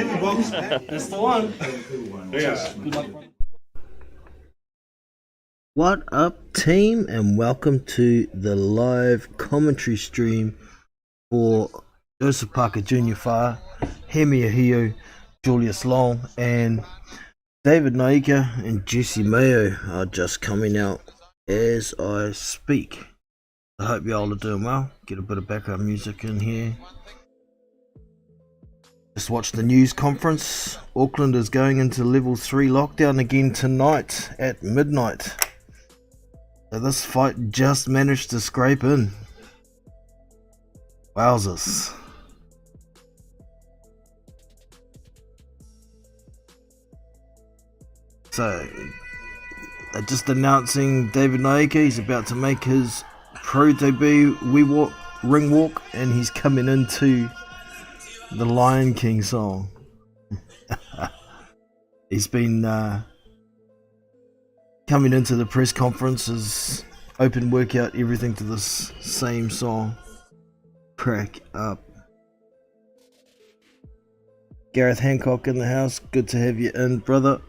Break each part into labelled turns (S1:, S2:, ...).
S1: BBBox. That's the one. Yeah. Good luck.
S2: What up, team, and welcome to the live commentary stream for Joseph Parker Jr. Fire, Hemi Aheio, Julius Long, and David Nyika and Jesse Mayo are just coming out as I speak. I hope y'all are doing well. Get a bit of background music in here. Just watched the news conference. Auckland is going into level 3 lockdown again tonight at midnight. So this fight just managed to scrape in. Wowzers. So, they're just announcing David Nyika. He's about to make his pro debut ring walk, and he's coming into the Lion King song. He's been coming into the press conferences, open workout, everything to this same song. Crack up. Gareth Hancock in the house. Good to have you in, brother.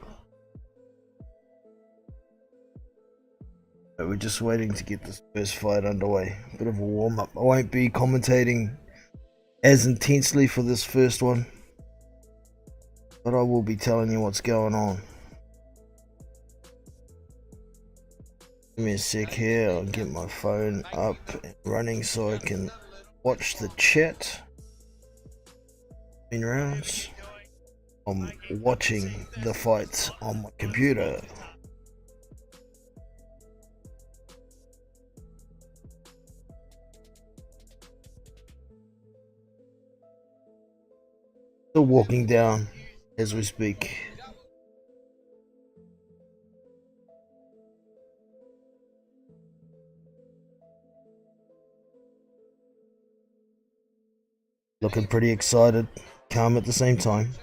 S2: But we're just waiting to get this first fight underway. Bit of a warm up. I won't be commentating as intensely for this first one, but I will be telling you what's going on. Give me a sec here. I'll get my phone up and running so I can watch the chat in rounds. I'm watching the fights on my computer. Still walking down as we speak. Looking pretty excited, calm at the same time.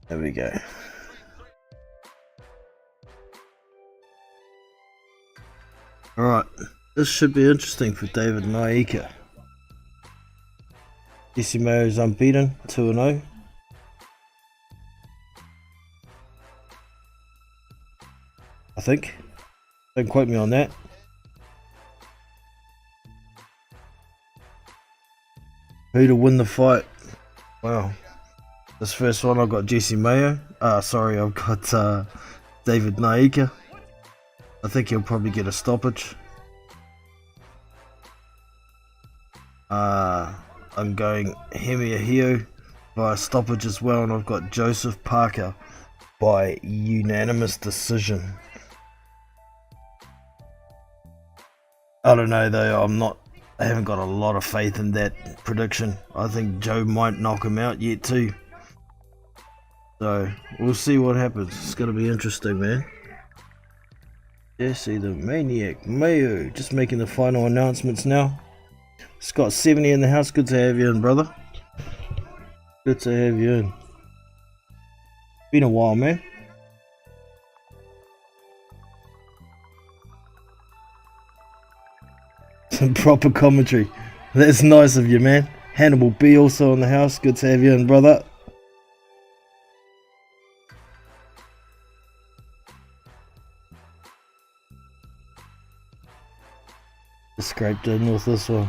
S2: There we go. Alright, this should be interesting for David Nyika. Jesse Mayo's unbeaten, 2-0. I think. Don't quote me on that. Who to win the fight? Wow. This first one I've got Jesse Mayo. Sorry, I've got David Nyika. I think he'll probably get a stoppage. I'm going Hemi Aheio by a stoppage as well, and I've got Joseph Parker by unanimous decision. I don't know though, I haven't got a lot of faith in that prediction. I think Joe might knock him out yet too. So, we'll see what happens. It's going to be interesting, man. Jesse the Maniac Mayo just making the final announcements now. Scott 70 in the house. Good to have you in, brother. Good to have you in. Been a while, man. Some proper commentary. That's nice of you, man. Hannibal B also in the house. Good to have you in, brother. Scraped in with this one.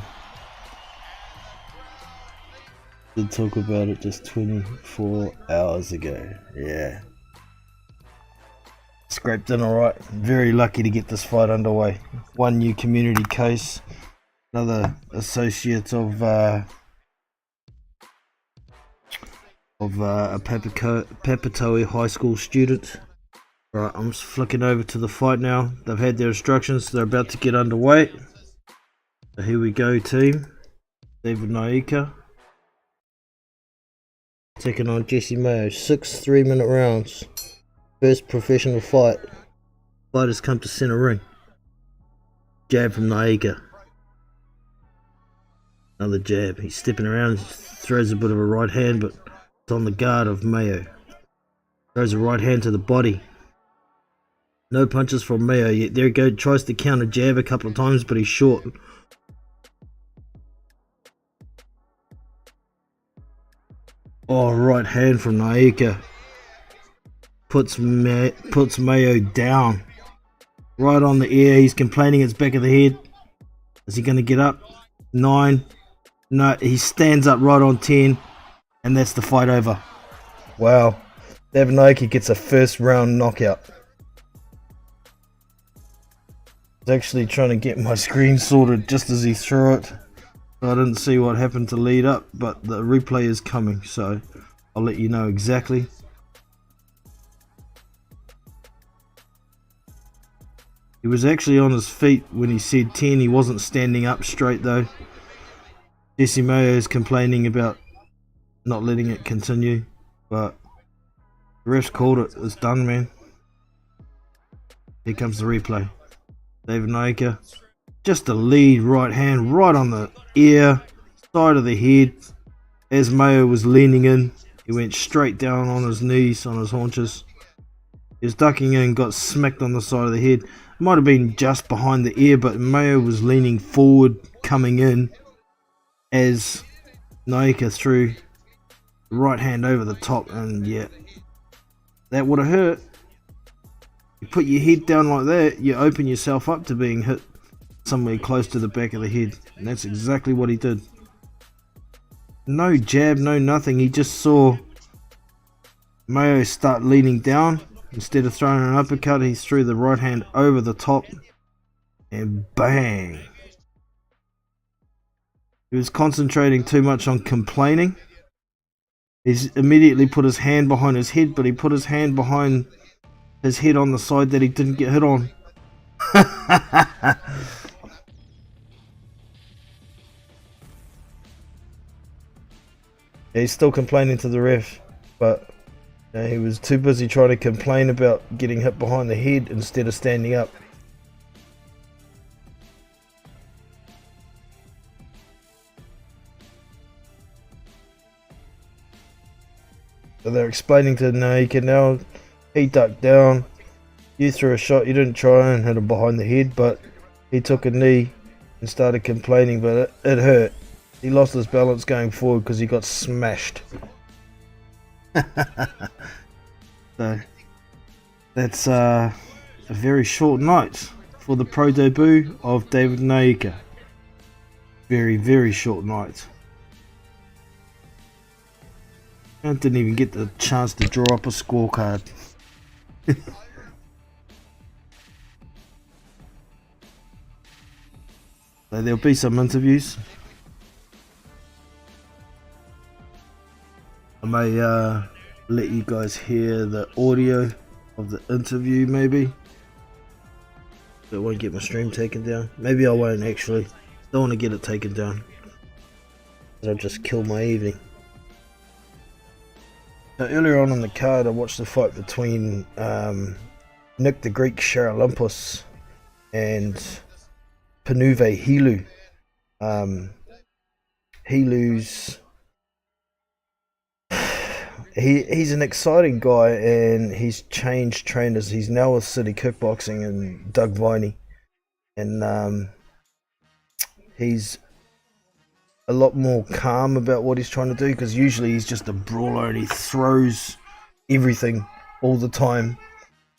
S2: Did talk about it just 24 hours ago. Yeah. Scraped in alright. Very lucky to get this fight underway. One new community case. Another associate of a Papatoe High School student. Right, I'm just flicking over to the fight now. They've had their instructions. They're about to get underway. So here we go, team. David Nyika taking on Jesse Mayo. 6 3-minute rounds. First professional fight. Fighters come to center ring. Jab from Nyika. Another jab. He's stepping around. Throws a bit of a right hand, but it's on the guard of Mayo. Throws a right hand to the body. No punches from Ahio yet. There he goes. Tries to counter jab a couple of times, but he's short. Oh, right hand from Nyika. Puts Ahio down. Right on the ear. He's complaining it's back of the head. Is he going to get up? 9. No, he stands up right on 10. And that's the fight over. Wow. David Nyika gets a first round knockout. I was actually trying to get my screen sorted just as he threw it. I didn't see what happened to lead up, but the replay is coming, so I'll let you know exactly. He was actually on his feet when he said 10. He wasn't standing up straight though. Jesse Mayo is complaining about not letting it continue, but the refs called it. It's done, man. Here comes the replay. David Nyika, just a lead right hand right on the ear, side of the head. As Mayo was leaning in, he went straight down on his knees, on his haunches. He was ducking in, got smacked on the side of the head. Might have been just behind the ear, but Mayo was leaning forward, coming in, as Nyika threw the right hand over the top, and yeah, that would have hurt. You put your head down like that, you open yourself up to being hit somewhere close to the back of the head, and that's exactly what he did. No jab, no nothing. He just saw Mayo start leaning down. Instead of throwing an uppercut, he threw the right hand over the top, and bang. He was concentrating too much on complaining. He's immediately put his hand behind his head, but he put his hand behind his head on the side that he didn't get hit on. He's still complaining to the ref, but he was too busy trying to complain about getting hit behind the head instead of standing up. So they're explaining to Nyika now, he ducked down, you threw a shot, you didn't try and hit him behind the head, but he took a knee and started complaining, but it hurt. He lost his balance going forward because he got smashed. So that's a very short night for the pro debut of David Nyika. Very, very short night. I didn't even get the chance to draw up a scorecard. So there'll be some interviews. I may let you guys hear the audio of the interview, maybe. So it won't get my stream taken down. Maybe I won't actually. Don't want to get it taken down. I'll just kill my evening. So earlier on in the card, I watched the fight between Nick the Greek Charalampos and Panuve Hilu. Hilu's he's an exciting guy, and he's changed trainers. He's now with City Kickboxing and Doug Viney, and he's a lot more calm about what he's trying to do, because usually he's just a brawler and he throws everything all the time,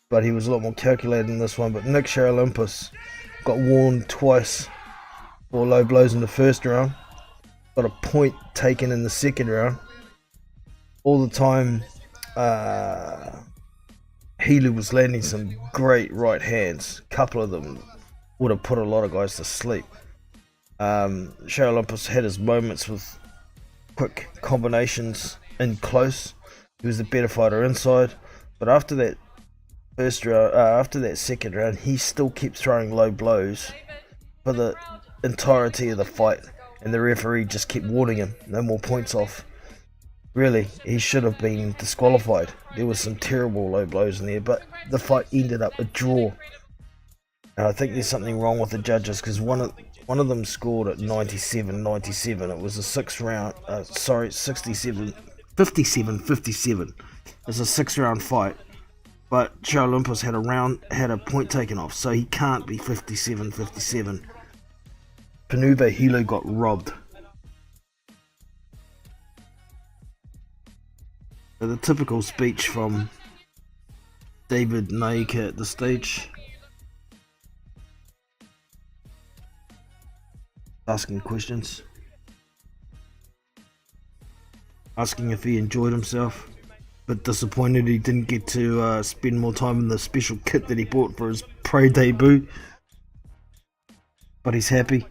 S2: but he was a lot more calculated in this one. But Nick Charalampos got warned twice for low blows in the first round, got a point taken in the second round. All the time Healy was landing some great right hands. A couple of them would have put a lot of guys to sleep. Charalampos had his moments with quick combinations in close. He was the better fighter inside, but after that first round, after that second round, he still kept throwing low blows for the entirety of the fight, and the referee just kept warning him, no more points off. Really, he should have been disqualified. There was some terrible low blows in there, but the fight ended up a draw. And I think there's something wrong with the judges, because one of them scored at 97-97. It was a 6 round, 57-57. It's a 6-round fight, but Joe Olympus had a point taken off, so he can't be 57-57. Panuve Hilo got robbed. So the typical speech from David Nyika at the stage, asking questions, asking if he enjoyed himself, but disappointed he didn't get to spend more time in the special kit that he bought for his pro debut. But he's happy.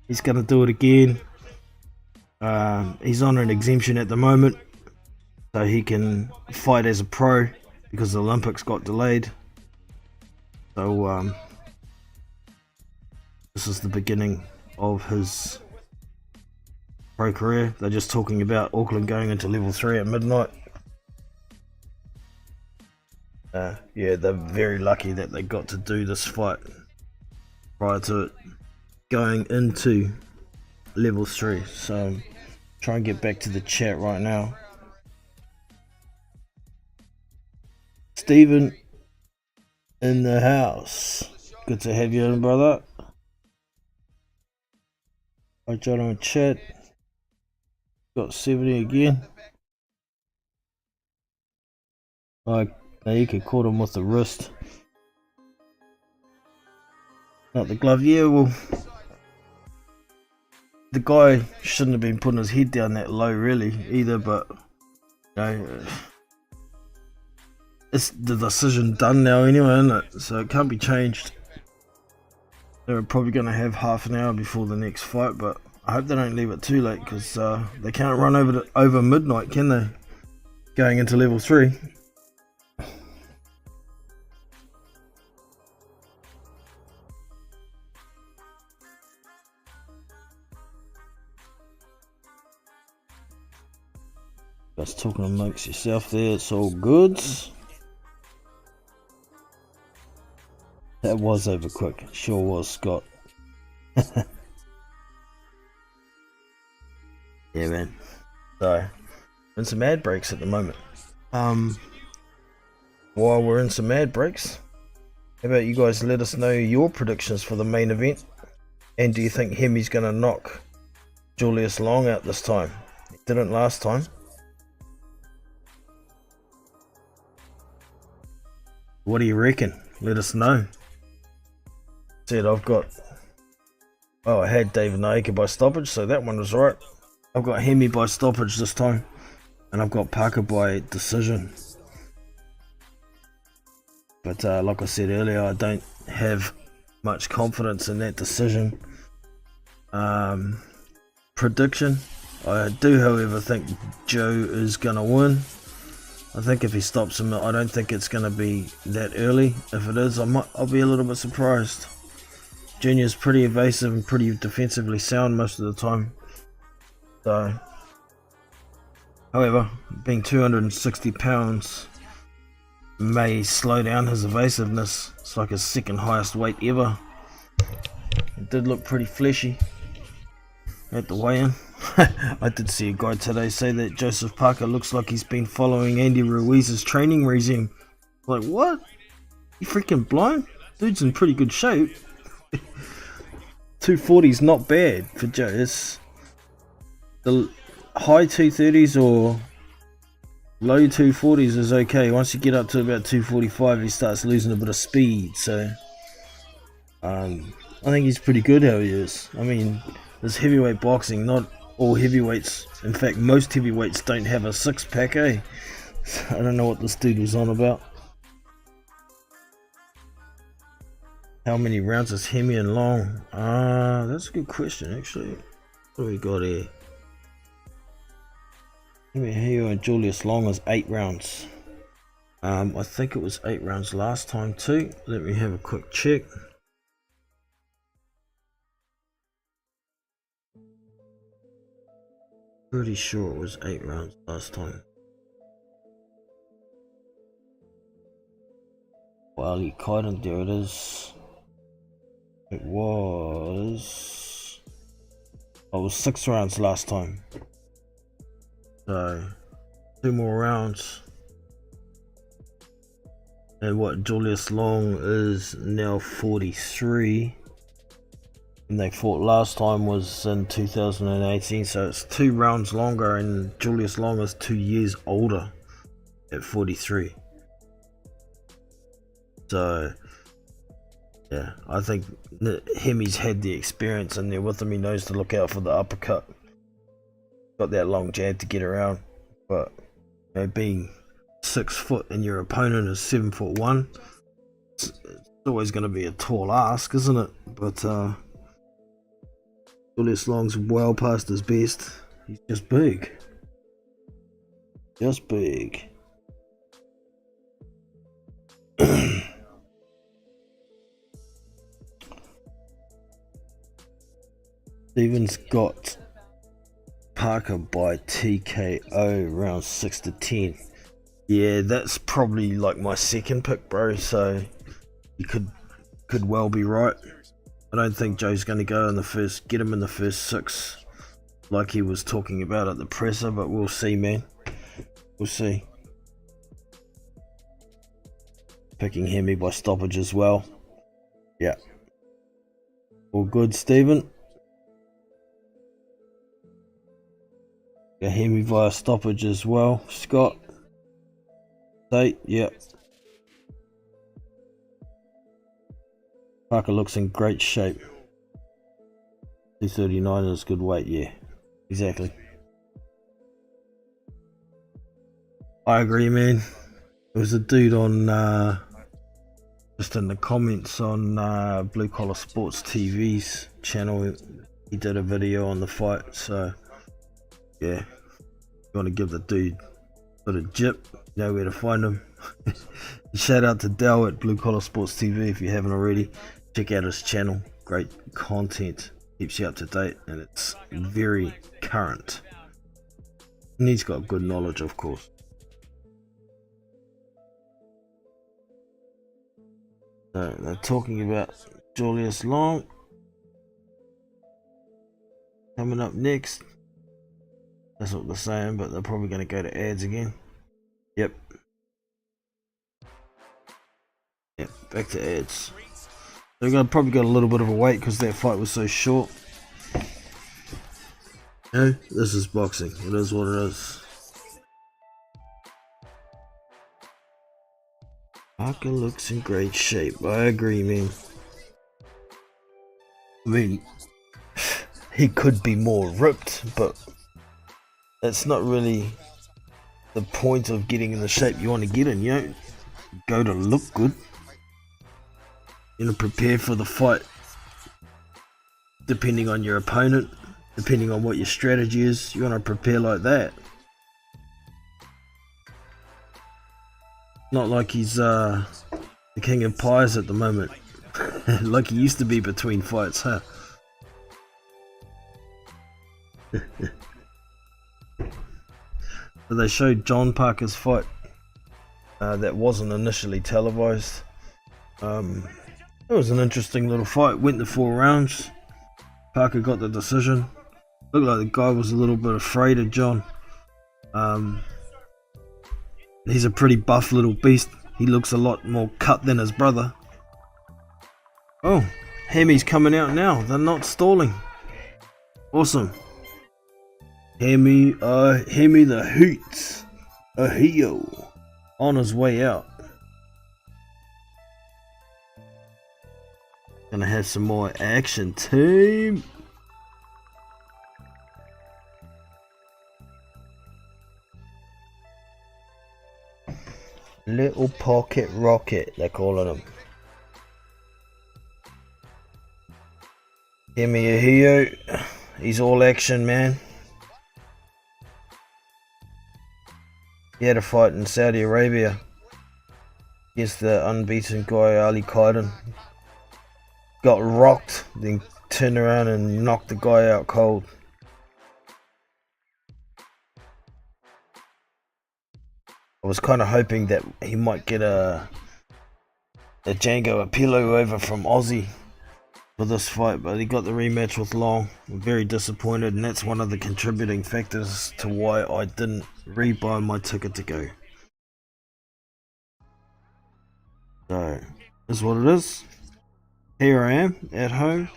S2: He's going to do it again. He's on an exemption at the moment, so he can fight as a pro because the Olympics got delayed. So this is the beginning of his pro career. They're just talking about Auckland going into level 3 at midnight. Yeah, they're very lucky that they got to do this fight prior to it going into level 3. So try and get back to the chat right now. Stephen in the house, good to have you in, brother. I joined on chat. Got 70 again. Nyika caught him with the wrist, not the glove. Yeah, well, the guy shouldn't have been putting his head down that low really either, but you know, it's the decision done now anyway, isn't it? So it can't be changed. They're probably going to have half an hour before the next fight, but I hope they don't leave it too late, because they can't run over midnight, can they? Going into level 3. Just talking amongst yourself there, it's all good. That was over quick, sure was, Scott. Yeah, man. So, in some ad breaks at the moment. While we're in some ad breaks, how about you guys let us know your predictions for the main event? And do you think Hemi's going to knock Julius Long out this time? He didn't last time. What do you reckon? Let us know. Said I had David Nyika by stoppage, so that one was right. I've got Hemi by stoppage this time, and I've got Parker by decision. But like I said earlier, I don't have much confidence in that decision prediction. I do, however, think Joe is going to win. I think if he stops him, I don't think it's going to be that early. If it is, I'll be a little bit surprised. Junior's pretty evasive and pretty defensively sound most of the time. So, however, being 260 pounds may slow down his evasiveness. It's like his second highest weight ever. It did look pretty fleshy at the weigh-in. I did see a guy today say that Joseph Parker looks like he's been following Andy Ruiz's training regime. Like, what? You freaking blind? Dude's in pretty good shape. 240's not bad for Joe. It's the high 230s or low 240s is okay. Once you get up to about 245, he starts losing a bit of speed. So I think he's pretty good how he is. I mean, this heavyweight boxing, not all heavyweights, in fact most heavyweights don't have a six-pack, eh? I don't know what this dude was on about. How many rounds is Hemi and Long? That's a good question actually. What do we got here? Hemi, Ahio and Julius Long is 8 rounds. I think it was 8 rounds last time too. Let me have a quick check. Pretty sure it was 8 rounds last time. Wally Cotton, there it is. It was 6 rounds last time. So 2 more rounds. And what, Julius Long is now 43. And they fought last time was in 2018, so it's 2 rounds longer, and Julius Long is 2 years older at 43. So yeah, I think Hemi's had the experience in there with him. He knows to look out for the uppercut. Got that long jab to get around, but you know, being 6 foot and your opponent is 7'1", it's always going to be a tall ask, isn't it? But Julius Long's well past his best. He's just big. Just big. Stevens got Parker by TKO round 6 to 10. Yeah, that's probably like my second pick, bro, so you could well be right. I don't think Joe's going to go in the first, get him in the first 6 like he was talking about at the presser, but we'll see, man. We'll see. Picking Hemi by stoppage as well. Yeah. All good, Stephen. Hemi via stoppage as well. Scott. State, yeah. Parker looks in great shape. 239 is good weight, yeah. Exactly. I agree, man. There was a dude on just in the comments on Blue Collar Sports TV's channel. He did a video on the fight, so yeah. You want to give the dude a bit of jip, you know where to find him. Shout out to Dell at Blue Collar Sports TV if you haven't already. Check out his channel. Great content, keeps you up to date, and it's very current. And he's got good knowledge, of course. So they're talking about Julius Long coming up next. That's what they're saying, but they're probably going to go to ads again. Yep. Yep, back to ads. They're going to probably got a little bit of a wait because that fight was so short. You know, this is boxing. It is what it is. Parker looks in great shape. I agree, man. I mean, he could be more ripped, but that's not really the point of getting in the shape you want to get in. You don't go to look good. You know, prepare for the fight depending on your opponent, depending on what your strategy is. You want to prepare like that. Not like he's the king of pies at the moment. Like he used to be between fights, huh? So they showed John Parker's fight that wasn't initially televised. It was an interesting little fight. Went to 4 rounds. Parker got the decision. Looked like the guy was a little bit afraid of John. He's a pretty buff little beast. He looks a lot more cut than his brother. Oh, Hemi's coming out now. They're not stalling. Awesome. Hemi the Hoots. Ahio on his way out. Gonna have some more action, team. Little pocket rocket, they're calling him. Hemi Ahio, he's all action, man. He had a fight in Saudi Arabia against the unbeaten guy Ali Kaiden. Got rocked, then turned around and knocked the guy out cold. I was kind of hoping that he might get a Django Apilo over from Aussie for this fight, but he got the rematch with Long. I'm very disappointed, and that's one of the contributing factors to why I didn't rebuy my ticket to go. So, this is what it is. Here I am at home,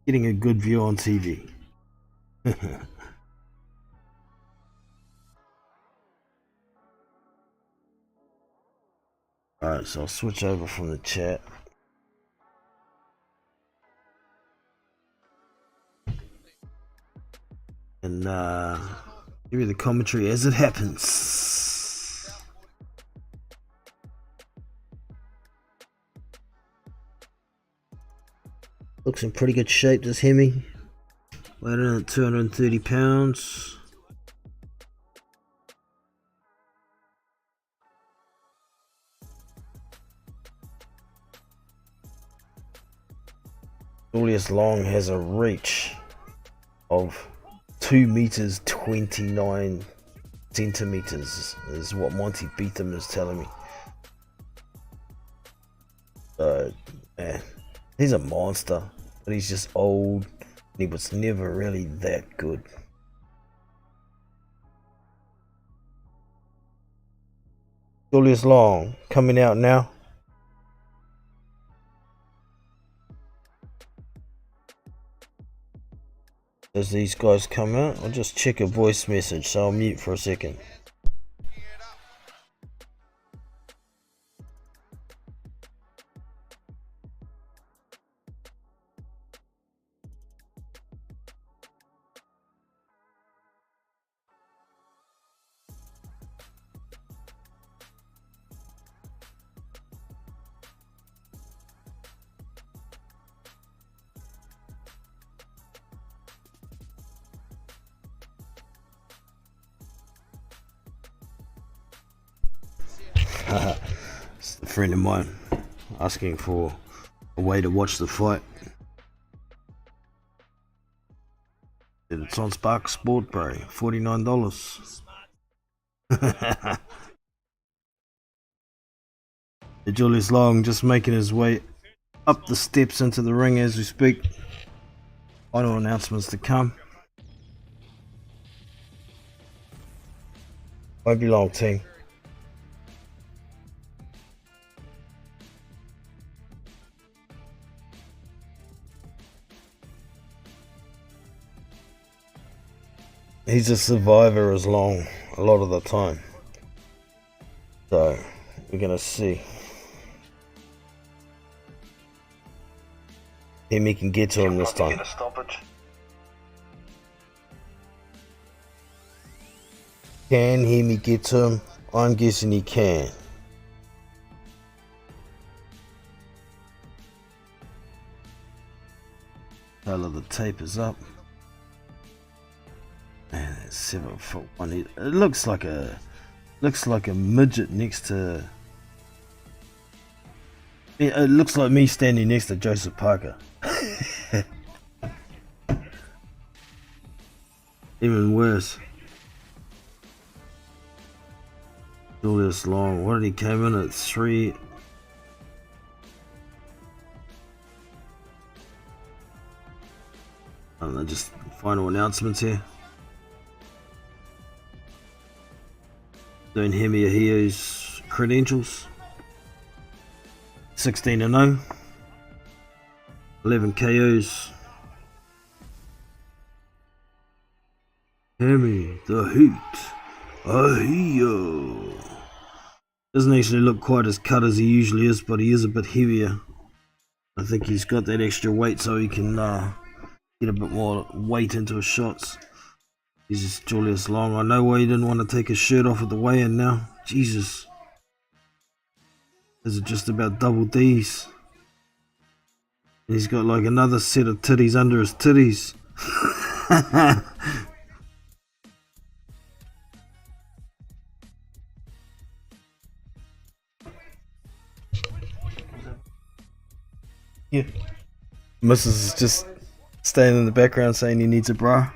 S2: getting a good view on TV. Alright, so I'll switch over from the chat. And give you the commentary as it happens. Looks in pretty good shape, this Hemi. Weighed in at 230 pounds. Julius Long has a reach of 2 meters 29 centimeters, is what Monty Beetham is telling me. So, man, he's a monster, but he's just old. He was never really that good. Julius Long coming out now. As these guys come out, I'll just check a voice message, so I'll mute for a second. It's a friend of mine asking for a way to watch the fight. It's on Spark Sport, bro. $49. Julius Long just making his way up the steps into the ring as we speak. Final announcements to come. Won't be long, team. He's a survivor as long a lot of the time. So we're gonna see. Hemi can get to him this time. Can Hemi get to him? I'm guessing he can. Tail of the tape is up. Man, that's 7'1". It looks like a midget next to. It looks like me standing next to Joseph Parker. Even worse. Julius Long. What did he came in at 3? I don't know. Just final announcements here. Doing Hemi Ahio's credentials. 16-0. 11 KOs. Hemi, the Hoot. Ahio. Doesn't actually look quite as cut as he usually is, but he is a bit heavier. I think he's got that extra weight so he can get a bit more weight into his shots. He's just Julius Long. I know why he didn't want to take his shirt off at the weigh-in now. Jesus. Is it just about double D's? And he's got like another set of titties under his titties. Yeah. Mrs. is just staying in the background saying he needs a bra.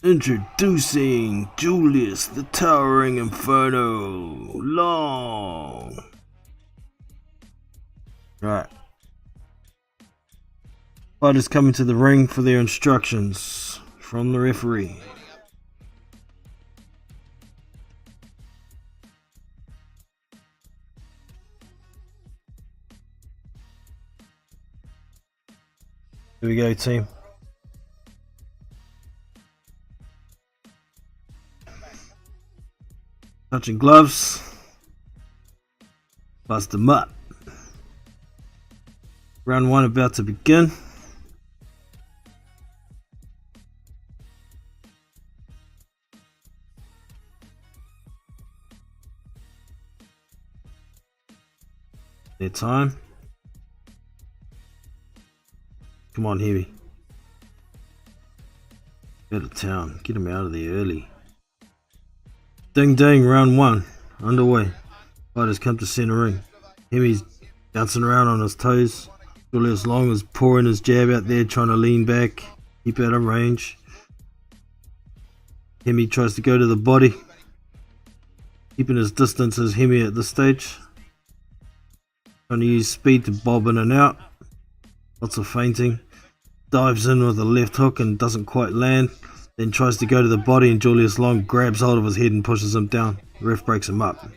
S2: Introducing Julius, the Towering Inferno Long. Right. Fighters coming to the ring for their instructions from the referee. Here we go, team. Touching gloves. Bust them up. Round 1 about to begin. Their time. Come on, Hemi. Out of town. Get him out of there early. Ding ding, round 1 underway. Fighters come to center ring. Hemi's bouncing around on his toes. Julius Long is pouring his jab out there, trying to lean back, keep out of range. Hemi tries to go to the body, keeping his distance as Hemi at this stage. Trying to use speed to bob in and out. Lots of feinting. Dives in with a left hook and doesn't quite land. Then tries to go to the body and Julius Long grabs hold of his head and pushes him down. The ref breaks him up.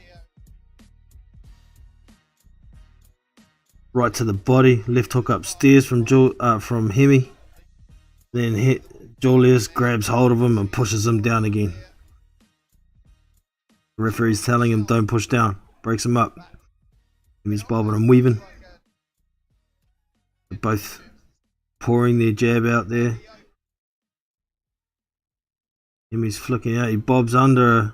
S2: Right to the body, left hook upstairs from Hemi. Then Julius grabs hold of him and pushes him down again. The referee's telling him don't push down, breaks him up. Hemi's bobbing and weaving. They're both pouring their jab out there. Hemi's flicking out, he bobs under,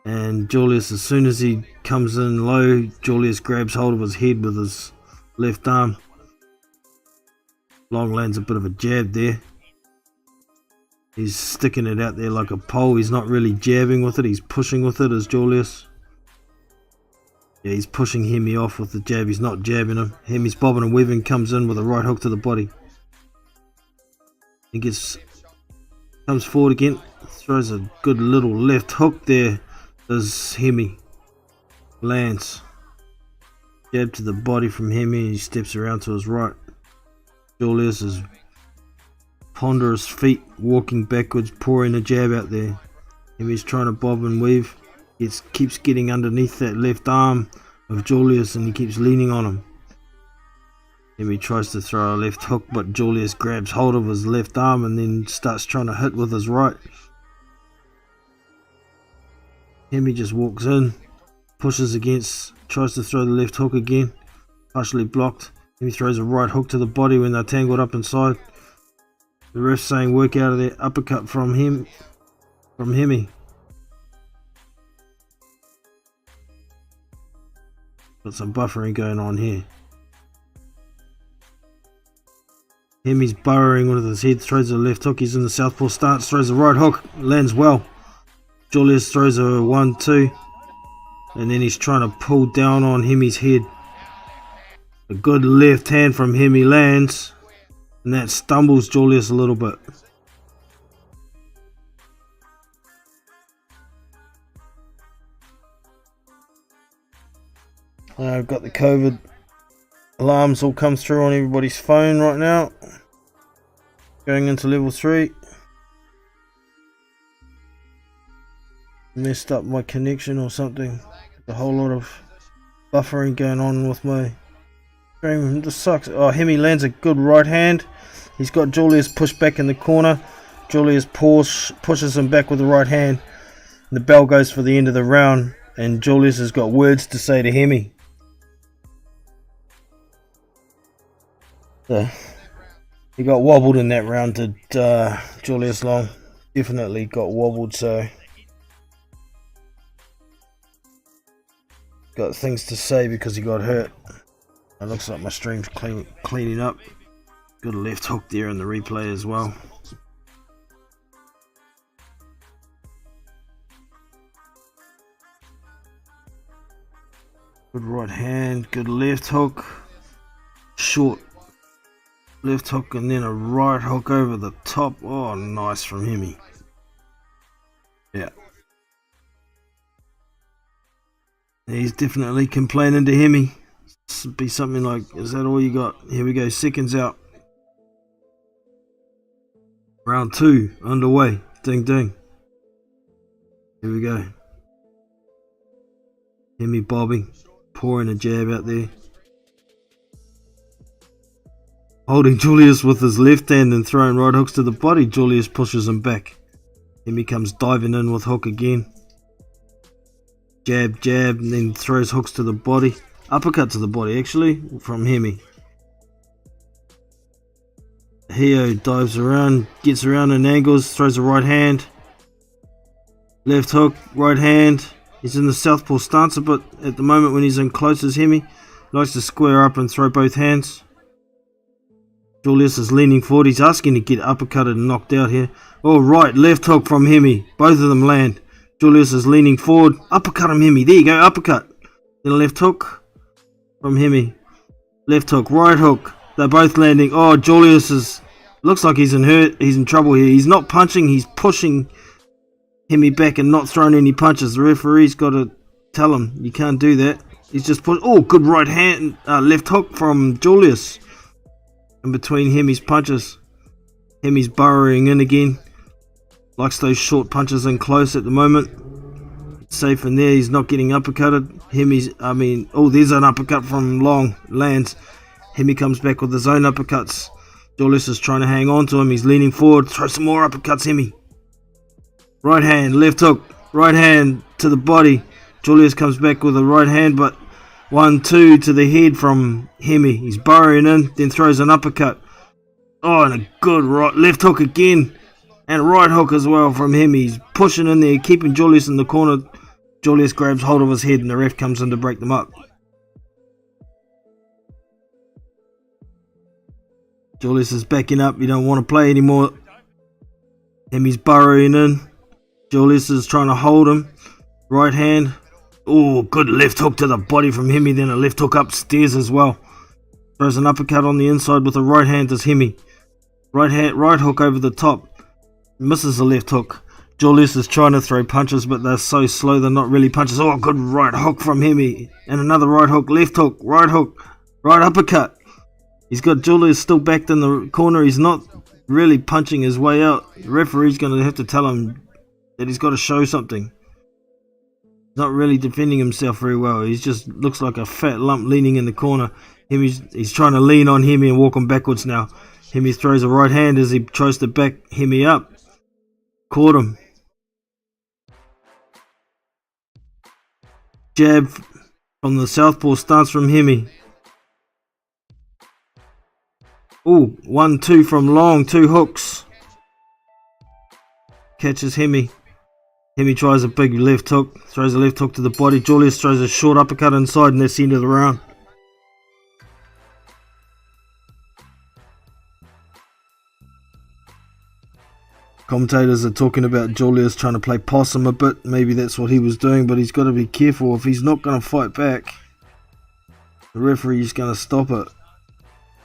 S2: and Julius, as soon as he comes in low, Julius grabs hold of his head with his left arm. Long lands a bit of a jab there. He's sticking it out there like a pole. He's not really jabbing with it, he's pushing with it as Julius. Yeah, he's pushing Hemi off with the jab, he's not jabbing him. Hemi's bobbing and weaving, comes in with a right hook to the body. He comes forward again, throws a good little left hook there as Hemi lands. Jab to the body from Hemi, he steps around to his right. Julius is ponderous feet, walking backwards, pouring a jab out there. Hemi's trying to bob and weave. He keeps getting underneath that left arm of Julius and he keeps leaning on him. Hemi tries to throw a left hook, but Julius grabs hold of his left arm and then starts trying to hit with his right. Hemi just walks in, pushes against, tries to throw the left hook again, partially blocked. Hemi throws a right hook to the body when they're tangled up inside. The ref saying work out of there, uppercut from Hemi. Got some buffering going on here. Hemi's burrowing with his head, throws a left hook, he's in the southpaw stance, throws a right hook, lands well. Julius throws a 1-2, and then he's trying to pull down on Hemi's head. A good left hand from Hemi lands, and that stumbles Julius a little bit. I've got the COVID alarms all come through on everybody's phone right now. Going into level 3. Messed up my connection or something. A whole lot of buffering going on with my stream. This sucks. Oh, Hemi lands a good right hand. He's got Julius pushed back in the corner. Julius pushes him back with the right hand. And the bell goes for the end of the round. And Julius has got words to say to Hemi. He got wobbled in that round, did Julius Long. Definitely got wobbled, so got things to say because he got hurt. It looks like my stream's cleaning up. Got a left hook there in the replay as well. Good right hand, good left hook. Short left hook and then a right hook over the top. Oh, nice from Hemi. Yeah. He's definitely complaining to Hemi. This would be something like, is that all you got? Here we go, seconds out. Round 2 underway. Ding ding. Here we go. Hemi bobbing, pouring a jab out there. Holding Julius with his left hand and throwing right hooks to the body. Julius pushes him back. Hemi comes diving in with hook again. Jab, jab, and then throws hooks to the body. Uppercut to the body, actually, from Hemi. Ahio dives around, gets around and angles, throws a right hand. Left hook, right hand. He's in the southpaw stance, but at the moment when he's in close as Hemi, likes to square up and throw both hands. Julius is leaning forward. He's asking to get uppercutted and knocked out here. Oh, right, left hook from Hemi. Both of them land. Julius is leaning forward. Uppercut him, Hemi. There you go, uppercut. Then a left hook from Hemi. Left hook, right hook. They're both landing. Oh, Julius is... looks like he's in trouble here. He's not punching. He's pushing Hemi back and not throwing any punches. The referee's got to tell him, you can't do that. He's just put... oh, good right hand. Left hook from Julius. In between Hemi's punches. Hemi's burrowing in again. Likes those short punches in close at the moment. It's safe in there. He's not getting uppercutted. Oh, there's an uppercut from Long. Lands. Hemi comes back with his own uppercuts. Julius is trying to hang on to him. He's leaning forward. Throw some more uppercuts, Hemi. Right hand, left hook. Right hand to the body. Julius comes back with a right hand, but 1-2 to the head from Hemi. He's burrowing in, then throws an uppercut. Oh, and a good right left hook again. And a right hook as well from Hemi. He's pushing in there, keeping Julius in the corner. Julius grabs hold of his head and the ref comes in to break them up. Julius is backing up. You don't want to play anymore. Hemi's burrowing in. Julius is trying to hold him. Right hand. Oh, good left hook to the body from Hemi. Then a left hook upstairs as well. Throws an uppercut on the inside with a right hand as Hemi. Right hook over the top. Misses the left hook. Julius is trying to throw punches, but they're so slow they're not really punches. Oh, good right hook from Hemi. And another right hook, right uppercut. He's got Julius still backed in the corner. He's not really punching his way out. The referee's going to have to tell him that he's got to show something. He's not really defending himself very well. He just looks like a fat lump leaning in the corner. He's trying to lean on Hemi and walk him backwards now. Hemi throws a right hand as he tries to back Hemi up. Caught him. Jab from the southpaw stance from Hemi. Ooh, 1-2 from Long, 2 hooks. Catches Hemi. Hemi tries a big left hook, throws a left hook to the body. Julius throws a short uppercut inside and that's the end of the round. Commentators are talking about Julius trying to play possum a bit. Maybe that's what he was doing, but he's got to be careful. If he's not going to fight back, the referee's going to stop it.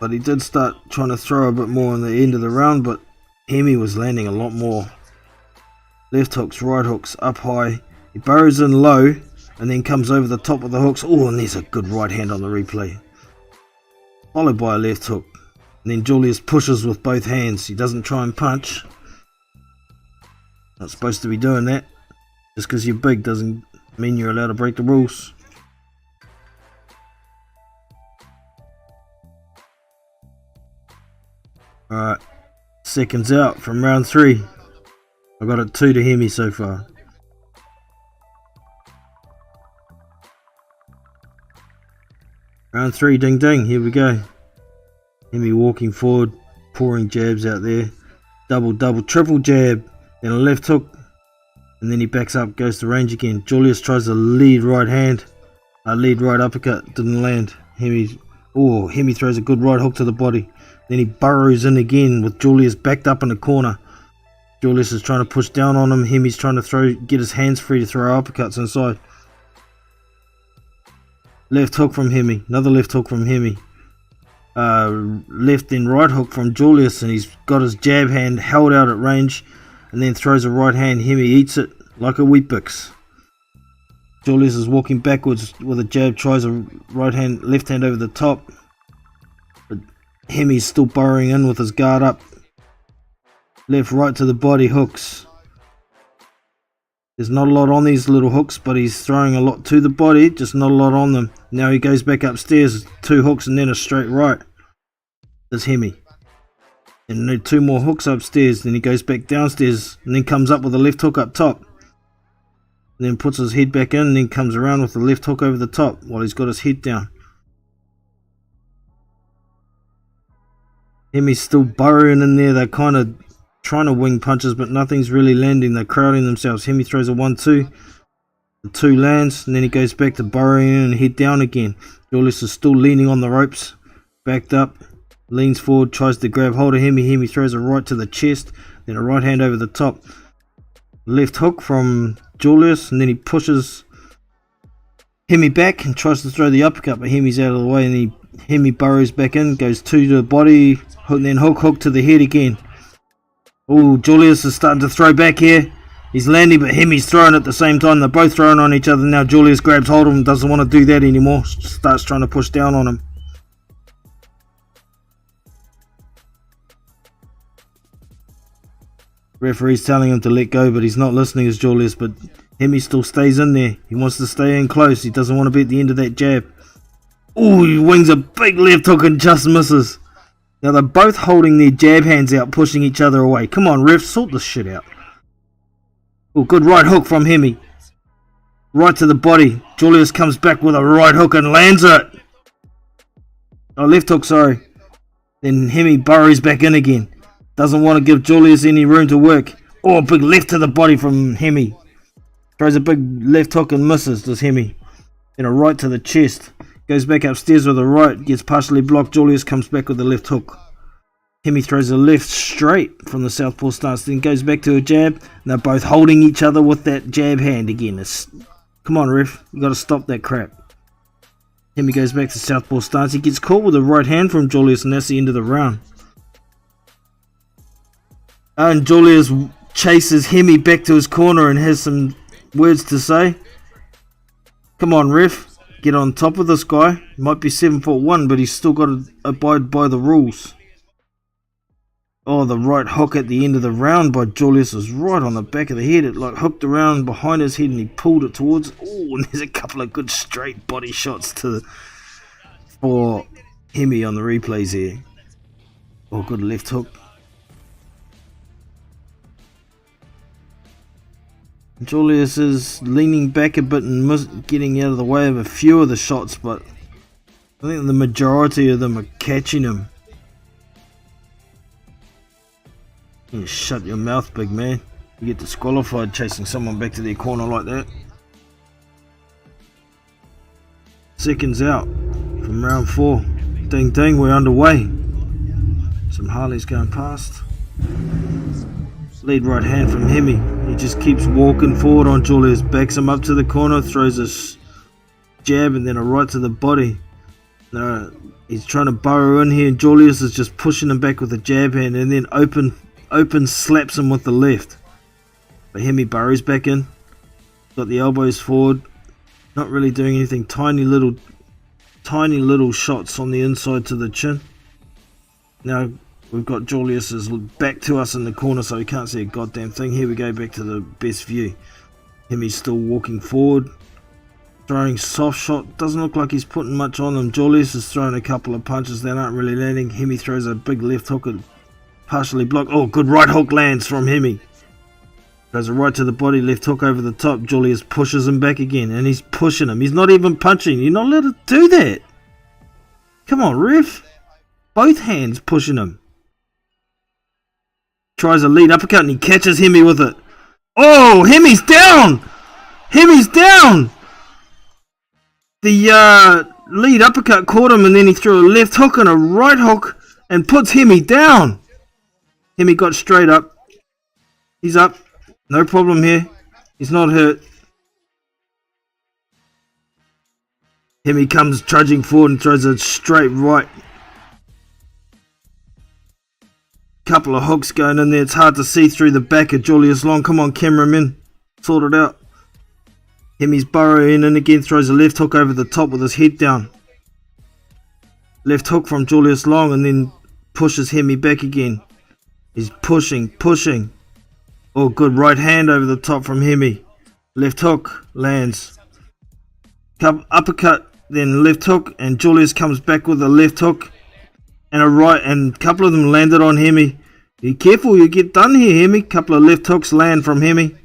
S2: But he did start trying to throw a bit more in the end of the round, but Hemi was landing a lot more. Left hooks, right hooks, up high. He burrows in low and then comes over the top of the hooks. Oh, and there's a good right hand on the replay. Followed by a left hook. And then Julius pushes with both hands. He doesn't try and punch. Not supposed to be doing that. Just because you're big doesn't mean you're allowed to break the rules. Alright, seconds out from round 3. I got it 2 to Hemi so far. Round 3, ding ding, here we go. Hemi walking forward, pouring jabs out there. Double, triple jab. Then a left hook, and then he backs up, goes to range again. Julius tries a lead right hand, a lead right uppercut, didn't land. Hemi throws a good right hook to the body. Then he burrows in again with Julius backed up in the corner. Julius is trying to push down on him. Hemi's trying to get his hands free to throw uppercuts inside. Left hook from Hemi, another left hook from Hemi. Left and right hook from Julius, and he's got his jab hand held out at range. And then throws a right hand. Hemi eats it like a Weet-Bix. Julius is walking backwards with a jab, tries a left hand over the top. But Hemi's still burrowing in with his guard up. Left, right to the body, hooks. There's not a lot on these little hooks, but he's throwing a lot to the body, just not a lot on them. Now he goes back upstairs, 2 hooks and then a straight right. does Hemi. And then 2 more hooks upstairs. Then he goes back downstairs and then comes up with a left hook up top. And then puts his head back in and then comes around with the left hook over the top while he's got his head down. Hemi's still burrowing in there. They're kind of trying to wing punches, but nothing's really landing. They're crowding themselves. Hemi throws a 1-2. The 2 lands, and then he goes back to burrowing in and head down again. Julius is still leaning on the ropes. Backed up. Leans forward, tries to grab hold of Hemi. Hemi throws a right to the chest, then a right hand over the top. Left hook from Julius, and then he pushes Hemi back and tries to throw the uppercut, but Hemi's out of the way, and Hemi burrows back in, goes 2 to the body, and then hook to the head again. Oh, Julius is starting to throw back here. He's landing, but Hemi's throwing at the same time. They're both throwing on each other now. Julius grabs hold of him, doesn't want to do that anymore. Starts trying to push down on him. Referee's telling him to let go, but he's not listening as Julius, but Hemi still stays in there. He wants to stay in close. He doesn't want to be at the end of that jab. Oh, he wings a big left hook and just misses. Now they're both holding their jab hands out, pushing each other away. Come on, ref, sort this shit out. Oh, good right hook from Hemi. Right to the body. Julius comes back with a right hook and lands it. Oh, left hook, sorry. Then Hemi burrows back in again. Doesn't want to give Julius any room to work. Oh, a big left to the body from Hemi. Throws a big left hook and misses, does Hemi. Then a right to the chest. Goes back upstairs with a right. Gets partially blocked. Julius comes back with a left hook. Hemi throws a left straight from the southpaw stance. Then goes back to a jab. And they're both holding each other with that jab hand again. Come on, ref. You got to stop that crap. Hemi goes back to southpaw stance. He gets caught with a right hand from Julius, and that's the end of the round. And Julius chases Hemi back to his corner and has some words to say. Come on, ref. Get on top of this guy. He might be 7'1", but he's still got to abide by the rules. Oh, the right hook at the end of the round by Julius is right on the back of the head. It like hooked around behind his head and he pulled it towards. Oh, and there's a couple of good straight body shots for Hemi on the replays here. Oh, good left hook. Julius is leaning back a bit and getting out of the way of a few of the shots, but I think the majority of them are catching him. You shut your mouth, big man. You get disqualified chasing someone back to their corner like that. Seconds out from round 4. Ding ding, we're underway. Some Harleys going past. Lead right hand from Hemi. He just keeps walking forward on Julius. Backs him up to the corner. Throws a jab and then a right to the body. He's trying to burrow in here. And Julius is just pushing him back with a jab hand. And then open slaps him with the left. But Hemi burrows back in. Got the elbows forward. Not really doing anything. Tiny little shots on the inside to the chin. Now we've got Julius's back to us in the corner, so he can't see a goddamn thing. Here we go back to the best view. Hemi's still walking forward. Throwing soft shot. Doesn't look like he's putting much on them. Julius is throwing a couple of punches that aren't really landing. Hemi throws a big left hook and partially blocked. Oh, good right hook lands from Hemi. Throws a right to the body, left hook over the top. Julius pushes him back again, and he's pushing him. He's not even punching. You're not allowed to do that. Come on, ref. Both hands pushing him. Tries a lead uppercut and he catches Hemi with it. Oh, Hemi's down! Hemi's down! The lead uppercut caught him and then he threw a left hook and a right hook and puts Hemi down. Hemi got straight up. He's up. No problem here. He's not hurt. Hemi comes trudging forward and throws a straight right. Couple of hooks going in there. It's hard to see through the back of Julius Long. Come on, cameraman. Sort it out. Hemi's burrowing in again. Throws a left hook over the top with his head down. Left hook from Julius Long and then pushes Hemi back again. He's pushing. Oh, good right hand over the top from Hemi. Left hook lands. Uppercut, then left hook, and Julius comes back with a left hook. and a right, and a couple of them landed on Hemi. Be careful, you get done here, Hemi. Couple of left hooks land from Hemi.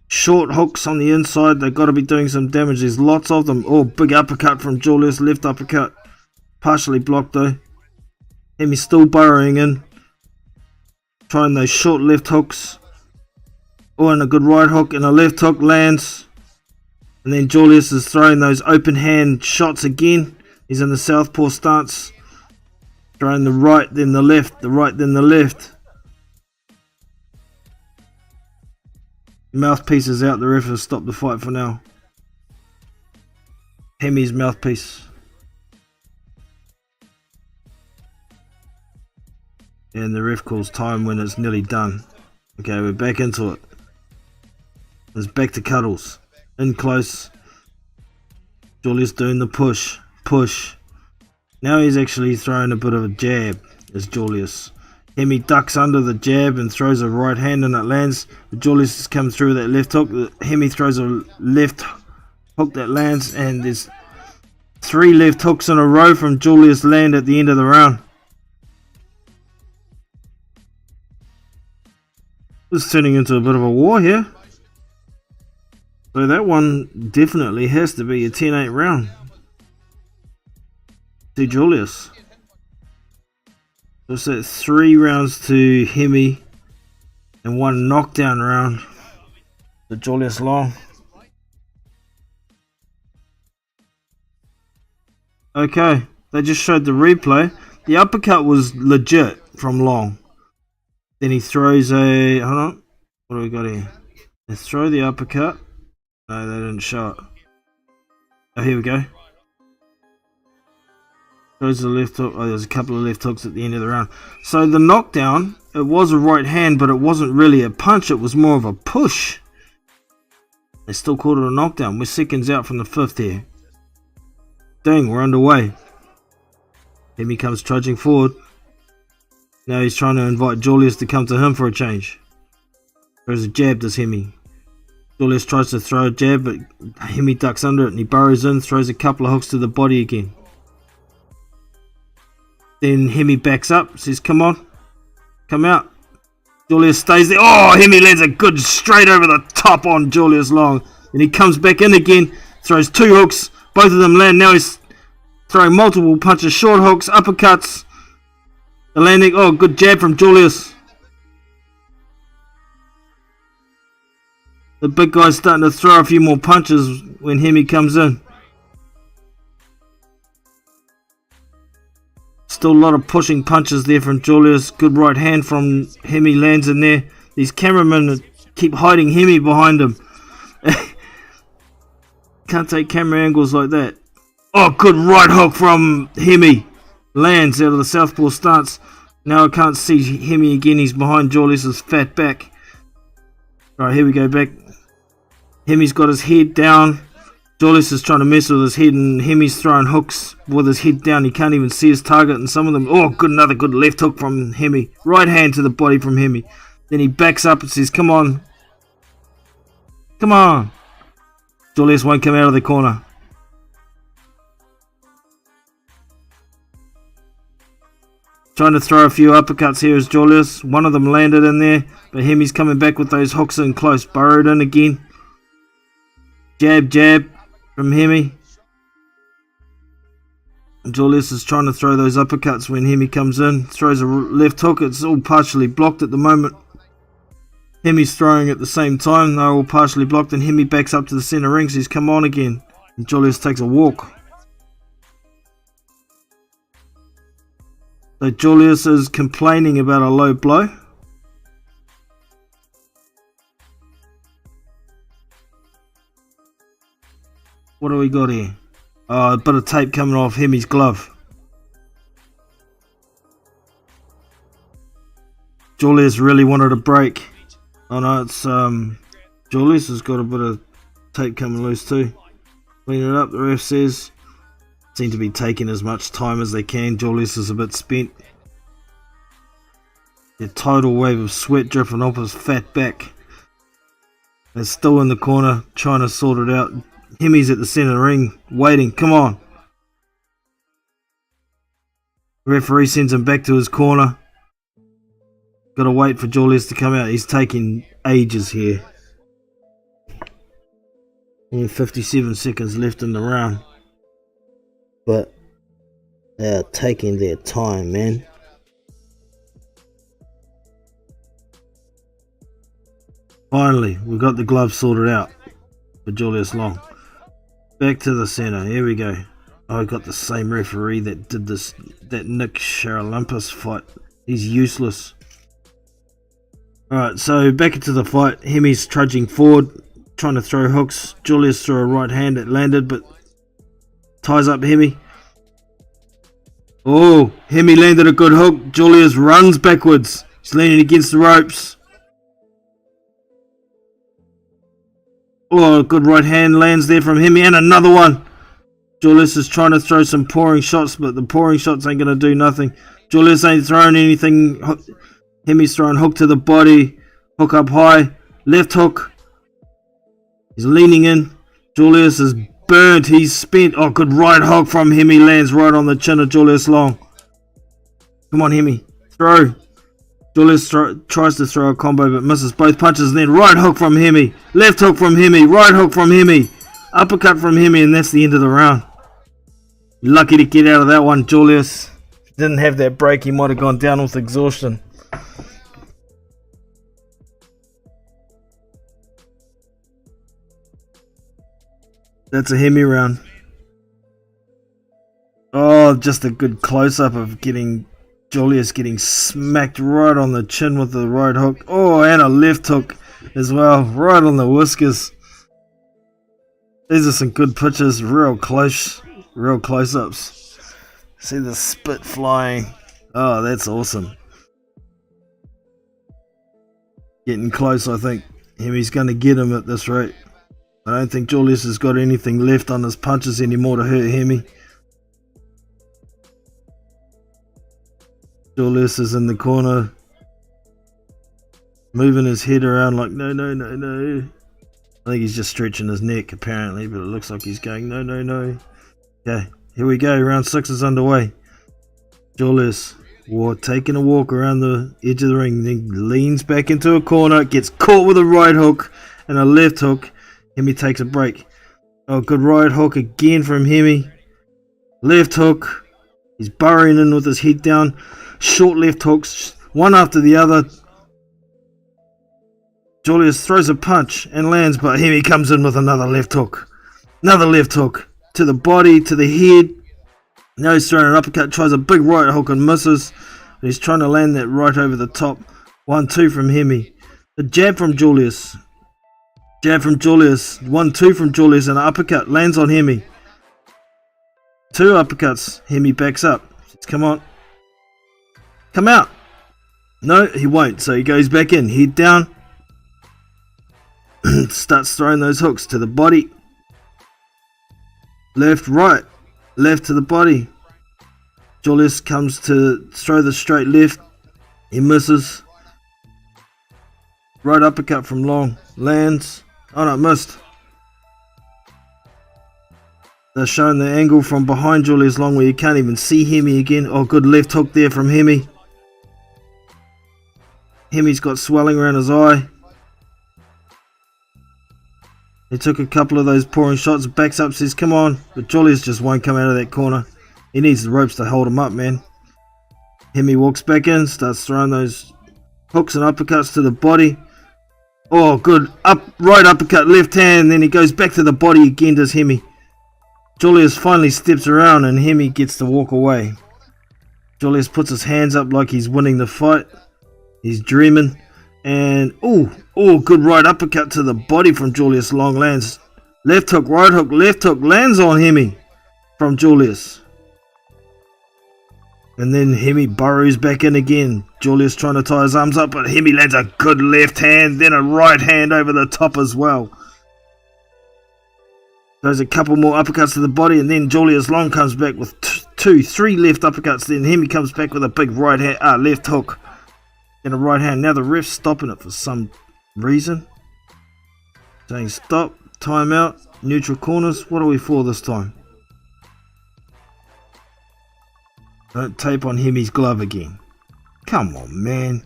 S2: Short hooks on the inside, they've got to be doing some damage. There's lots of them. Oh, big uppercut from Julius, left uppercut. Partially blocked though. Hemi's still burrowing in. Trying those short left hooks. Oh, and a good right hook, and a left hook lands. And then Julius is throwing those open hand shots again. He's in the southpaw stance. Throwing the right, then the left, the right, then the left. Mouthpiece is out, the ref has stopped the fight for now. Hemi's mouthpiece. And the ref calls time when it's nearly done. Okay, we're back into it. It's back to cuddles. In close. Julius doing the push. Push. Now he's actually throwing a bit of a jab. As Julius. Hemi ducks under the jab and throws a right hand and it lands. Julius has come through that left hook. Hemi throws a left hook that lands, and there's 3 left hooks in a row from Julius land at the end of the round. This is turning into a bit of a war here. So that one definitely has to be a 10-8 round. To Julius. So it's 3 rounds to Hemi and 1 knockdown round to Julius Long. Okay, they just showed the replay. The uppercut was legit from Long. Then he throws a... Hold on. What do we got here? They throw the uppercut. No, they didn't show it. Oh, here we go. Throws the left hook. Oh, there's a couple of left hooks at the end of the round. So the knockdown, it was a right hand, but it wasn't really a punch. It was more of a push. They still called it a knockdown. We're seconds out from the 5th here. Dang, we're underway. Hemi comes trudging forward. Now he's trying to invite Julius to come to him for a change. Throws a jab, does Hemi. Julius tries to throw a jab, but Hemi ducks under it and he burrows in, throws a couple of hooks to the body again. Then Hemi backs up, says, come on, come out. Julius stays there. Oh, Hemi lands a good straight over the top on Julius Long. Then he comes back in again, throws 2 hooks, both of them land. Now he's throwing multiple punches, short hooks, uppercuts. The landing, oh, good jab from Julius. The big guy's starting to throw a few more punches when Hemi comes in. Still a lot of pushing punches there from Julius. Good right hand from Hemi lands in there. These cameramen keep hiding Hemi behind him. Can't take camera angles like that. Oh, good right hook from Hemi. Lands out of the southpaw stance. Now I can't see Hemi again. He's behind Julius's fat back. Alright, here we go back. Hemi's got his head down. Julius is trying to mess with his head, and Hemi's throwing hooks with his head down. He can't even see his target, and some of them... Oh, good, another good left hook from Hemi. Right hand to the body from Hemi. Then he backs up and says, come on. Come on. Julius won't come out of the corner. Trying to throw a few uppercuts here is Julius. One of them landed in there, but Hemi's coming back with those hooks in close. Burrowed in again. Jab, jab from Hemi. Julius is trying to throw those uppercuts when Hemi comes in. Throws a left hook. It's all partially blocked at the moment. Hemi's throwing at the same time. They're all partially blocked, and Hemi backs up to the center ring. So he's come on again. And Julius takes a walk. So Julius is complaining about a low blow. What do we got here? A bit of tape coming off Hemi's glove. Julius really wanted a break. Oh no, it's Julius has got a bit of tape coming loose too. Clean it up, the ref says. Seem to be taking as much time as they can. Julius is a bit spent. A tidal wave of sweat dripping off his fat back. They're still in the corner trying to sort it out. Hemi's at the center ring waiting. Come on. Referee sends him back to his corner. Gotta wait for Julius to come out. He's taking ages here. Only 57 seconds left in the round. But they're taking their time, man. Finally, we got the gloves sorted out for Julius Long. Back to the center. Here we go. I got the same referee that did that Nick Charalampus fight. He's useless. Alright, so back into the fight. Hemi's trudging forward, trying to throw hooks. Julius threw a right hand that landed, but ties up Hemi. Oh, Hemi landed a good hook. Julius runs backwards. He's leaning against the ropes. Oh, a good right hand lands there from Hemi, and another one. Julius is trying to throw some pouring shots, but the pouring shots ain't going to do nothing. Julius ain't throwing anything. Hemi's throwing hook to the body. Hook up high. Left hook. He's leaning in. Julius is burnt. He's spent. Oh, good right hook from Hemi. Lands right on the chin of Julius Long. Come on, Hemi. Throw. Julius tries to throw a combo but misses both punches, and then right hook from Hemi. Left hook from Hemi. Right hook from Hemi. Uppercut from Hemi, and that's the end of the round. Lucky to get out of that one, Julius. If he didn't have that break, he might have gone down with exhaustion. That's a Hemi round. Oh, just a good close-up of Julius getting smacked right on the chin with the right hook. Oh, and a left hook as well, right on the whiskers. These are some good pictures, real close-ups. See the spit flying. Oh, that's awesome. Getting close, I think. Hemi's going to get him at this rate. I don't think Julius has got anything left on his punches anymore to hurt Hemi. Julius is in the corner, moving his head around like no. I think he's just stretching his neck apparently, but it looks like he's going no. Okay, here we go. Round 6 is underway. Julius taking a walk around the edge of the ring, then leans back into a corner, gets caught with a right hook and a left hook. Hemi takes a break. Oh, good right hook again from Hemi. Left hook. He's burrowing in with his head down. Short left hooks, one after the other. Julius throws a punch and lands, but Hemi comes in with another left hook. Another left hook to the body, to the head. Now he's throwing an uppercut, tries a big right hook and misses. He's trying to land that right over the top. 1-2 from Hemi. A jab from Julius. Jab from Julius. 1-2 from Julius, and an uppercut lands on Hemi. 2 uppercuts. Hemi backs up. Come on. Come out. No, he won't. So he goes back in. Head down. Starts throwing those hooks to the body. Left, right. Left to the body. Julius comes to throw the straight left. He misses. Right uppercut from Long. Lands. Oh no, missed. They're showing the angle from behind Julius Long where you can't even see Hemi again. Oh, good left hook there from Hemi. Hemi's got swelling around his eye. He took a couple of those pouring shots, backs up, says come on, but Julius just won't come out of that corner. He needs the ropes to hold him up, man. Hemi walks back in, starts throwing those hooks and uppercuts to the body. Oh, good right uppercut, left hand, then he goes back to the body again, does Hemi. Julius finally steps around and Hemi gets to walk away. Julius puts his hands up like he's winning the fight. He's dreaming. And, good right uppercut to the body from Julius Long. Lands. Left hook, right hook, left hook. Lands on Hemi from Julius. And then Hemi burrows back in again. Julius trying to tie his arms up, but Hemi lands a good left hand, then a right hand over the top as well. There's a couple more uppercuts to the body, and then Julius Long comes back with 3 left uppercuts. Then Hemi comes back with a big right hand, left hook and a right hand. Now the ref's stopping it for some reason. Saying stop, timeout, neutral corners. What are we for this time? Don't tape on Hemi's glove again. Come on, man.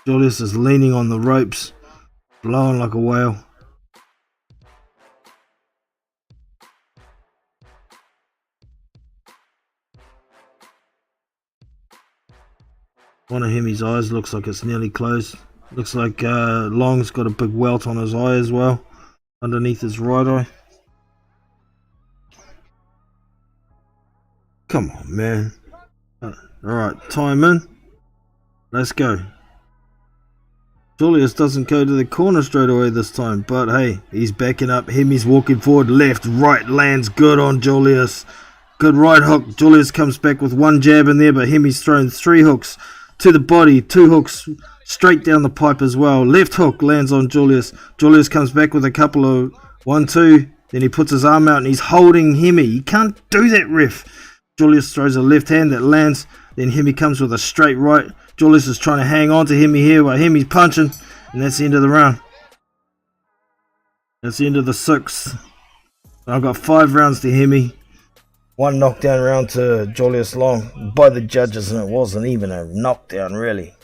S2: Julius is leaning on the ropes, blowing like a whale. One of Hemi's eyes looks like it's nearly closed. Looks like Long's got a big welt on his eye as well, underneath his right eye. Come on, man. Alright, time in. Let's go. Julius doesn't go to the corner straight away this time, but hey, he's backing up. Hemi's walking forward, left, right, lands good on Julius. Good right hook. Julius comes back with one jab in there, but Hemi's thrown 3 hooks to the body, 2 hooks straight down the pipe as well. Left hook lands on Julius. Julius comes back with a couple of 1, 2. Then he puts his arm out and he's holding Hemi. You can't do that, ref. Julius throws a left hand that lands. Then Hemi comes with a straight right. Julius is trying to hang on to Hemi here, but Hemi's punching. And that's the end of the round. That's the end of the 6th. I've got 5 rounds to Hemi. 1 knockdown round to Julius Long by the judges, and it wasn't even a knockdown really.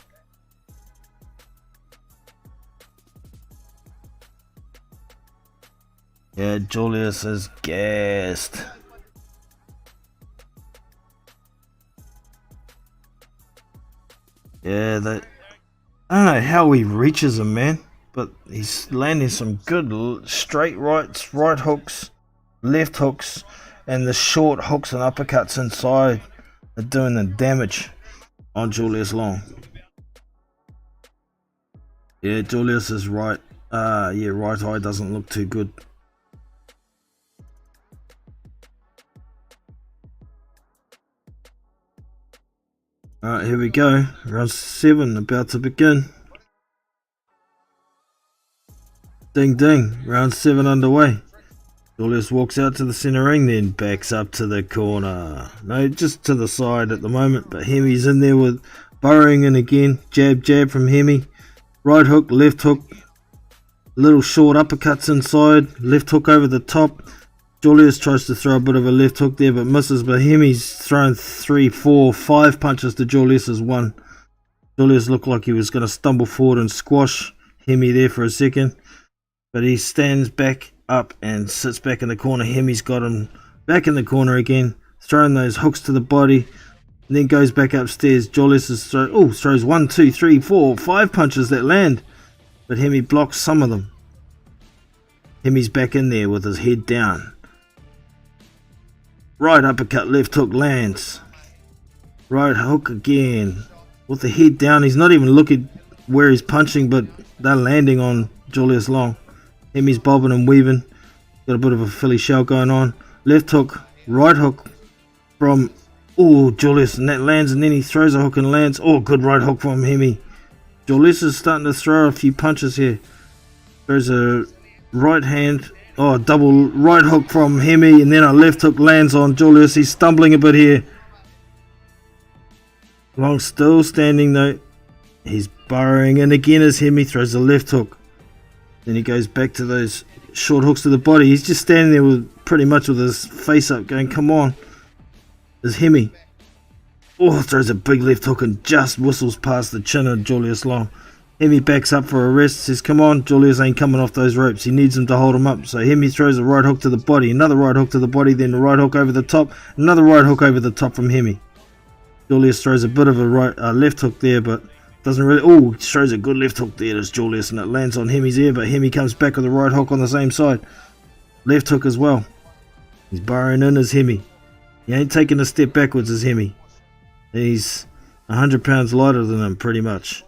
S2: Yeah, Julius is gassed. Yeah, I don't know how he reaches him, man, but he's landing some good straight rights, right hooks, left hooks, and the short hooks and uppercuts inside are doing the damage on Julius Long. Yeah, Julius is right. Yeah, right eye doesn't look too good. Alright, here we go. Round 7 about to begin. Ding ding, round 7 underway. Julius walks out to the center ring, then backs up to the corner. No, just to the side at the moment, but Hemi's in there with burrowing in again. Jab, jab from Hemi. Right hook, left hook. Little short uppercuts inside. Left hook over the top. Julius tries to throw a bit of a left hook there, but misses. But Hemi's thrown 3, 4, 5 punches to Julius's 1. Julius looked like he was going to stumble forward and squash Hemi there for a second. But he stands back up and sits back in the corner. Hemi's got him back in the corner again, throwing those hooks to the body, and then goes back upstairs. Julius is throws 1, 2, 3, 4, 5 punches that land, but Hemi blocks some of them. Hemi's back in there with his head down. Right uppercut, left hook lands. Right hook again with the head down. He's not even looking where he's punching, but they're landing on Julius Long. Hemi's bobbing and weaving. Got a bit of a Philly shell going on. Left hook, right hook from Julius, and that lands, and then he throws a hook and lands. Good right hook from Hemi. Julius is starting to throw a few punches here. Throws a right hand. Double right hook from Hemi, and then a left hook lands on Julius. He's stumbling a bit here. Long still standing though. He's burrowing in again as Hemi throws a left hook. Then he goes back to those short hooks to the body. He's just standing there with pretty much with his face up going, come on. There's Hemi. Throws a big left hook and just whistles past the chin of Julius Long. Hemi backs up for a rest, says, come on, Julius ain't coming off those ropes. He needs him to hold him up. So Hemi throws a right hook to the body, another right hook to the body, then a right hook over the top, another right hook over the top from Hemi. Julius throws a bit of a left hook there, but doesn't really... throws a good left hook there to Julius, and it lands on Hemi's ear, but Hemi comes back with a right hook on the same side. Left hook as well. He's burrowing in as Hemi. He ain't taking a step backwards as Hemi. He's 100 pounds lighter than him, pretty much.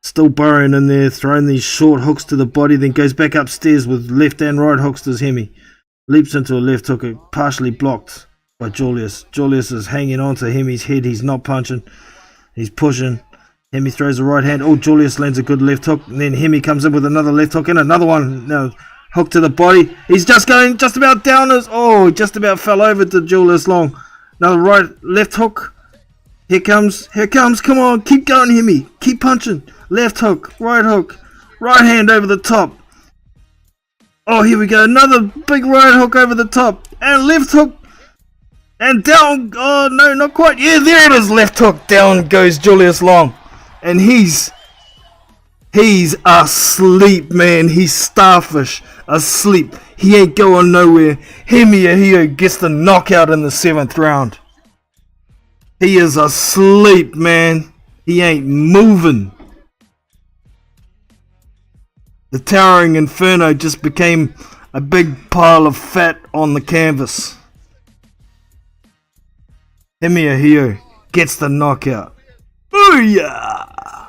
S2: Still burrowing in there, throwing these short hooks to the body, then goes back upstairs with left and right hooks to Hemi. Leaps into a left hook, partially blocked by Julius. Julius is hanging on to Hemi's head. He's not punching. He's pushing. Hemi throws a right hand. Julius lands a good left hook. And then Hemi comes in with another left hook and another one. Now, hook to the body. He's just going just about down as... just about fell over to Julius Long. Another left hook. Here comes, come on, keep going Hemi, keep punching. Left hook, right hand over the top. Here we go, another big right hook over the top, and left hook. And down, oh no, not quite. Yeah, there it is, left hook. Down goes Julius Long. And he's asleep, man. He's starfish, asleep. He ain't going nowhere. Hemi Ahio gets the knockout in the 7th round. He is asleep, man. He ain't moving. The towering inferno just became a big pile of fat on the canvas. Hemi Ahio gets the knockout. Booyah!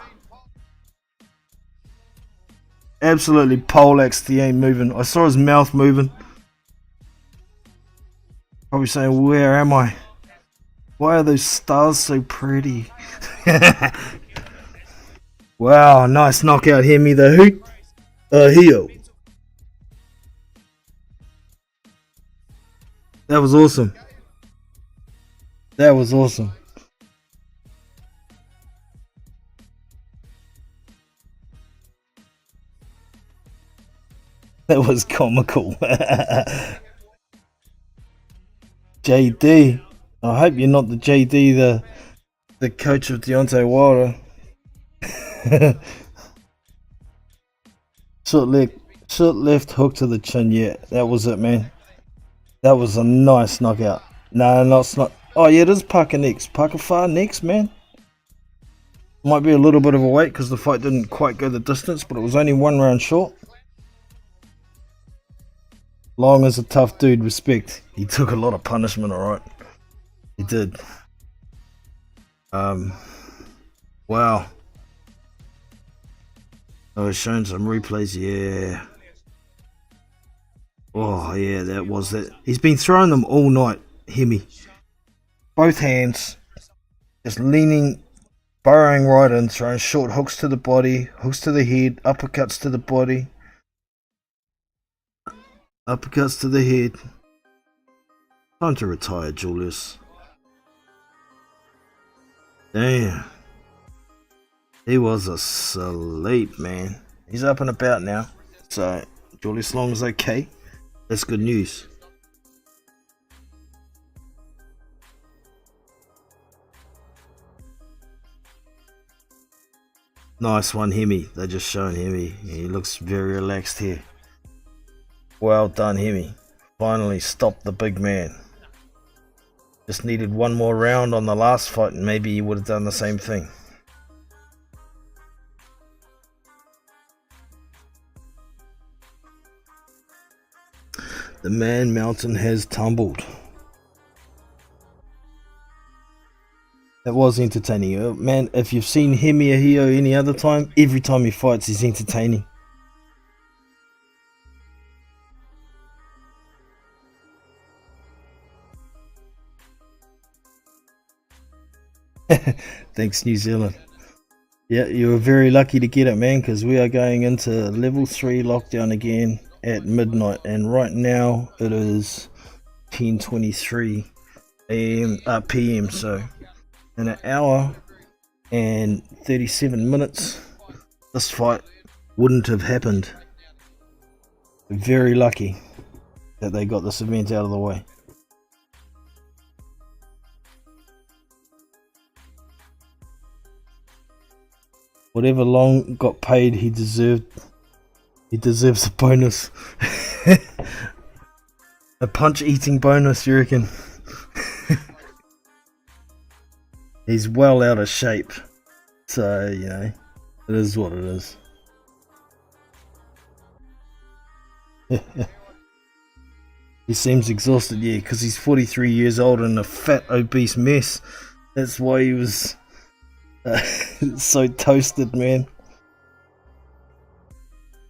S2: Absolutely poleaxed, he ain't moving. I saw his mouth moving. Probably saying, where am I? Why are those stars so pretty? Wow, nice knockout, Hemi the hoot. Ahio. That was awesome. That was awesome. That was comical. JD. I hope you're not the JD, the coach of Deontay Wilder. Short left hook to the chin. Yeah, that was it, man. That was a nice knockout. No, it's not. Oh yeah, it is Parker next. Parker far next, man. Might be a little bit of a wait because the fight didn't quite go the distance, but it was only 1 round short. Long is a tough dude, respect. He took a lot of punishment, alright. He did. Wow. I was showing some replays, yeah. Oh yeah, that was it. He's been throwing them all night, Hemi. Both hands. Just leaning, burrowing right in, throwing short hooks to the body, hooks to the head, uppercuts to the body. Uppercuts to the head. Time to retire, Julius. Damn. He was asleep, man. He's up and about now. So, Julius Long is okay. That's good news. Nice one, Hemi. They're just showing Hemi. He looks very relaxed here. Well done, Hemi. Finally stopped the big man. Just needed one more round on the last fight and maybe he would have done the same thing. The man mountain has tumbled. That was entertaining. Man, if you've seen Hemi Ahio any other time, every time he fights he's entertaining. Thanks, New Zealand. Yeah, you were very lucky to get it, man, because we are going into level 3 lockdown again at midnight, and right now it is 10:23 p.m. So in an hour and 37 minutes, this fight wouldn't have happened. Very lucky that they got this event out of the way. Whatever Long got paid, he deserves a bonus. A punch eating bonus, you reckon? He's well out of shape, so you know, it is what it is. He seems exhausted, yeah, because he's 43 years old and a fat obese mess. That's why he was so toasted, man.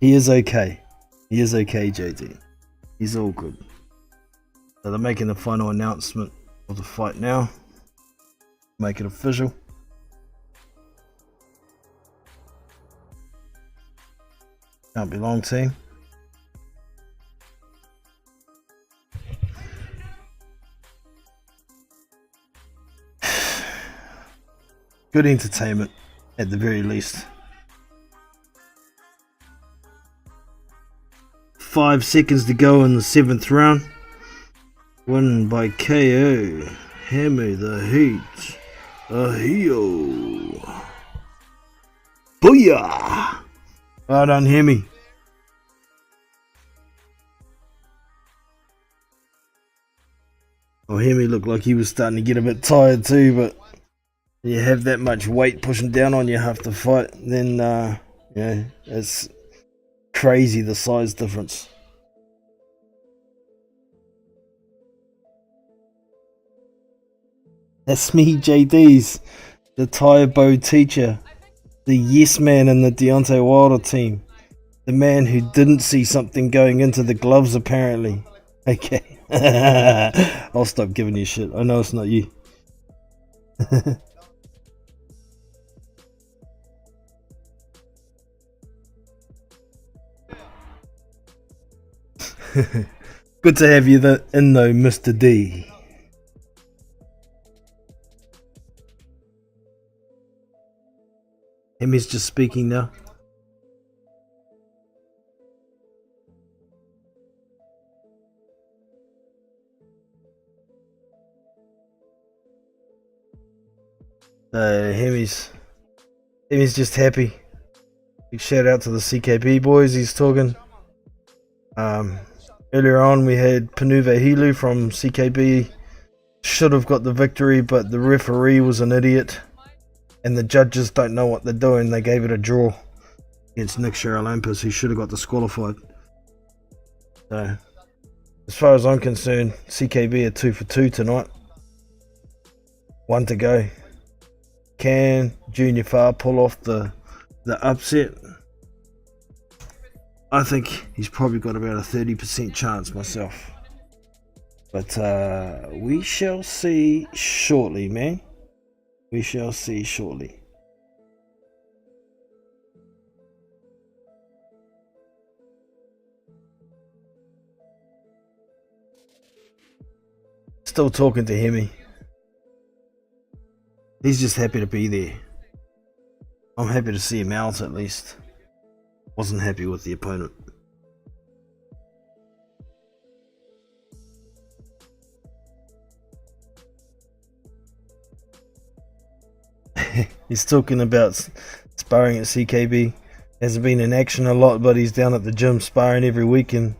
S2: He is okay. He is okay, JD. He's all good. So they're making the final announcement of the fight now. Make it official. Can't be long, team. Good entertainment, at the very least. 5 seconds to go in the 7th round. Won by KO. Hemi the Heat. Ahio. Booyah! Well done, Hemi. Well, Hemi looked like he was starting to get a bit tired too, but you have that much weight pushing down on you half the fight, then yeah, it's crazy the size difference. That's me, JD's, the Tybo teacher, the yes man in the Deontay Wilder team, the man who didn't see something going into the gloves apparently. Okay, I'll stop giving you shit. I know it's not you. Good to have you in though, Mr. D. Hemi's just speaking now. Hemi's just happy. Big shout out to the CKB boys. He's talking. Earlier on we had Panuve Hilu from CKB. Should have got the victory, but the referee was an idiot. And the judges don't know what they're doing. They gave it a draw against Nick Charalampus, who should have got disqualified. So, as far as I'm concerned, CKB are 2 for 2 tonight. 1 to go. Can Junior Farr pull off the upset? I think he's probably got about a 30% chance myself. But we shall see shortly, man. We shall see shortly. Still talking to Hemi. He's just happy to be there. I'm happy to see him out at least. Wasn't happy with the opponent. He's talking about sparring at CKB. Hasn't been in action a lot, but he's down at the gym sparring every week, and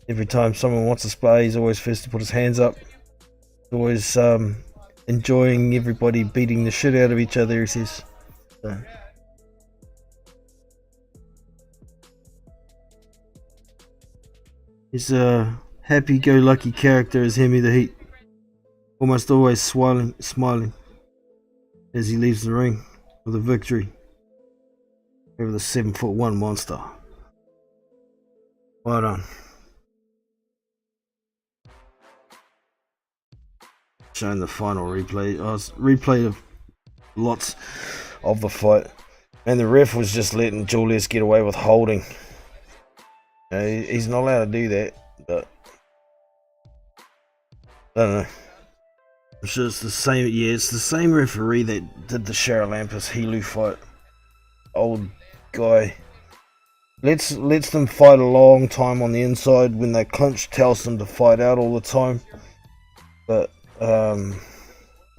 S2: every time someone wants to spar, he's always first to put his hands up. Always enjoying everybody beating the shit out of each other, he says. So. He's a happy-go-lucky character as Hemi the Heat. Almost always smiling as he leaves the ring with a victory over the 7'1" monster. Well done. Showing the final replay. I was replayed of lots of the fight, and the ref was just letting Julius get away with holding. He's not allowed to do that, but I don't know. I'm sure it's the same. Yeah, it's the same referee that did the Charalampus Hilu fight. Old guy. Lets them fight a long time on the inside. When they clinch, tells them to fight out all the time. But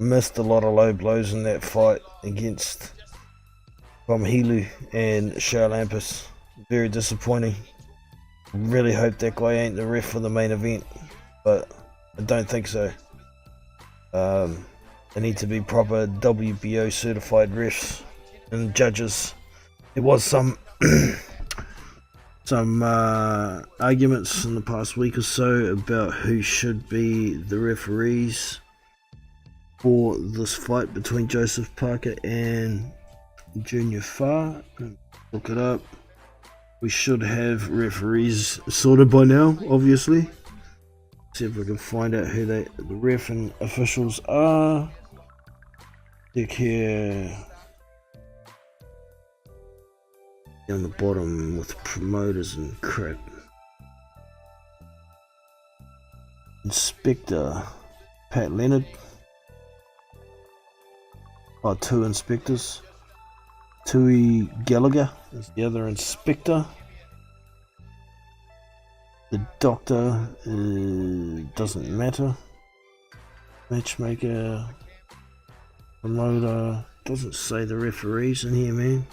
S2: missed a lot of low blows in that fight against from Hilu and Charalampus. Very disappointing. Really hope that guy ain't the ref for the main event, but I don't think so. They need to be proper WBO certified refs and judges. There was some arguments in the past week or so about who should be the referees for this fight between Joseph Parker and Junior Farr. Look it up. We should have referees sorted by now, obviously. See if we can find out who the ref and officials are. Look here. Down the bottom with promoters and crap. Inspector Pat Leonard. Oh, 2 inspectors. Tui Gallagher is the other inspector. The doctor doesn't matter. Matchmaker, promoter, doesn't say the referees in here, man.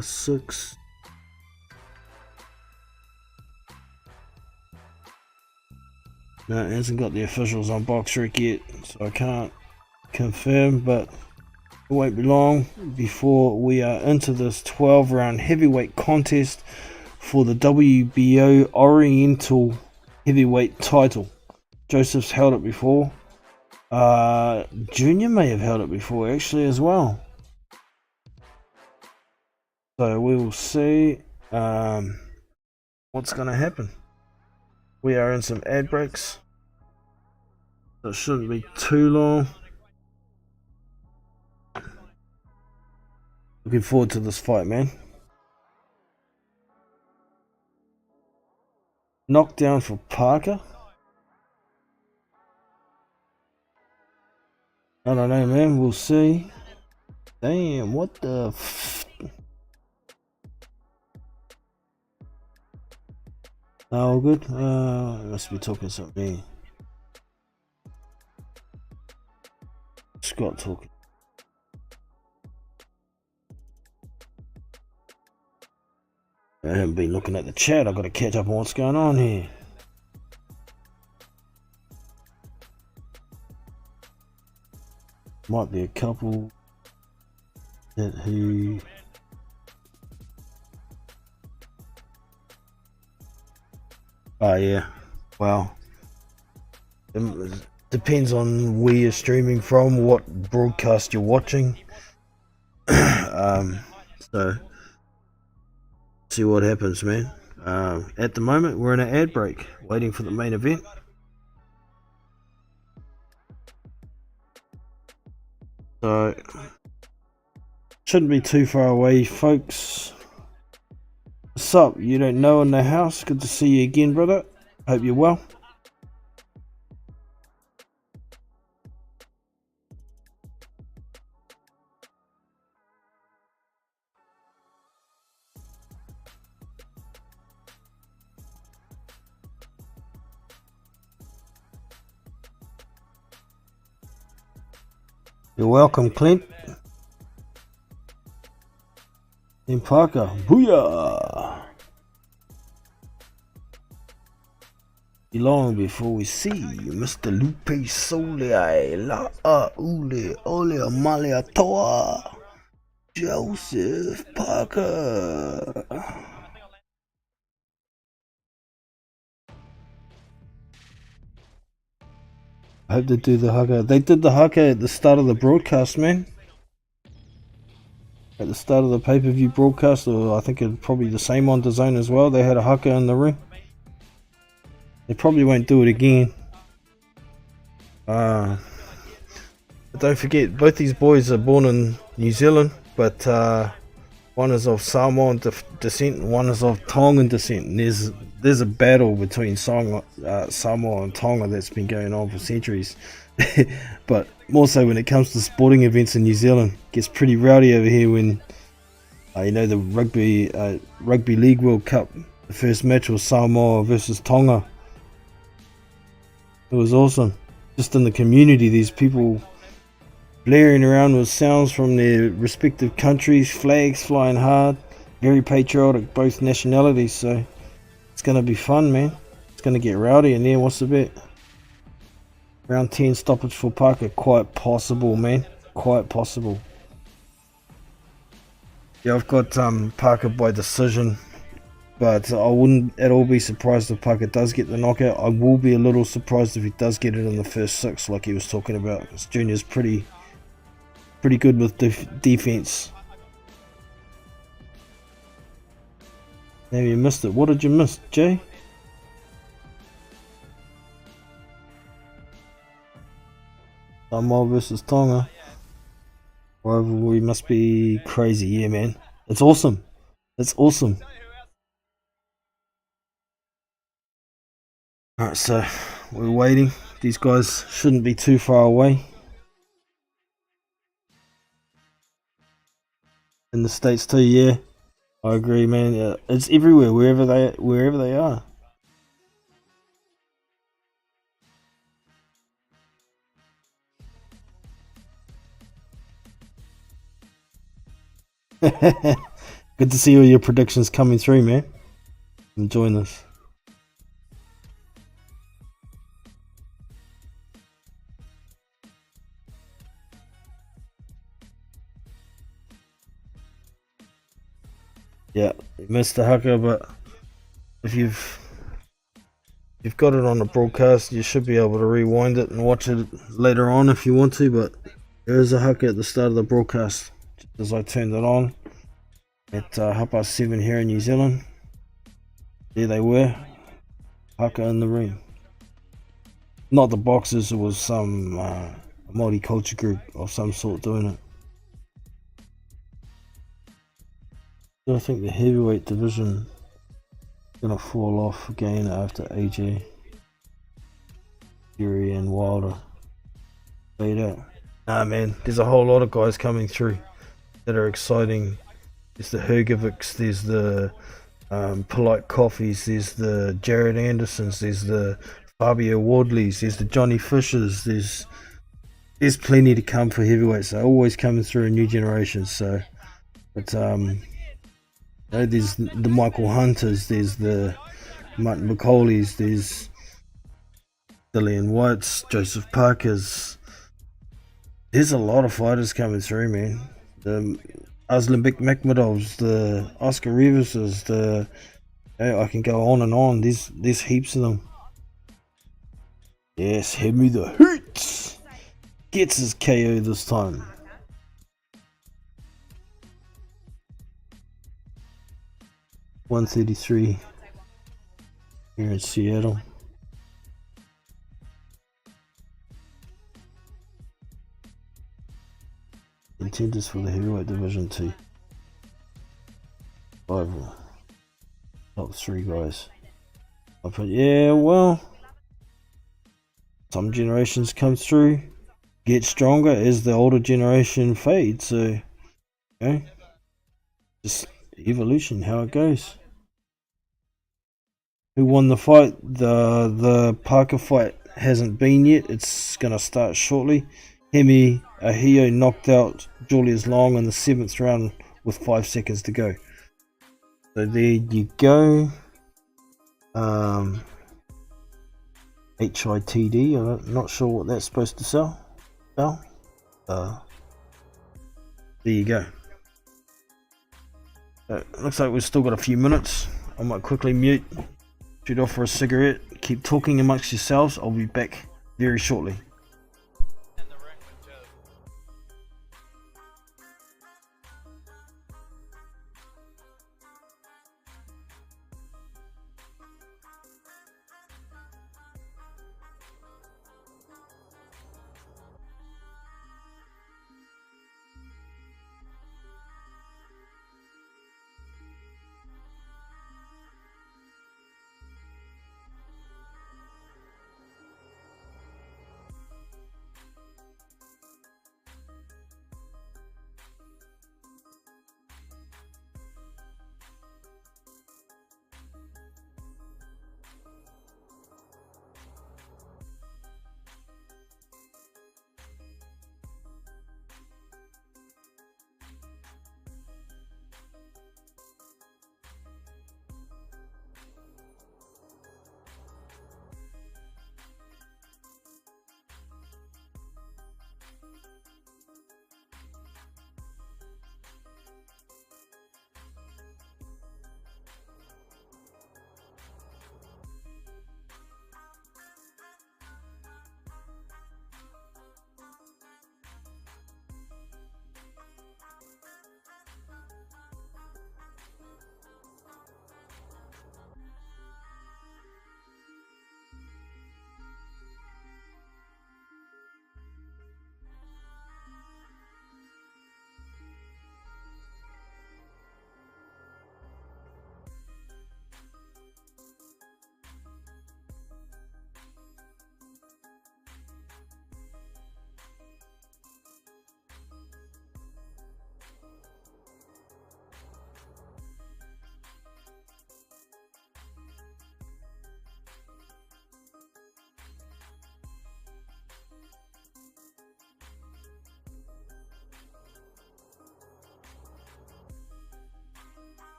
S2: 6. No, it hasn't got the officials on BoxRec yet, so I can't confirm, but it won't be long before we are into this 12-round heavyweight contest for the WBO Oriental Heavyweight title. Joseph's held it before. Junior may have held it before actually as well. So we will see what's going to happen. We are in some ad breaks, so it shouldn't be too long. Looking forward to this fight, man. Knockdown for Parker. I don't know, man. We'll see. Damn, what the all good. I must be talking something. Scott talking. I haven't been looking at the chat. I've got to catch up on what's going on here. Might be a couple that who yeah, well, it depends on where you're streaming from, what broadcast you're watching. So see what happens, man. At the moment we're in an ad break waiting for the main event. So shouldn't be too far away, folks. What's up? You don't know in the house? Good to see you again, brother. Hope you're well. You're welcome, Clint. In Parker. Booyah! Be long before we see Mr. Lupe Soleil, La Ule, Ole Amalia Toa, Joseph Parker. I hope they do the hugger. They did the hugger at the start of the broadcast, man. At the start of the pay-per-view broadcast, or I think it's probably the same on DAZN as well. They had a hugger in the ring. They probably won't do it again. But don't forget, both these boys are born in New Zealand, but one is of Samoan descent and one is of Tongan descent. And there's a battle between Samoa and Tonga that's been going on for centuries. But more so when it comes to sporting events in New Zealand, it gets pretty rowdy over here when you know, the rugby league World Cup. The first match was Samoa versus Tonga. It was awesome. Just in the community, these people blaring around with sounds from their respective countries, flags flying hard, very patriotic, both nationalities. So it's gonna be fun, man. It's gonna get rowdy. And then what's the bet? Round 10 stoppage for Parker. Quite possible, man. Quite possible. Yeah, I've got Parker by decision, but I wouldn't at all be surprised if Parker does get the knockout. I will be a little surprised if he does get it in the first 6, like he was talking about, because Junior's pretty good with defense. Now you missed it. What did you miss, Jay? Samoa versus Tonga. Rivalry must be crazy. Yeah, man. It's awesome. It's awesome. Alright, so we're waiting. These guys shouldn't be too far away. In the States too, yeah. I agree, man. It's everywhere, wherever they are. Good to see all your predictions coming through, man. I'm enjoying this. Yeah, you missed the haka, but if you've got it on the broadcast, you should be able to rewind it and watch it later on if you want to. But there is a haka at the start of the broadcast, just as I turned it on at 7:30 here in New Zealand. There they were, haka in the ring. Not the boxers, it was some multicultural group of some sort doing it. I think the heavyweight division is gonna fall off again after AJ, Fury and Wilder laid out. Nah, man, there's a whole lot of guys coming through that are exciting. There's the Hergovics, there's the Polite Coffees, there's the Jared Andersons, there's the Fabio Wardleys, there's the Johnny Fishers. There's plenty to come for heavyweights. They're always coming through a new generation. So, but there's the Michael Hunters, there's the Martin McCauley's, there's Dillian Whites, Joseph Parker's. There's a lot of fighters coming through, man. The Aslan Bekmekmadovs, the Oscar Riveses, I can go on and on. There's heaps of them. Yes, Hemi the Hoots gets his KO this time. $133 here in Seattle. Contenders for the heavyweight division too. 5 top 3 guys. Yeah, well, some generations come through, get stronger as the older generation fades. So, okay, just evolution, how it goes. Who won the fight? The Parker fight hasn't been yet. It's gonna start shortly. Hemi Aheio knocked out Julius Long in the 7th round with 5 seconds to go. So there you go. HITD. I'm not sure what that's supposed to spell. There you go. Looks like we've still got a few minutes. I might quickly mute, shoot off for a cigarette, keep talking amongst yourselves. I'll be back very shortly.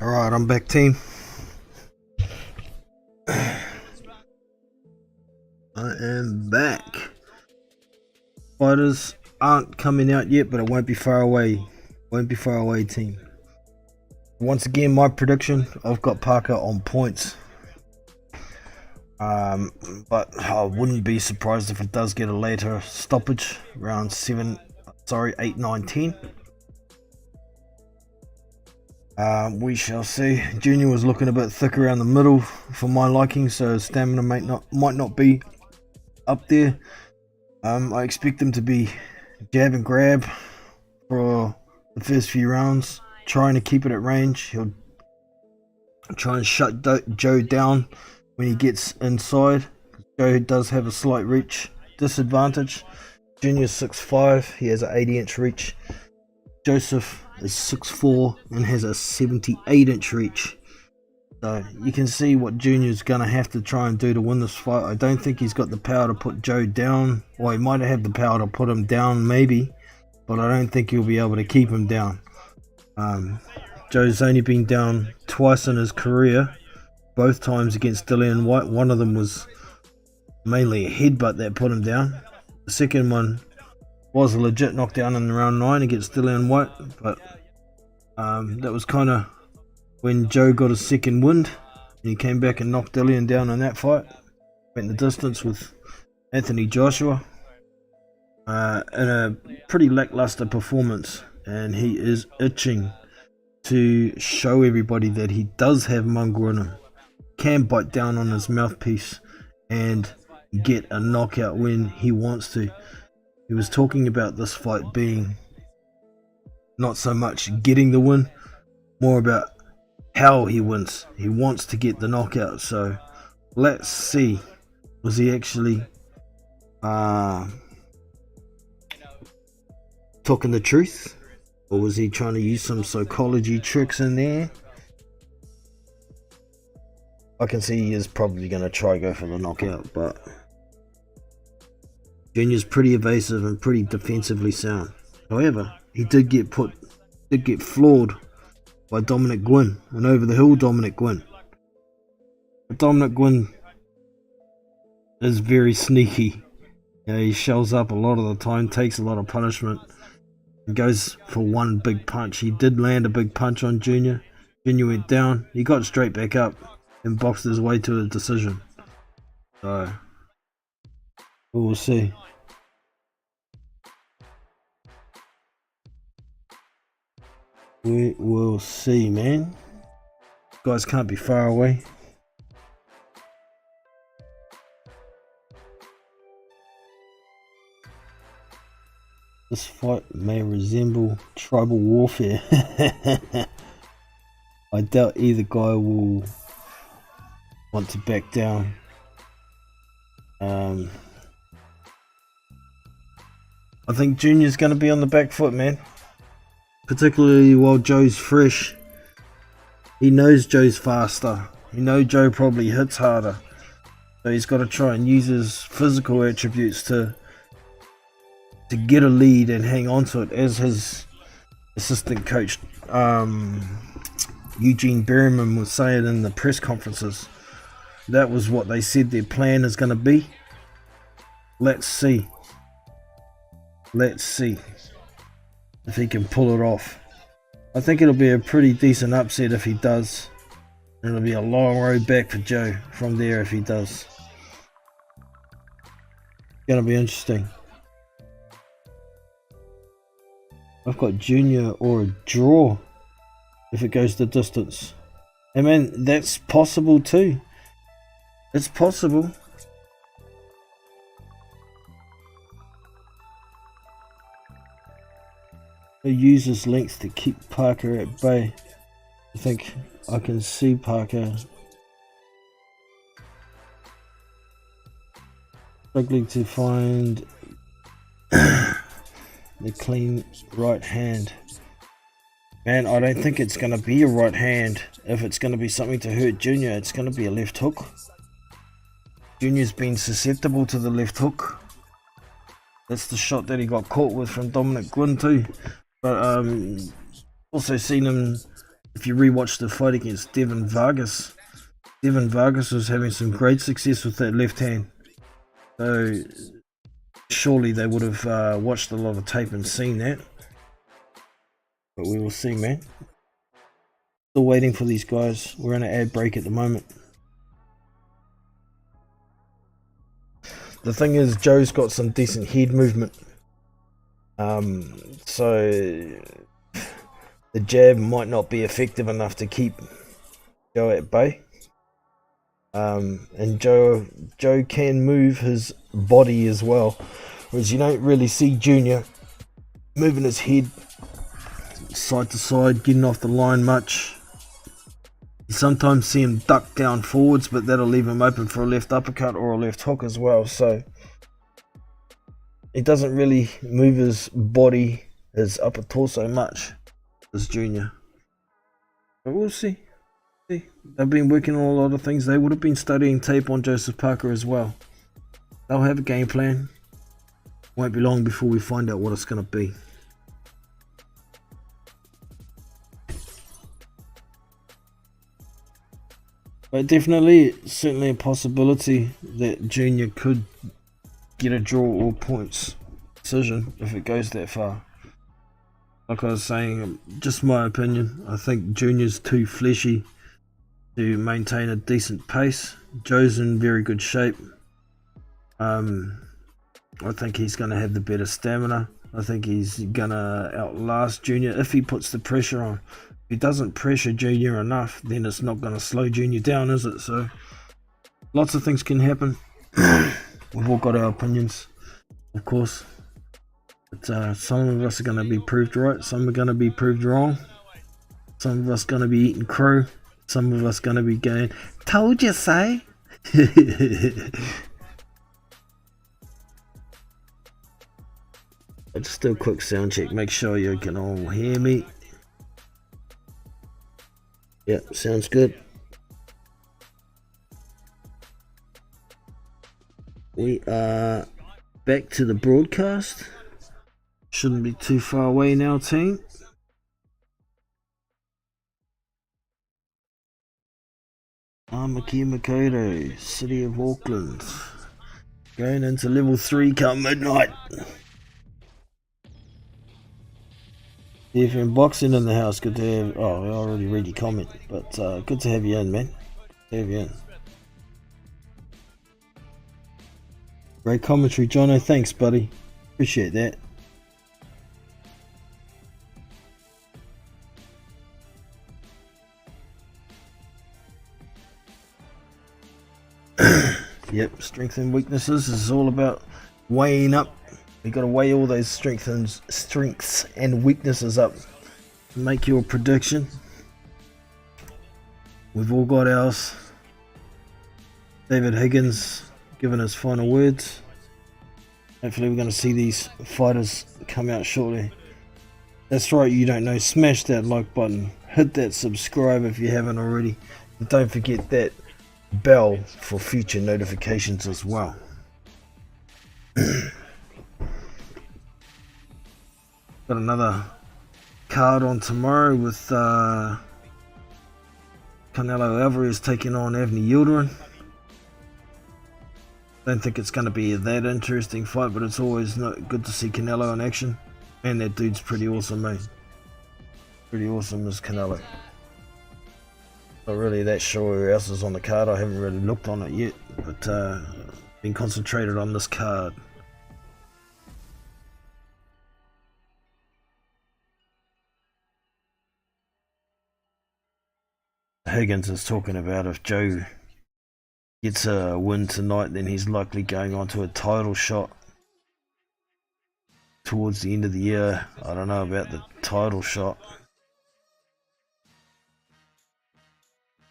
S2: Alright, I'm back, team. I am back. Fighters aren't coming out yet, but it won't be far away. Won't be far away, team. Once again, my prediction, I've got Parker on points. But I wouldn't be surprised if it does get a later stoppage, round 8, 9, 10. We shall see. Junior was looking a bit thick around the middle for my liking, so stamina might not be up there. I expect him to be jab and grab for the first few rounds, trying to keep it at range. He'll try and shut Joe down when he gets inside. Joe does have a slight reach disadvantage. Junior's 6'5", he has an 80-inch reach. Joseph is 6'4" and has a 78-inch reach. So you can see what Junior's going to have to try and do to win this fight. I don't think he's got the power to put Joe down. Well, he might have the power to put him down, maybe, but I don't think he'll be able to keep him down. Joe's only been down twice in his career, both times against Dillian White. One of them was mainly a headbutt that put him down. The second one was a legit knockdown in round 9 against Dillian White, but that was kind of when Joe got his second wind, and he came back and knocked Dillian down in that fight. Went the distance with Anthony Joshua in a pretty lackluster performance, and he is itching to show everybody that he does have mongrel in him, can bite down on his mouthpiece and get a knockout when he wants to. He was talking about this fight being not so much getting the win, more about how he wins. He wants to get the knockout, so let's see. Was he actually talking the truth, or was he trying to use some psychology tricks in there? I can see he is probably going to try go for the knockout, but Junior's pretty evasive and pretty defensively sound. However, he did get floored by Dominic Gwynn, an over the hill Dominic Gwynn. But Dominic Gwynn is very sneaky. You know, he shells up a lot of the time, takes a lot of punishment, and goes for one big punch. He did land a big punch on Junior. Junior went down. He got straight back up and boxed his way to a decision. So we'll see. We will see, man. Guys can't be far away. This fight may resemble tribal warfare. I doubt either guy will want to back down. I think Junior's going to be on the back foot, man. Particularly while Joe's fresh. He knows Joe's faster. He knows Joe probably hits harder. So he's got to try and use his physical attributes to get a lead and hang on to it, as his assistant coach Eugene Berryman was saying in the press conferences. That was what they said their plan is going to be. Let's see. Let's see if he can pull it off. I think it'll be a pretty decent upset if he does. And it'll be a long road back for Joe from there if he does. It's going to be interesting. I've got Junior or a draw if it goes the distance. I mean, that's possible too. It's possible. He uses length to keep Parker at bay. I think I can see Parker struggling to find the clean right hand. Man, I don't think it's going to be a right hand. If it's going to be something to hurt Junior, it's going to be a left hook. Junior's been susceptible to the left hook. That's the shot that he got caught with from Dominic Gwynn too. But also seen him if you rewatch the fight against Devin Vargas was having some great success with that left hand. So surely they would have watched a lot of tape and seen that. But we will see, man. Still waiting for these guys. We're in an ad break at the moment. The thing is, Joe's got some decent head movement. So the jab might not be effective enough to keep Joe at bay. And Joe can move his body as well, whereas you don't really see Junior moving his head side to side, getting off the line much. You sometimes see him duck down forwards, but that'll leave him open for a left uppercut or a left hook as well. So he doesn't really move his body, his upper torso much as Junior. But we'll see. They've been working on a lot of things. They would have been studying tape on Joseph Parker as well. They'll have a game plan. Won't be long before we find out what it's going to be. But definitely, certainly a possibility that Junior could get a draw or points decision if it goes that far. Like I was saying, just my opinion, I think Junior's too fleshy to maintain a decent pace. Joe's in very good shape. I think he's going to have the better stamina. I think he's going to outlast Junior if he puts the pressure on. If he doesn't pressure Junior enough, then it's not going to slow Junior down, is it? So lots of things can happen. We've all got our opinions, of course. But some of us are going to be proved right. Some are going to be proved wrong. Some of us are going to be eating crow. Some of us going to be going, told you so. Just do a quick sound check. Make sure you can all hear me. Yep, sounds good. We are back to the broadcast. Shouldn't be too far away now, team. Amaki Makoto, City of Auckland. Going into level 3 come midnight. BFM Boxing in the house. Good to have. Oh, I already read your comment, but good to have you in, man. Good to have you in. Great commentary, Jono. Thanks, buddy. Appreciate that. Yep, strengths and weaknesses is all about weighing up. You got to weigh all those strengths and weaknesses up to make your prediction. We've all got ours. David Higgins giving his final words. Hopefully we're going to see these fighters come out shortly. That's right, you don't know, smash that like button, hit that subscribe if you haven't already, and don't forget that bell for future notifications as well. Got another card on tomorrow with Canelo Alvarez taking on Avni Yildirim. Don't think it's going to be that interesting fight, but it's always good to see Canelo in action. And that dude's pretty awesome, mate. Pretty awesome is Canelo. Not really that sure who else is on the card. I haven't really looked on it yet, but been concentrated on this card. Higgins is talking about if Joe gets a win tonight, then he's likely going on to a title shot towards the end of the year. I don't know about the title shot.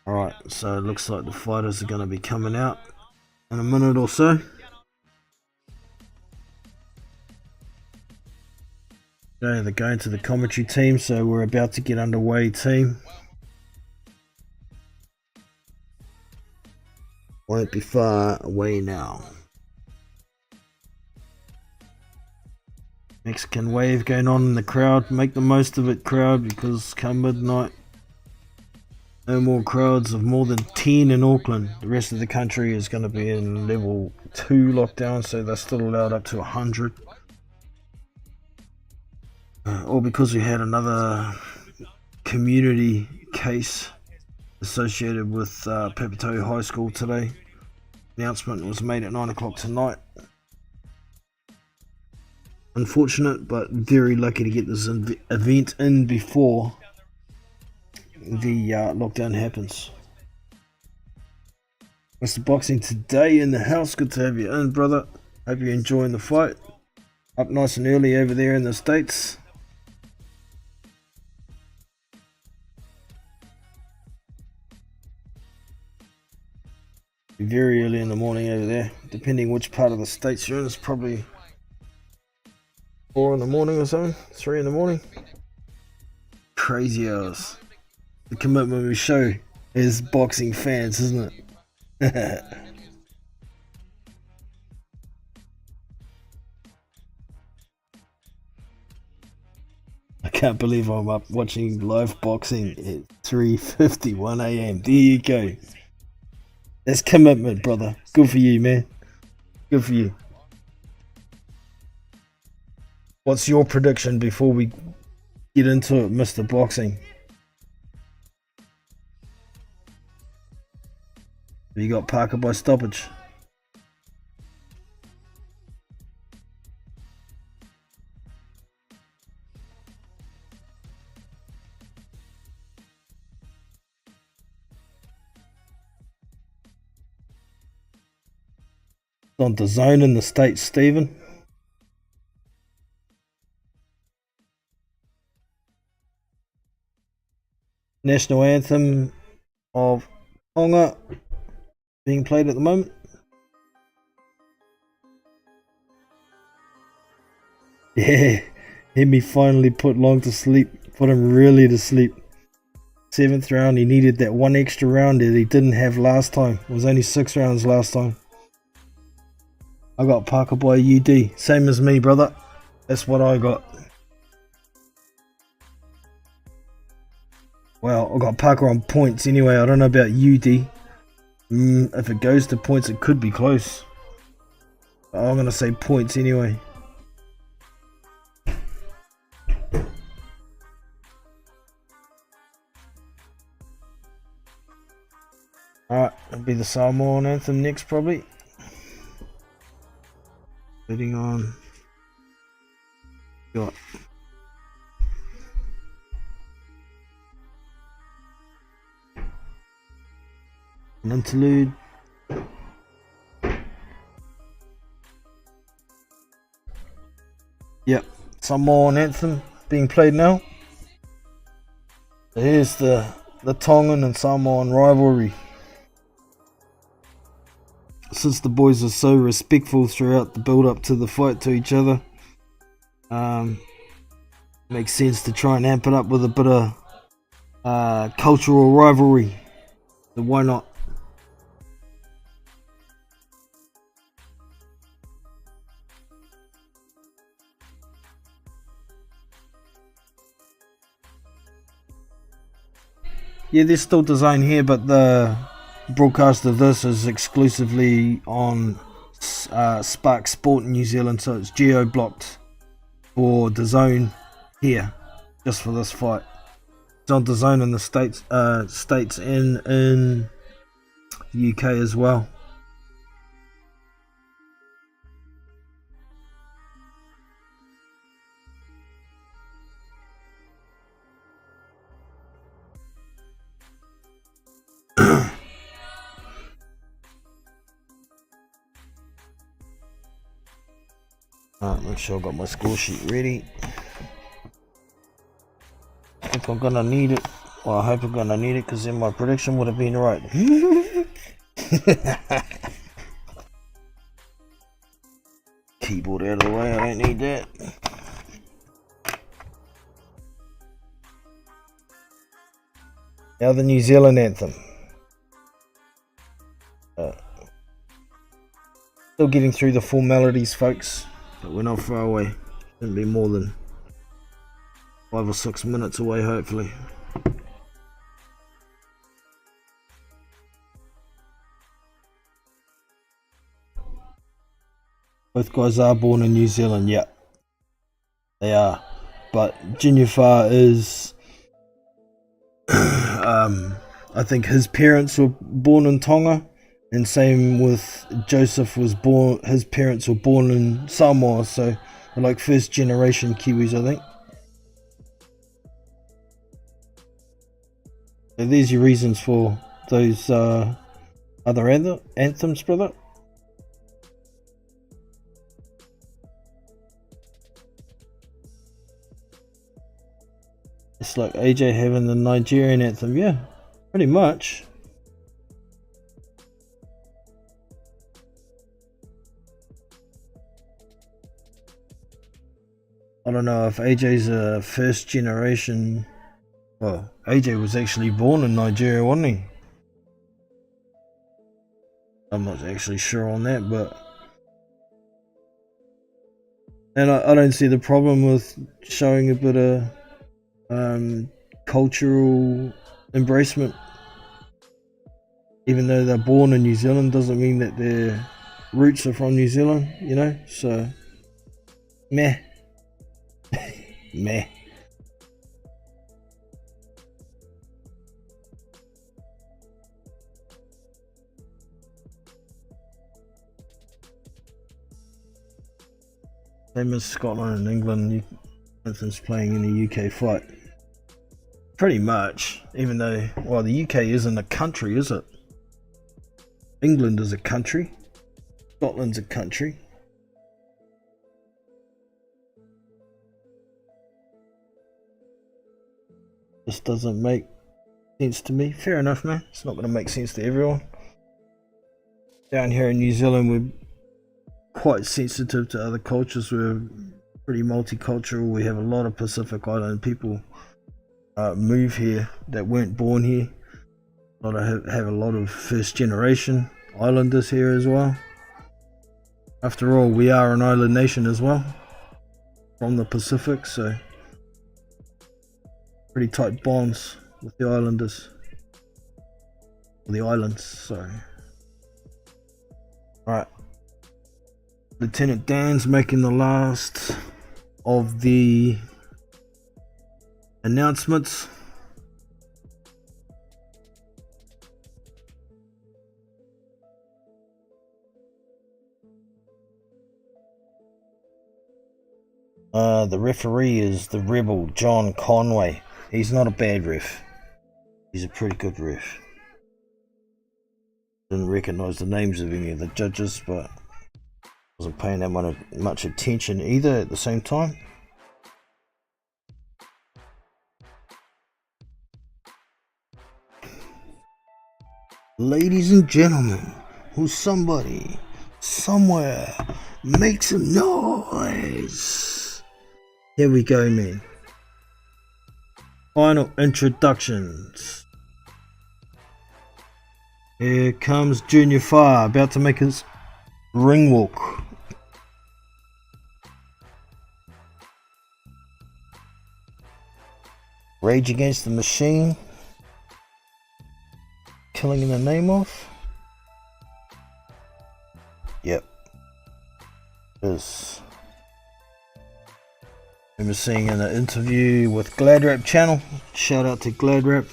S2: Alright, so it looks like the fighters are going to be coming out in a minute or so. Okay, they're going to the commentary team, so we're about to get underway, team. Won't be far away now. Mexican wave going on in the crowd. Make the most of it, crowd, because come midnight, No more crowds of more than 10 in Auckland. The rest of the country is going to be in level 2 lockdown, so they're still allowed up to 100. All because we had another community case associated with Papatoetoe High School today. Announcement was made at 9 o'clock tonight. Unfortunate, but very lucky to get this event in before the lockdown happens. Mr. Boxing today in the house. Good to have you in, brother. Hope you're enjoying the fight. Up nice and early over there in the States. Very early in the morning over there, depending which part of the States you're in. It's probably 4 in the morning or something, 3 in the morning. Crazy hours. The commitment we show as boxing fans, isn't it? I can't believe I'm up watching live boxing at 3:51 AM. There you go. That's commitment, brother. Good for you, man. Good for you. What's your prediction before we get into it, Mr. Boxing? You got Parker by stoppage. On the zone in the States, Stephen. National anthem of Tonga being played at the moment. Yeah, Hemi finally put Long to sleep, put him really to sleep. 7th round, he needed that one extra round that he didn't have last time. It was only 6 rounds last time. I got Parker by UD, same as me, brother. That's what I got. Well, I got Parker on points anyway. I don't know about UD. If it goes to points, it could be close. I'm gonna say points anyway. Alright, it'll be the Samoan anthem next, probably. Leading on. Got an interlude. Yep, Samoan anthem being played now. So here's the Tongan and Samoan rivalry. Since the boys are so respectful throughout the build up to the fight to each other, makes sense to try and amp it up with a bit of cultural rivalry. So why not? Yeah, there's still design here, but the broadcast of this is exclusively on Spark Sport in New Zealand, so it's geo-blocked for DAZN here, just for this fight. It's on DAZN in the States and in the UK as well. Alright, make sure I got my score sheet ready. I think I'm gonna need it. Well, I hope I'm gonna need it, because then my prediction would have been right. Keyboard out of the way, I don't need that. Now the New Zealand anthem. Still getting through the formalities, folks. But we're not far away. Shouldn't be more than 5 or 6 minutes away, hopefully. Both guys are born in New Zealand, yeah. They are. But Junior Fa is I think his parents were born in Tonga, and same with Joseph his parents were born in Samoa, so they're like first generation Kiwis, I think. So there's your reasons for those other anthems, brother. It's like AJ having the Nigerian anthem, yeah, pretty much. I don't know if AJ's a first generation. Well, AJ was actually born in Nigeria, wasn't he? I'm not actually sure on that, but. And I don't see the problem with showing a bit of cultural embracement. Even though they're born in New Zealand doesn't mean that their roots are from New Zealand, you know, so meh. Meh. Same as Scotland and England, anthems playing in the UK fight. Pretty much, even though, well, the UK isn't a country, is it? England is a country. Scotland's a country. This doesn't make sense to me. Fair enough, man. It's not going to make sense to everyone. Down here in New Zealand, we're quite sensitive to other cultures. We're pretty multicultural. We have a lot of Pacific Island people move here that weren't born here. Have a lot of first generation islanders here as well. After all, we are an island nation as well, from the Pacific, so pretty tight bonds with the islanders, or the islands, sorry. Right, Lieutenant Dan's making the last of the announcements. The referee is the rebel John Conway. He's not a bad ref. He's a pretty good ref. Didn't recognize the names of any of the judges, but wasn't paying that much attention either at the same time. Ladies and gentlemen, will somebody somewhere make some noise? Here we go, man. Final introductions. Here comes Junior Fa, about to make his ring walk. Rage Against the Machine. Killing in the Name of. Yep. This. I remember seeing in an interview with Gladrap channel. Shout out to Gladrap.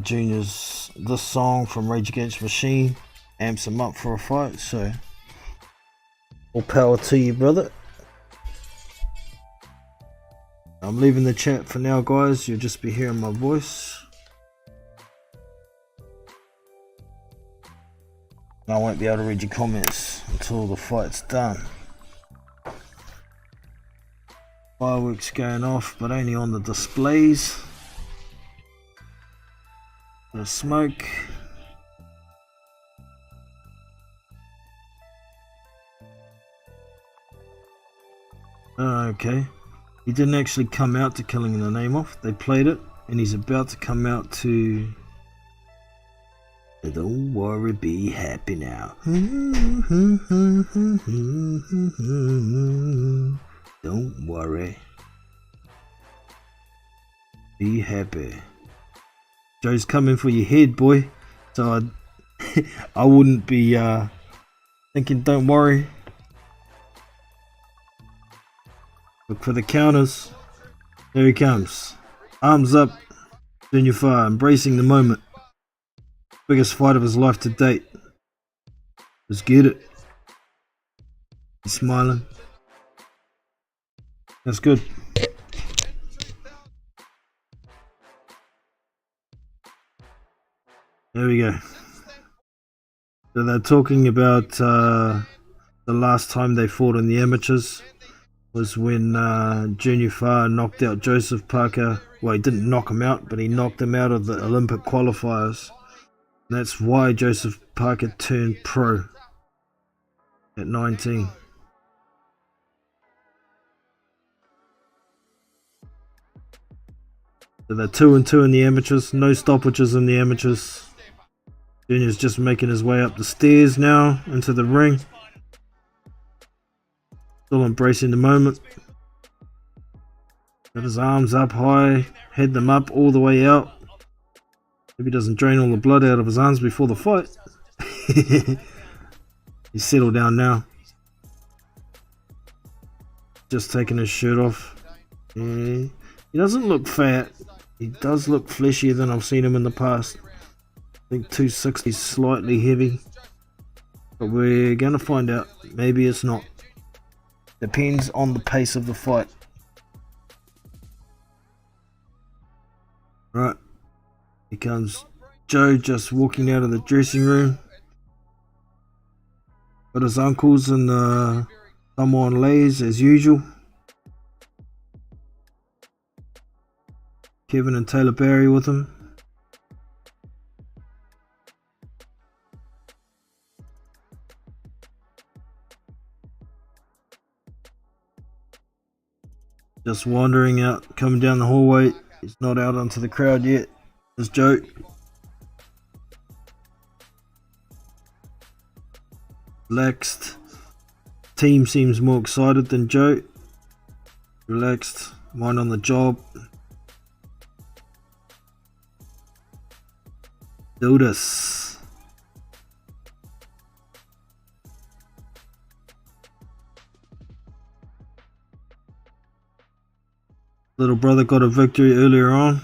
S2: Junior's this song from Rage Against the Machine amps him up for a fight, so all power to you, brother. I'm leaving the chat for now, guys. You'll just be hearing my voice. I won't be able to read your comments until the fight's done. Fireworks going off, but only on the displays. The smoke. Okay. He didn't actually come out to Killing in the Name of. They played it, and he's about to come out to Don't Worry, Be Happy Now. Don't worry. Be happy. Joe's coming for your head, boy. So I wouldn't be thinking don't worry. Look for the counters. There he comes. Arms up. Junior Fire, embracing the moment. Biggest fight of his life to date. Let's get it. He's smiling. That's good. There we go. So they're talking about the last time they fought in the amateurs was when Junior Fire knocked out Joseph Parker. Well, he didn't knock him out, but he knocked him out of the Olympic qualifiers. That's why Joseph Parker turned pro at 19. So they're 2-2 in the amateurs, no stoppages in the amateurs. Junior's just making his way up the stairs now into the ring. Still embracing the moment. Got his arms up high, head them up all the way out. Hope he doesn't drain all the blood out of his arms before the fight. He's settled down now. Just taking his shirt off. Yeah. He doesn't look fat. He does look fleshier than I've seen him in the past. I think 260 is slightly heavy. But we're going to find out. Maybe it's not. Depends on the pace of the fight. Right. Here comes Joe just walking out of the dressing room. Got his uncles and thumb on lays as usual. Kevin and Taylor Barry with him. Just wandering out, coming down the hallway. He's not out onto the crowd yet. There's Joe. Relaxed. Team seems more excited than Joe. Relaxed. Mind on the job. Do this. Little brother got a victory earlier on.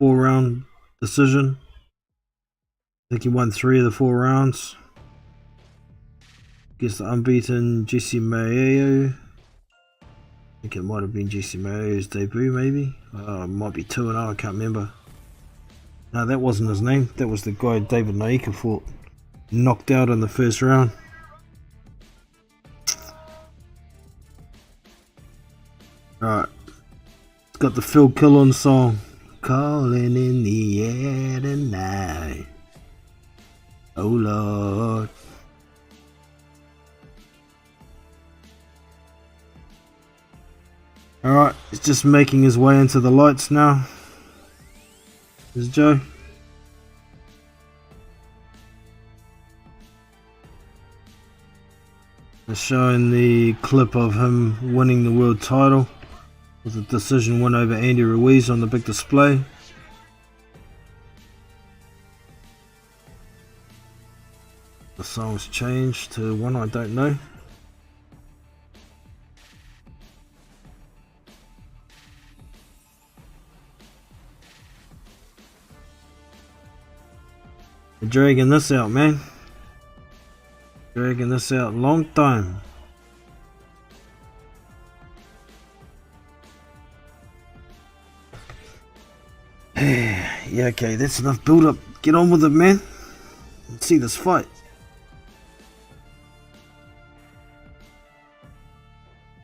S2: 4-round decision. I think he won 3 of the 4 rounds. Against the unbeaten Jesse Ahio. I think it might have been Jesse Ahio's debut, maybe. It might be 2-0, I can't remember. No, that wasn't his name. That was the guy David Nyika fought. Knocked out in the first round. Alright. It's got the Phil Killen song. Calling in the air tonight. Oh Lord. Alright, he's just making his way into the lights now. There's Joe. They're showing the clip of him winning the world title with a decision win over Andy Ruiz on the big display. The song's changed to one I don't know. They're dragging this out, man. Dragging this out a long time. Yeah, okay, that's enough build up. Get on with it, man. Let's see this fight.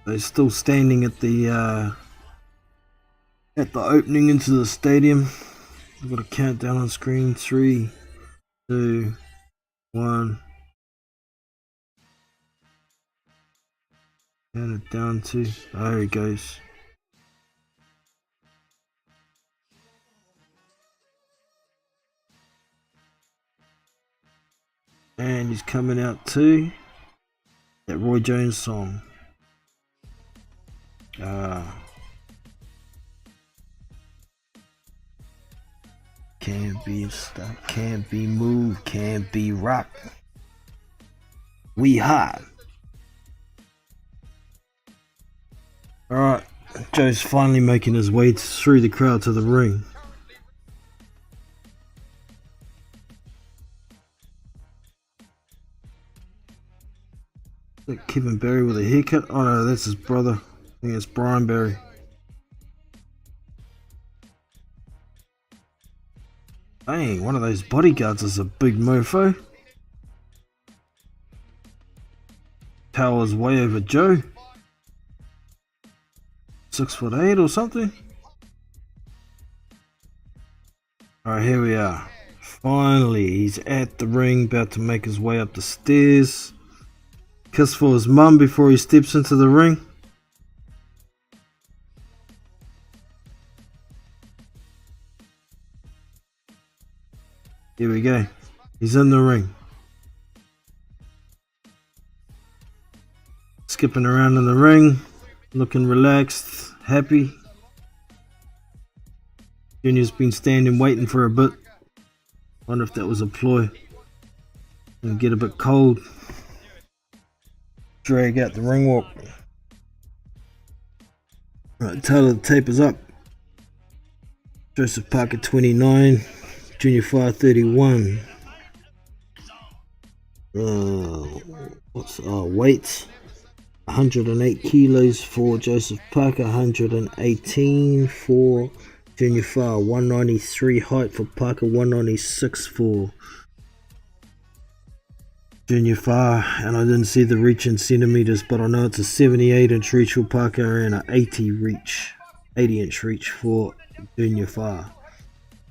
S2: They're still standing at the opening into the stadium. I've got a countdown on screen. 3, 2, 1. Count it down to. There he goes. And he's coming out to that Roy Jones song. Can't be stopped, can't be moved, can't be rocked. We hot. Joe's finally making his way through the crowd to the ring. Is that Kevin Barry with a haircut? Oh no, that's his brother. I think it's Brian Barry. Dang, one of those bodyguards is a big mofo. Towers way over Joe. 6'8" or something. Alright, here we are. Finally, he's at the ring, about to make his way up the stairs. Kiss for his mum before he steps into the ring. Here we go. He's in the ring. Skipping around in the ring, looking relaxed, happy. Junior's been standing waiting for a bit. Wonder if that was a ploy. Gonna get a bit cold. Drag out the ring walk. Right, tail of the tape is up. Joseph Parker 29, Junior Fire 31. Weight 108 kilos for Joseph Parker, 118 for Junior Fire, 193 height for Parker, 196 for Junior Fire, and I didn't see the reach in centimeters, but I know it's a 78-inch reach for Parker and an 80-inch reach for Junior Fire.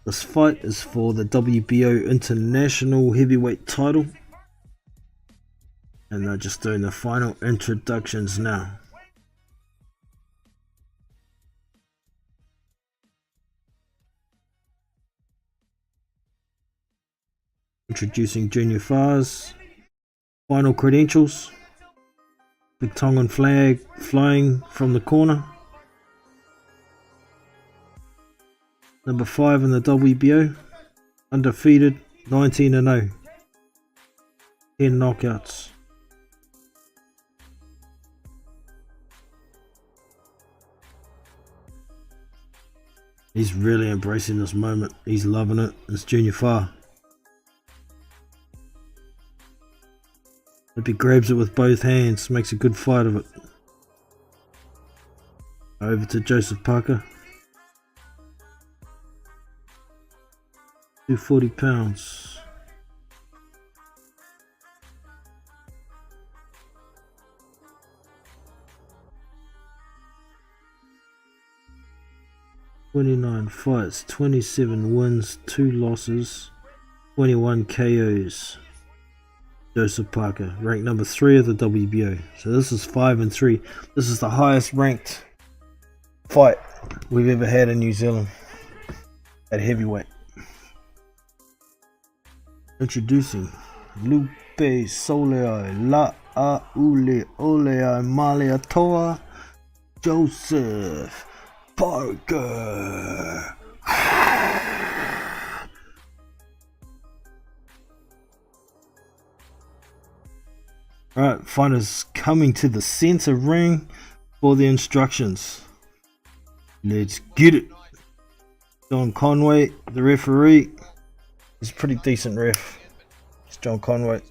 S2: This fight is for the WBO International Heavyweight title. And they're just doing the final introductions now. Introducing Junior Fire's final credentials. Big Tongan flag flying from the corner. Number 5 in the WBO. Undefeated, 19-0. 10 knockouts. He's really embracing this moment. He's loving it. It's Junior Fire. If he grabs it with both hands, makes a good fight of it. Over to Joseph Parker. 240 pounds. "29 fights, 27 wins, 2 losses, 21 KOs. Joseph Parker, ranked number 3 of the WBO. So this is 5-3. This is the highest ranked fight we've ever had in New Zealand at heavyweight. Introducing Lupe Solei La Aule Olea Malia Toa Joseph Parker. Alright, fighters coming to the center ring for the instructions. Let's get it. John Conway, the referee. He's a pretty decent ref. It's John Conway.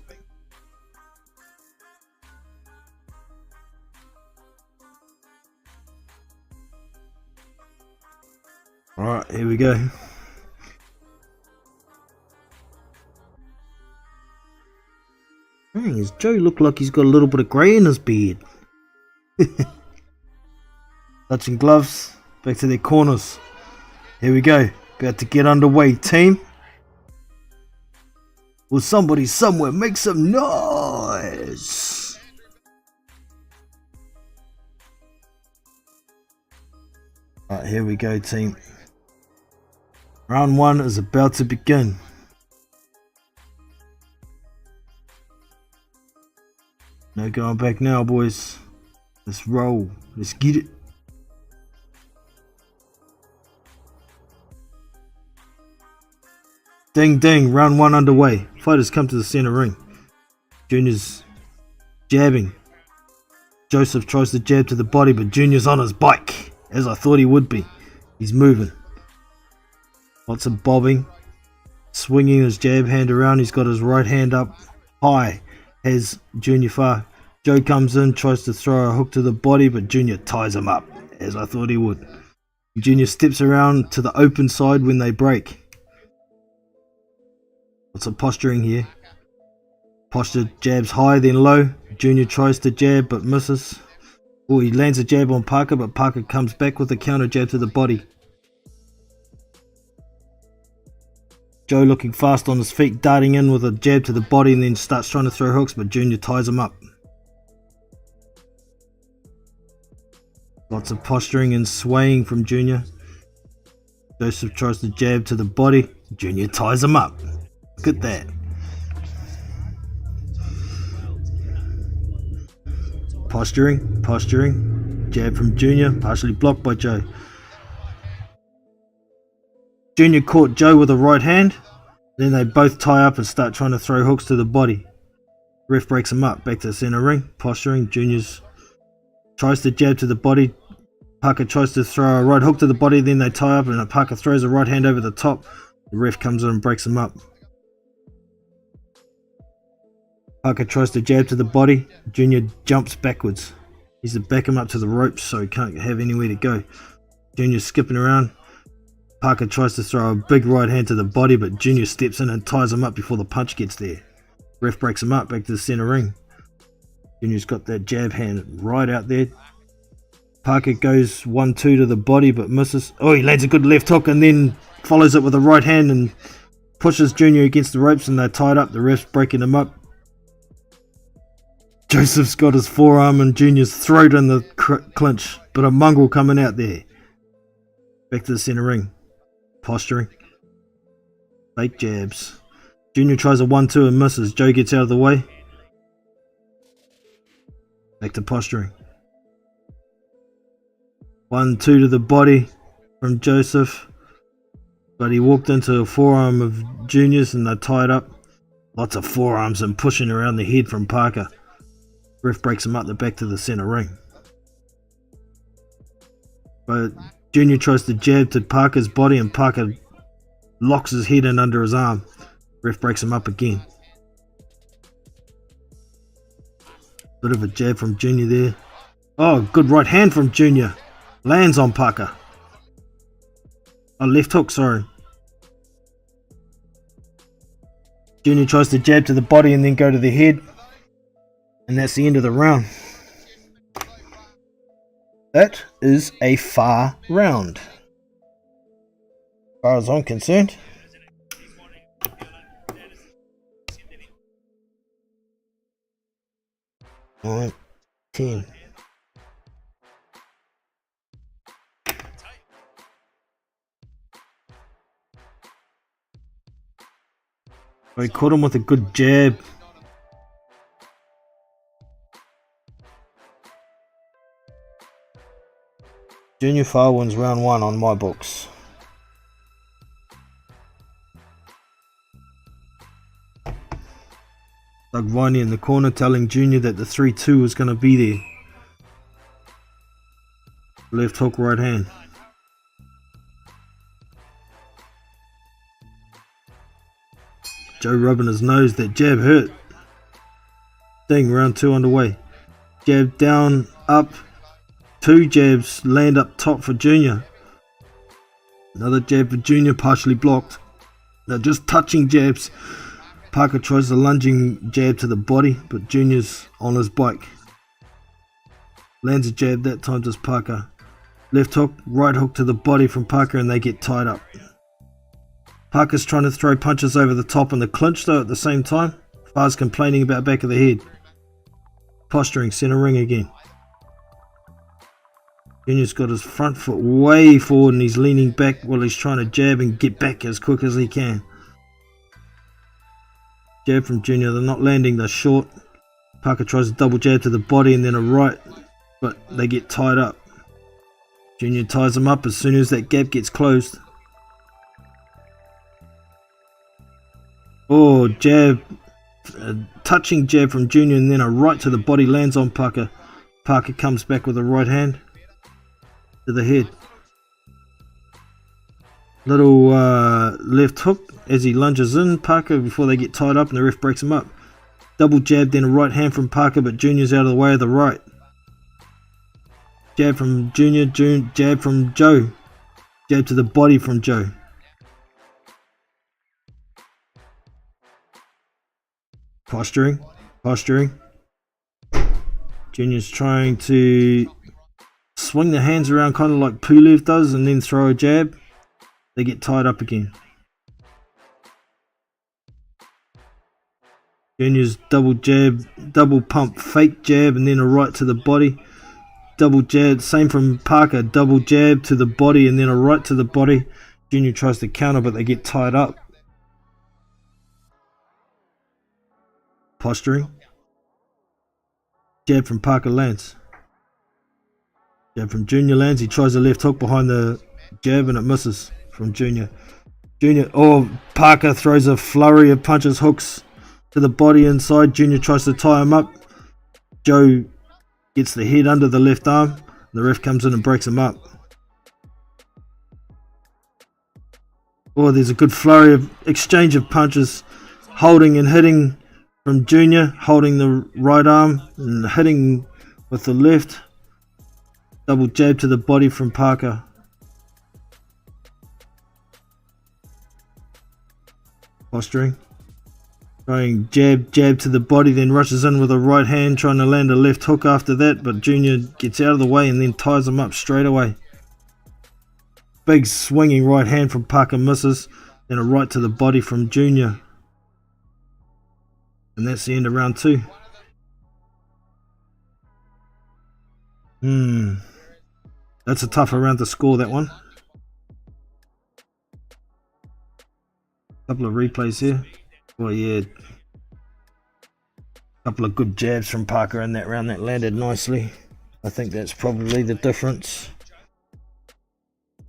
S2: Alright, here we go. Dang, does Joe look like he's got a little bit of grey in his beard? Touching gloves, back to their corners. Here we go, about to get underway, team. Will somebody somewhere make some noise? Alright, here we go, team. Round 1 is about to begin. No going back now, boys. Let's roll. Let's get it. Ding ding, round 1 underway. Fighters come to the center ring. Junior's jabbing. Joseph tries to jab to the body, but Junior's on his bike as I thought he would be. He's moving. Lots of bobbing. Swinging his jab hand around. He's got his right hand up high. Has Junior Fa. Joe comes in, tries to throw a hook to the body, but Junior ties him up, as I thought he would. Junior steps around to the open side when they break. Lots of posturing here. Posture jabs high then low. Junior tries to jab but misses. Oh, he lands a jab on Parker, but Parker comes back with a counter jab to the body. Joe looking fast on his feet, darting in with a jab to the body and then starts trying to throw hooks, but Junior ties him up. Lots of posturing and swaying from Junior. Joseph tries to jab to the body. Junior ties him up. Look at that. Posturing. Jab from Junior, partially blocked by Joe. Junior caught Joe with a right hand. Then they both tie up and start trying to throw hooks to the body. Ref breaks him up. Back to the center ring. Posturing. Junior's tries to jab to the body. Parker tries to throw a right hook to the body. Then they tie up and Parker throws a right hand over the top. The ref comes in and breaks him up. Parker tries to jab to the body. Junior jumps backwards. He's to back him up to the ropes so he can't have anywhere to go. Junior's skipping around. Parker tries to throw a big right hand to the body, but Junior steps in and ties him up before the punch gets there. Ref breaks him up. Back to the center ring. Junior's got that jab hand right out there. Parker goes 1-2 to the body but misses. Oh, he lands a good left hook and then follows it with a right hand and pushes Junior against the ropes and they're tied up. The ref's breaking him up. Joseph's got his forearm and Junior's throat in the clinch, but a mongrel coming out there. Back to the center ring. Posturing. Fake jabs. Junior tries a 1-2 and misses. Joe gets out of the way. Back to posturing. 1-2 to the body from Joseph. But he walked into a forearm of Junior's and they're tied up. Lots of forearms and pushing around the head from Parker. Ref breaks him up. They're back to the center ring. But Junior tries to jab to Parker's body and Parker locks his head in under his arm. Ref breaks him up again. Bit of a jab from Junior there. Oh, good right hand from Junior. Lands on Parker. Oh, left hook, sorry. Junior tries to jab to the body and then go to the head. And that's the end of the round. That is a far round, as far as I'm concerned. Nine, 10. I caught him with a good jab. Junior Fa wins round 1 on my books. Doug Viney in the corner telling Junior that the 3-2 was going to be there. Left hook, right hand. Joe rubbing his nose. That jab hurt. Ding, round 2 underway. Jab down, up. 2 jabs land up top for Junior. Another jab for Junior, partially blocked. They're just touching jabs. Parker tries a lunging jab to the body, but Junior's on his bike. Lands a jab, that time does Parker. Left hook, right hook to the body from Parker and they get tied up. Parker's trying to throw punches over the top in the clinch though at the same time. Fa's complaining about back of the head. Posturing, center ring again. Junior's got his front foot way forward and he's leaning back while he's trying to jab and get back as quick as he can. Jab from Junior, they're not landing, they're short. Parker tries a double jab to the body and then a right, but they get tied up. Junior ties them up as soon as that gap gets closed. Oh, jab, touching jab from Junior and then a right to the body lands on Parker. Parker comes back with a right hand. to the head. Little left hook as he lunges in Parker before they get tied up and the ref breaks him up. Double jab, then a right hand from Parker, but Junior's out of the way of the right. Jab from Junior, jab from Joe. Jab to the body from Joe. Posturing. Junior's trying to swing the hands around kind of like Pulev does and then throw a jab. They get tied up again. Junior's double jab, double pump, fake jab, and then a right to the body. Double jab, same from Parker, double jab to the body and then a right to the body. Junior tries to counter, but they get tied up. Posturing. Jab from Parker lands. Jab from Junior lands. He tries a left hook behind the jab and it misses from Junior. Parker throws a flurry of punches, hooks to the body inside. Junior tries to tie him up. Joe gets the head under the left arm. The ref comes in and breaks him up. Oh, there's a good flurry of exchange of punches. Holding and hitting from Junior. Holding the right arm and hitting with the left. Double jab to the body from Parker. Posturing. Throwing jab to the body, then rushes in with a right hand, trying to land a left hook after that, but Junior gets out of the way and then ties him up straight away. Big swinging right hand from Parker misses, then a right to the body from Junior. And that's the end of round 2. That's a tougher round to score, that one. Couple of replays here. Well, yeah, couple of good jabs from Parker in that round that landed nicely. I think that's probably the difference.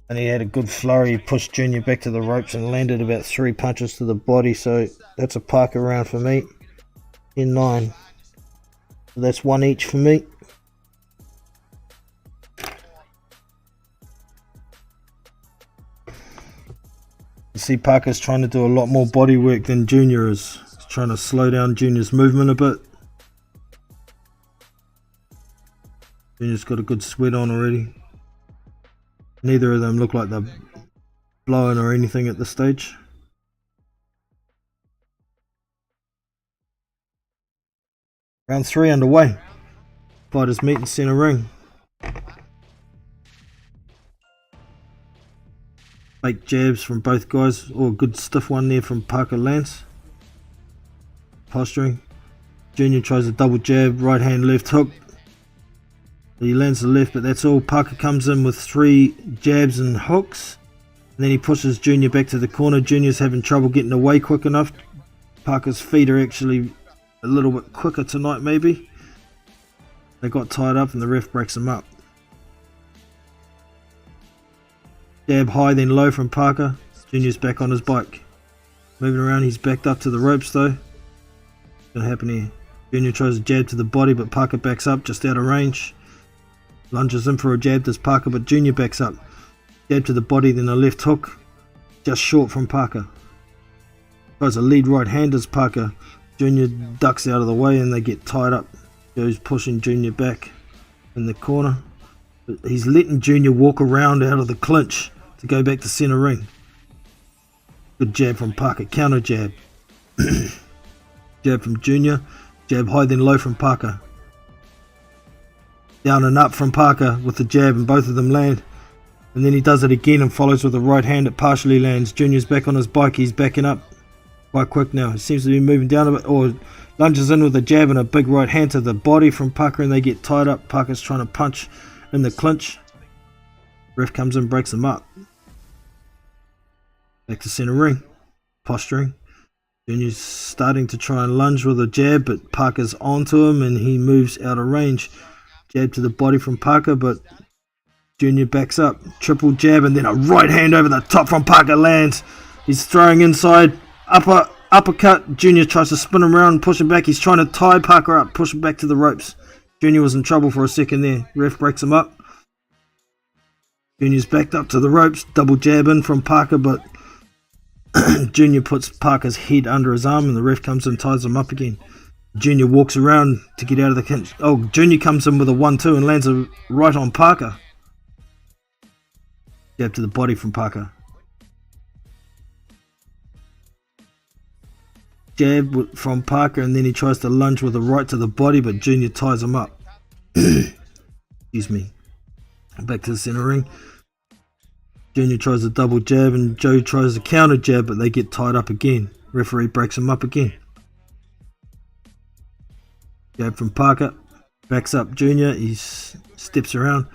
S2: And he had a good flurry. He pushed Junior back to the ropes and landed about 3 punches to the body. So that's a Parker round for me. In 9. So that's 1 each for me. You see Parker's trying to do a lot more body work than Junior is. He's trying to slow down Junior's movement a bit. Junior's got a good sweat on already. Neither of them look like they're blowing or anything at this stage. Round 3 underway. Fighters meet in center ring. Fake jabs from both guys. Oh, a good stiff one there from Parker lands. Posturing. Junior tries a double jab, right hand left hook. He lands the left, but that's all. Parker comes in with 3 jabs and hooks. And then he pushes Junior back to the corner. Junior's having trouble getting away quick enough. Parker's feet are actually a little bit quicker tonight maybe. They got tied up and the ref breaks them up. Jab high then low from Parker. Junior's back on his bike. Moving around, he's backed up to the ropes though. What's going to happen here? Junior tries a jab to the body but Parker backs up just out of range. Lunges in for a jab, does Parker, but Junior backs up. Jab to the body, then a left hook. Just short from Parker. Tries a lead right hand as Parker. Junior ducks out of the way and they get tied up. Joe's pushing Junior back in the corner. But he's letting Junior walk around out of the clinch to go back to center ring. Good jab from Parker, counter jab. Jab from Junior. Jab high then low from Parker. Down and up from Parker with the jab and both of them land. And then he does it again and follows with the right hand. It partially lands. Junior's back on his bike. He's backing up quite quick now. He seems to be moving down a bit, or lunges in with a jab and a big right hand to the body from Parker and they get tied up. Parker's trying to punch in the clinch. Ref comes in, breaks him up. Back to center ring. Posturing. Junior's starting to try and lunge with a jab, but Parker's onto him and he moves out of range. Jab to the body from Parker, but Junior backs up. Triple jab and then a right hand over the top from Parker lands. He's throwing inside. Uppercut. Junior tries to spin him around and push him back. He's trying to tie Parker up, push him back to the ropes. Junior was in trouble for a second there. Ref breaks him up. Junior's backed up to the ropes, double jab in from Parker, but Junior puts Parker's head under his arm and the ref comes in and ties him up again. Junior walks around to get out of the clinch. Oh, Junior comes in with a 1-2 and lands a right on Parker. Jab to the body from Parker. Jab from Parker, and then he tries to lunge with a right to the body, but Junior ties him up. Excuse me. Back to the center ring. Junior tries a double jab and Joe tries a counter jab, but they get tied up again. Referee breaks him up again. Jab from Parker. Backs up Junior. He steps around.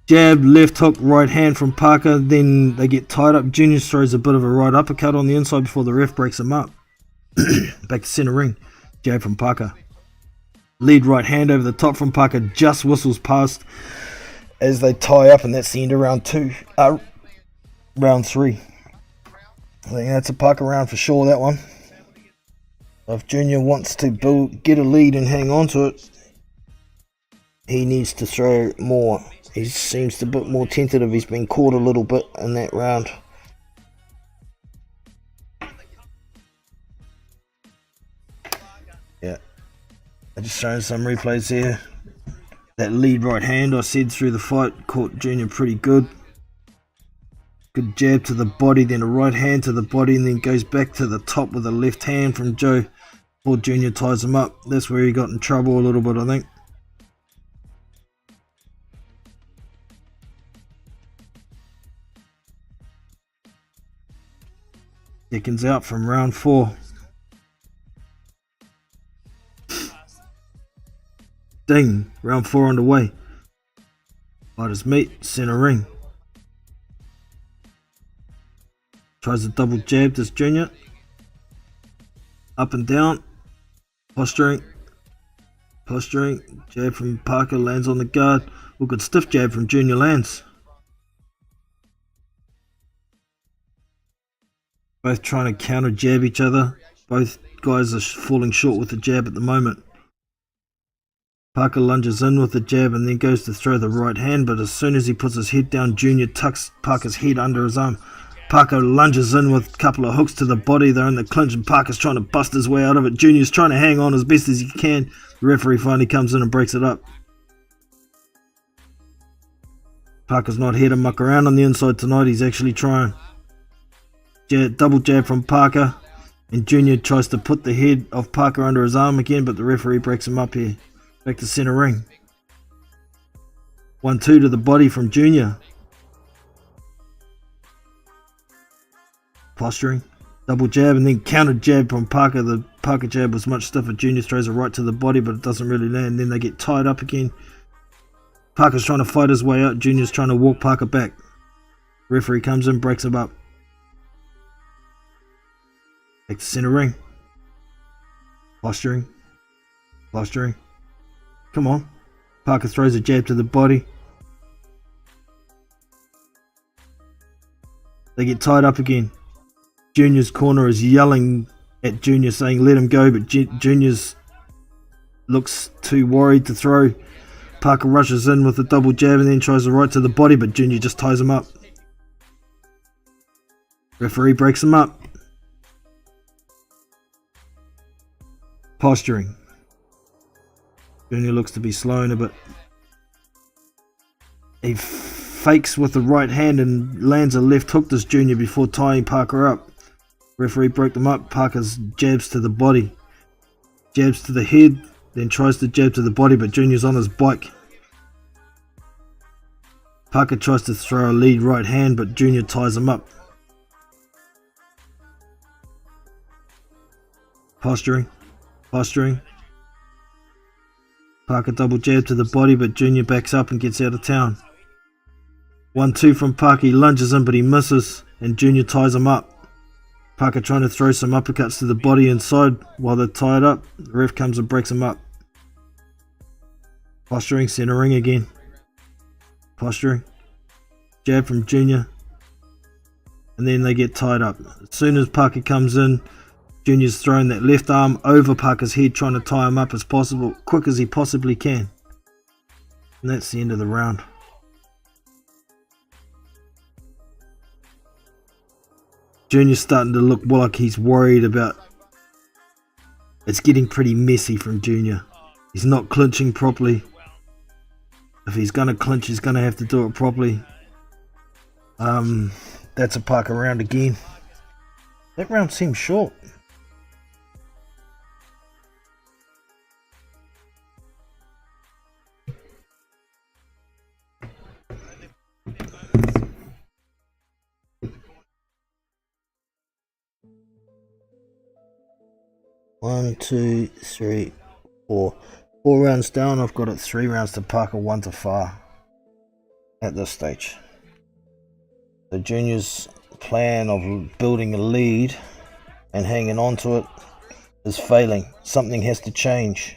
S2: Jab, left hook, right hand from Parker. Then they get tied up. Junior throws a bit of a right uppercut on the inside before the ref breaks him up. Back to center ring. Jab from Parker. Lead right hand over the top from Parker. Just whistles past as they tie up, and that's the end of round 3. I think that's a Parker round for sure, that one. If Junior wants to get a lead and hang on to it, he needs to throw more. He seems a bit more tentative. He's been caught a little bit in that round. Yeah, I'm just showing some replays here. That lead right hand I said through the fight caught Junior pretty good. Good jab to the body, then a right hand to the body, and then goes back to the top with a left hand from Joe before Junior ties him up. That's where he got in trouble a little bit, I think. Seconds out from round 4. Ding, round 4 underway. Fighters meet, center ring. Tries a double jab, does Junior. Up and down. Posturing. Jab from Parker lands on the guard. Oh, good stiff jab from Junior lands. Both trying to counter jab each other. Both guys are falling short with the jab at the moment. Parker lunges in with the jab and then goes to throw the right hand, but as soon as he puts his head down, Junior tucks Parker's head under his arm. Parker lunges in with a couple of hooks to the body. They're in the clinch and Parker's trying to bust his way out of it. Junior's trying to hang on as best as he can. The referee finally comes in and breaks it up. Parker's not here to muck around on the inside tonight. He's actually trying. Double jab from Parker, and Junior tries to put the head of Parker under his arm again, but the referee breaks him up here. Back to center ring. 1-2 to the body from Junior. Posturing. Double jab and then counter jab from Parker. The Parker jab was much stiffer. Junior throws a right to the body, but it doesn't really land. Then they get tied up again. Parker's trying to fight his way out. Junior's trying to walk Parker back. Referee comes in, breaks him up. Back to center ring. Posturing. Come on. Parker throws a jab to the body. They get tied up again. Junior's corner is yelling at Junior saying let him go, but Junior's looks too worried to throw. Parker rushes in with a double jab and then tries a right to the body, but Junior just ties him up. Referee breaks him up. Posturing. Junior looks to be slowing a bit. He fakes with the right hand and lands a left hook to Junior before tying Parker up. Referee broke them up. Parker's jabs to the body. Jabs to the head, then tries to jab to the body, but Junior's on his bike. Parker tries to throw a lead right hand, but Junior ties him up. Posturing. Parker double jab to the body, but Junior backs up and gets out of town. 1-2 from Parker. He lunges in, but he misses, and Junior ties him up. Parker trying to throw some uppercuts to the body inside while they're tied up. The ref comes and breaks him up. Posturing, center ring again. Posturing. Jab from Junior. And then they get tied up. As soon as Parker comes in, Junior's throwing that left arm over Parker's head, trying to tie him up as possible, quick as he possibly can. And that's the end of the round. Junior's starting to look like he's worried about. It's getting pretty messy from Junior. He's not clinching properly. If he's going to clinch, he's going to have to do it properly. That's a Parker round again. That round seems short. One, two, three, four. 4 rounds down. I've got it 3 rounds to Parker, 1 to Far at this stage. So Junior's plan of building a lead and hanging on to it is failing. Something has to change,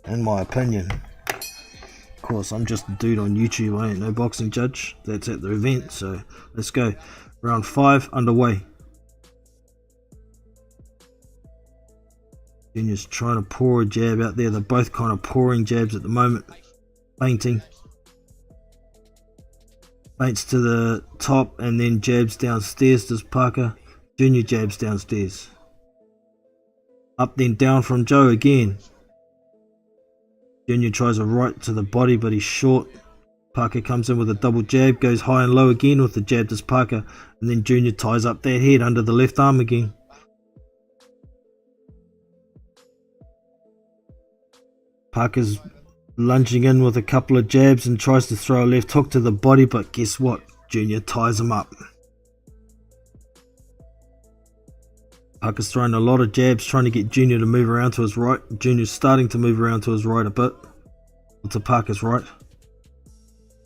S2: in my opinion. Of course, I'm just a dude on YouTube. I ain't no boxing judge. That's at the event. So let's go. Round 5 underway. Junior's trying to pour a jab out there. They're both kind of pouring jabs at the moment. Feinting. Feints to the top and then jabs downstairs does Parker. Junior jabs downstairs. Up then down from Joe again. Junior tries a right to the body but he's short. Parker comes in with a double jab. Goes high and low again with the jab does Parker. And then Junior ties up that head under the left arm again. Parker's lunging in with a couple of jabs and tries to throw a left hook to the body, but guess what? Junior ties him up. Parker's throwing a lot of jabs trying to get Junior to move around to his right. Junior's starting to move around to his right a bit. To Parker's right.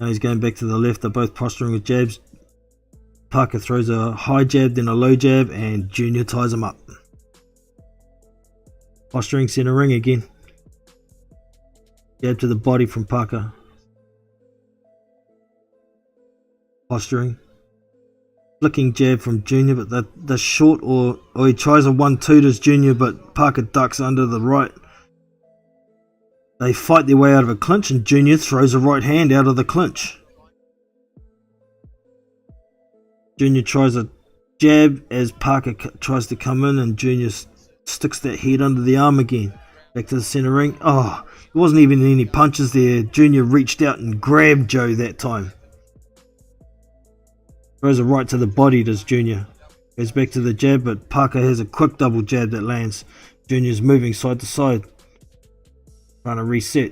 S2: Now he's going back to the left. They're both posturing with jabs. Parker throws a high jab, then a low jab, and Junior ties him up. Posturing center ring again. Jab to the body from Parker. Posturing. Flicking jab from Junior, but they're short, or he tries a 1-2 to Junior, but Parker ducks under the right. They fight their way out of a clinch, and Junior throws a right hand out of the clinch. Junior tries a jab as Parker tries to come in, and Junior sticks that head under the arm again. Back to the center ring. Oh, there wasn't even any punches there. Junior reached out and grabbed Joe that time. Throws a right to the body, does Junior. Goes back to the jab, but Parker has a quick double jab that lands. Junior's moving side to side. Trying to reset.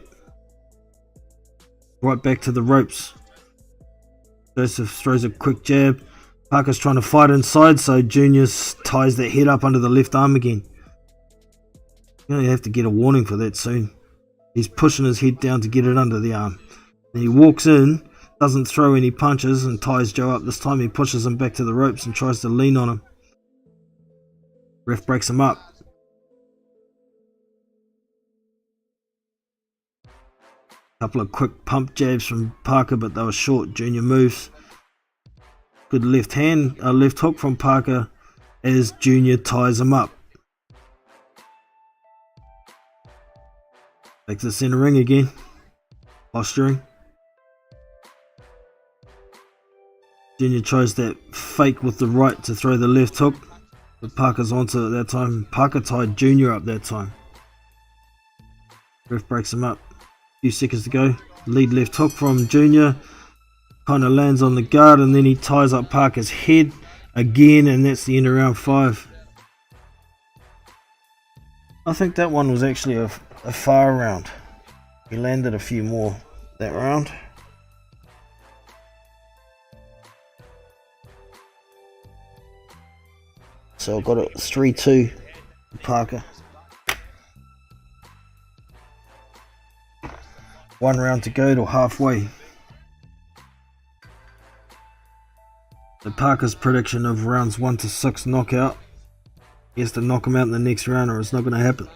S2: Right back to the ropes. Joseph throws a quick jab. Parker's trying to fight inside, so Junior ties that head up under the left arm again. You're going to have to get a warning for that soon. He's pushing his head down to get it under the arm. Then he walks in, doesn't throw any punches, and ties Joe up. This time he pushes him back to the ropes and tries to lean on him. Ref breaks him up. Couple of quick pump jabs from Parker, but they were short. Junior moves. Good left hand, a left hook from Parker as Junior ties him up. Back to the center ring again. Posturing. Junior tries that fake with the right to throw the left hook, but Parker's onto it that time. Parker tied Junior up that time. Ref breaks him up. Few seconds to go. Lead left hook from Junior. Kind of lands on the guard, and then he ties up Parker's head again, and that's the end of round 5. I think that one was actually a Far round. He landed a few more that round. So I've got it 3-2 for Parker. 1 round to go to halfway. So Parker's prediction of rounds 1 to 6 knockout. He has to knock him out in the next round or it's not going to happen.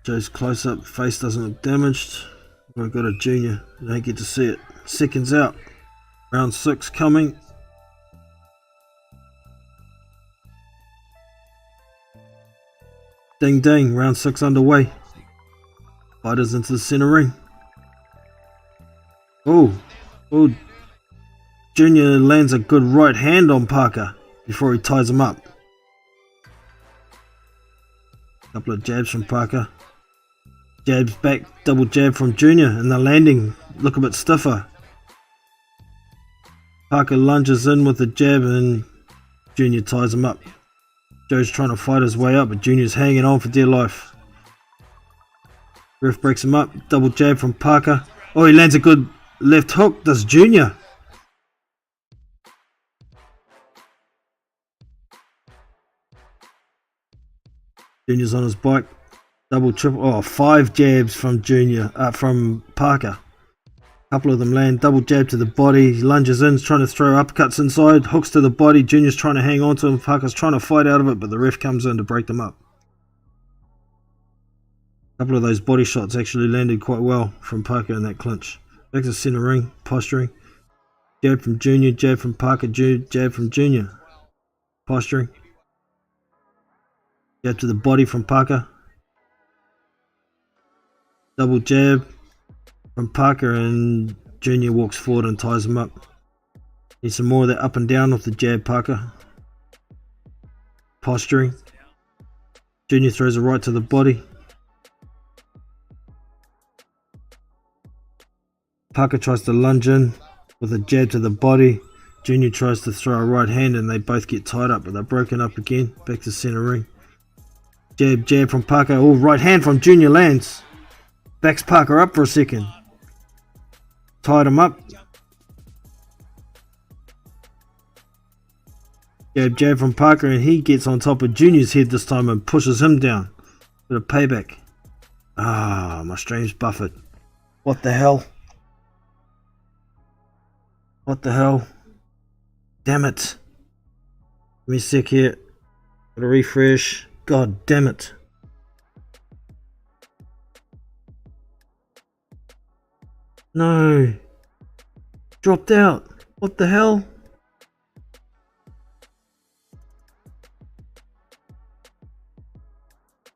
S2: Joe's close up, face doesn't look damaged. I've got a Junior, you don't get to see it. Seconds out. Round 6 coming. Ding ding, round 6 underway. Fighters into the center ring. Oh, Junior lands a good right hand on Parker before he ties him up. Couple of jabs from Parker. Jabs back, double jab from Junior, and the landing look a bit stiffer. Parker lunges in with a jab and Junior ties him up. Joe's trying to fight his way up, but Junior's hanging on for dear life. Ref breaks him up, double jab from Parker. Oh, he lands a good left hook, does Junior. Junior's on his bike. Double, triple, oh, 5 jabs from from Parker. A couple of them land. Double jab to the body. He lunges in, trying to throw uppercuts inside. Hooks to the body. Junior's trying to hang on to him. Parker's trying to fight out of it, but the ref comes in to break them up. A couple of those body shots actually landed quite well from Parker in that clinch. Back to center ring, posturing. Jab from Junior, jab from Parker, jab from Junior. Posturing. Jab to the body from Parker. Double jab from Parker and Junior walks forward and ties him up. Need some more of that up and down off the jab, Parker. Posturing. Junior throws a right to the body. Parker tries to lunge in with a jab to the body. Junior tries to throw a right hand and they both get tied up, but they're broken up again. Back to center ring. Jab from Parker. Oh, right hand from Junior lands. Backs Parker up for a second. Tied him up. Jab from Parker and he gets on top of Junior's head this time and pushes him down. Bit of payback. Ah, my stream's buffered. What the hell? What the hell? Damn it. Give me a sec here. Gotta refresh. God damn it. No. Dropped out. What the hell?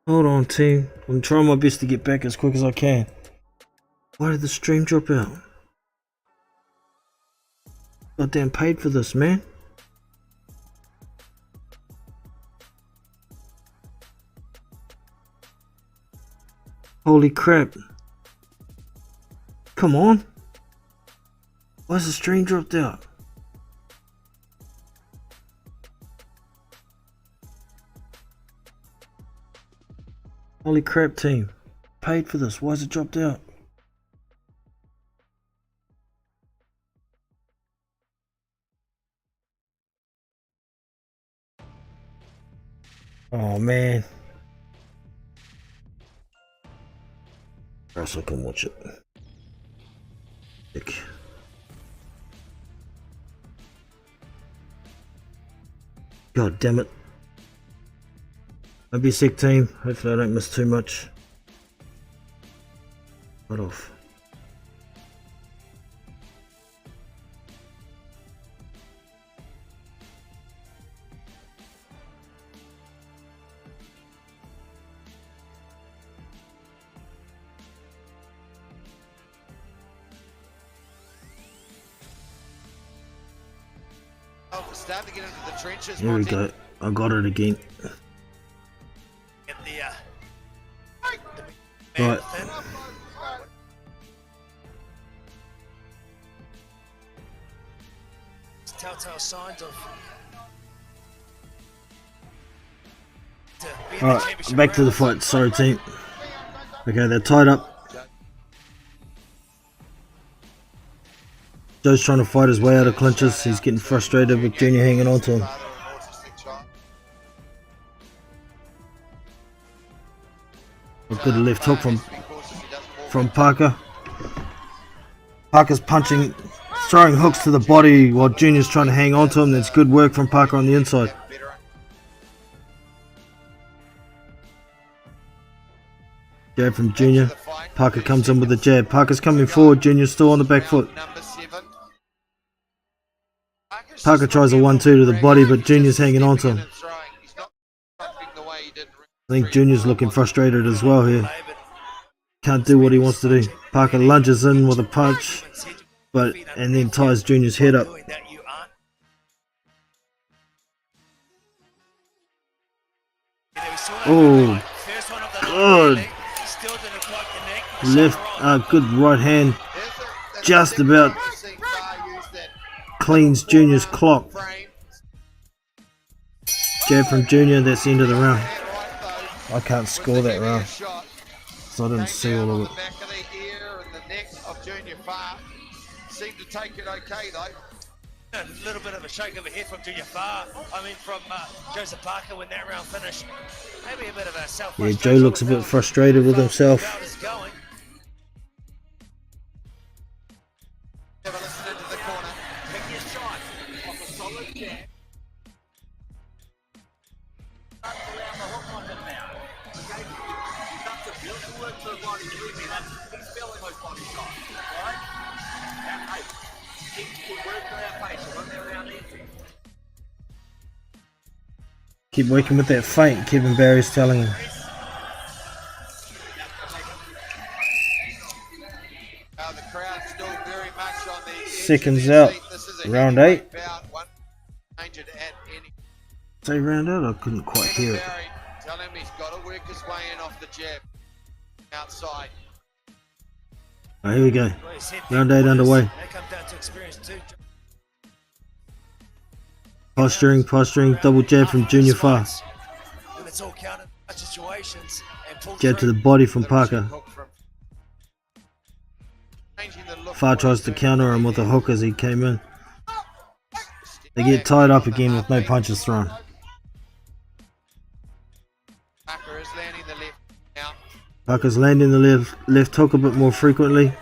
S2: Hold on, team. I'm trying my best to get back as quick as I can. Why did the stream drop out? Goddamn paid for this, man. Holy crap. Come on. Why is the stream dropped out? Holy crap, team. Paid for this. Why is it dropped out? Oh man. Perhaps I can watch it. Sick. God damn it. I'll be sick, team. Hopefully I don't miss too much. Right off.
S3: Starting to get into the trenches.
S2: Here we go. I got it again.
S3: Get the,
S2: Right.
S3: Telltale signs of.
S2: Alright, back to the fight. Sorry, team. Okay, they're tied up. Joe's trying to fight his way out of clinches. He's getting frustrated with Junior hanging on to him. A good left hook from Parker. Parker's punching, throwing hooks to the body while Junior's trying to hang on to him. That's good work from Parker on the inside. Jab from Junior. Parker comes in with a jab. Parker's coming forward. Junior's still on the back foot. Parker tries a 1-2 to the body, but Junior's hanging on to him. I think Junior's looking frustrated as well here. can't do what he wants to do. Parker lunges in with a punch, and then ties Junior's head up. Oh, good. Good right hand. Just about cleans Junior's clock. Jab from Junior, that's the end of the round. I can't score that round, so I didn't see all of it.
S3: Seemed to take it okay though. A little bit of a shake of a head from Junior Far. I mean from Joseph Parker when that round finished. Maybe a bit of a self.
S2: Yeah, Joe looks a bit frustrated with himself.
S3: Have a listen into the corner. Pick your shot off a solid jab. Around the hook on him now. Okay, that's a beautiful work for the body. Believe me, he's feeling those body shots, right? Now, hey, keep working our pace. Run that round easy.
S2: Keep working with that feint, Kevin Barry's telling him.
S3: The crowd's still very much on the
S2: seconds out. Round 8. Say round 8? I couldn't quite hear it.
S3: Tell him he's got to work his way in off the jab. Outside.
S2: Oh, here we go. Round 8 underway. Posturing, double jab from Junior Far. Jab to the body from Parker. Far tries to counter him with a hook as he came in. They get tied up again with no punches thrown. Parker's landing the left hook a bit more frequently.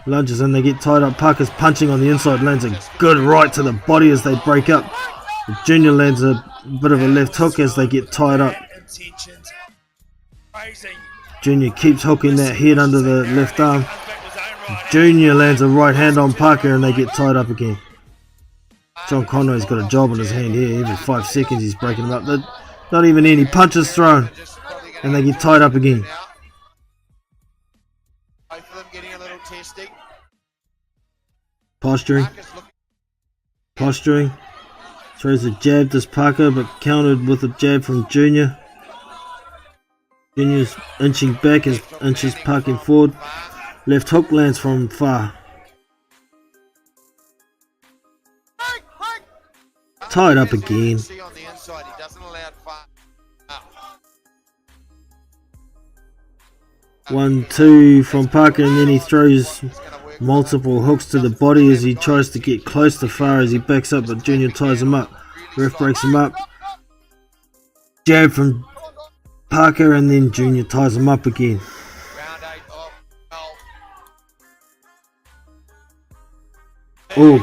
S2: Lunges and they get tied up. Parker's punching on the inside, lands a good right to the body as they break up. The Junior lands a bit of a left hook as they get tied up. Junior keeps hooking that head under the left arm. Junior lands a right hand on Parker and they get tied up again. John Conroy's got a job on his hand here. Every 5 seconds he's breaking them up. Not even any punches thrown. And they get tied up again. Posturing. Throws a jab to Parker but countered with a jab from Junior. Junior's inching back as inches Parker forward. Left hook lands from Far. Tied up again. 1-2 from Parker and then he throws multiple hooks to the body as he tries to get close to Far as he backs up, but Junior ties him up. Ref breaks him up. Jab from Parker and then Junior ties him up again. Oh,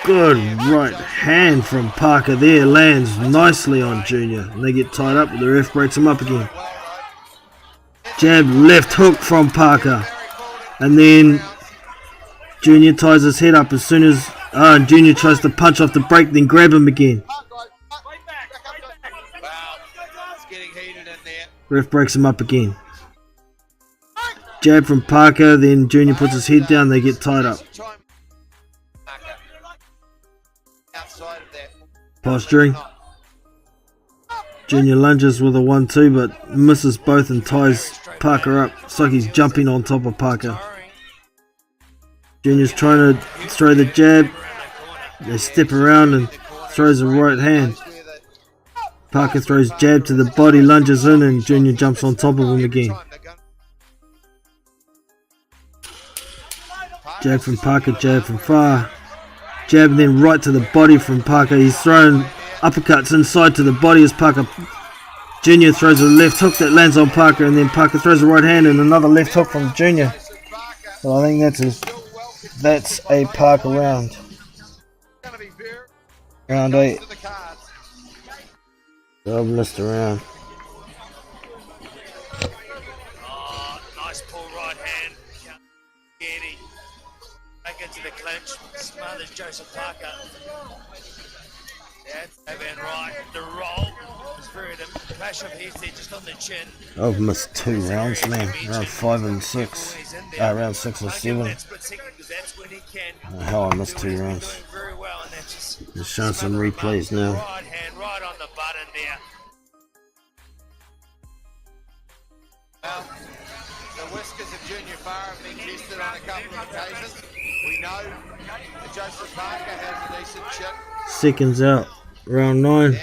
S2: good right hand from Parker there, lands nicely on Junior. And they get tied up, but the ref breaks him up again. Jab, left hook from Parker. And then Junior ties his head up as soon as Junior tries to punch off the break, then grab him again. Ref breaks him up again. Jab from Parker, then Junior puts his head down, they get tied up. Posturing. Junior lunges with a 1-2 but misses both and ties Parker up. It's like he's jumping on top of Parker. Junior's trying to throw the jab. They step around and throws a right hand. Parker throws jab to the body, lunges in, and Junior jumps on top of him again. Jab from Parker, jab from Far. Jab and then right to the body from Parker. He's throwing uppercuts inside to the body as Parker. Junior throws a left hook that lands on Parker, and then Parker throws a right hand and another left hook from Junior. So I think that's a Parker round. Round 8. I've missed a round.
S3: Oh, nice pull right hand. Getty. Back into the clinch. Smothers Joseph Parker. That's right. The roll. through them. Clash of heads there just on the chin.
S2: I've missed 2 rounds, man. Round 5 and 6. Round 6 and 7. How I missed 2 rounds. Just showing some replays now.
S3: Right hand right on the button there.
S4: Well, the whiskers of Junior Farr have been tested on a couple of occasions. We know that Joseph Parker has a decent chip.
S2: Seconds out. Round 9.
S4: And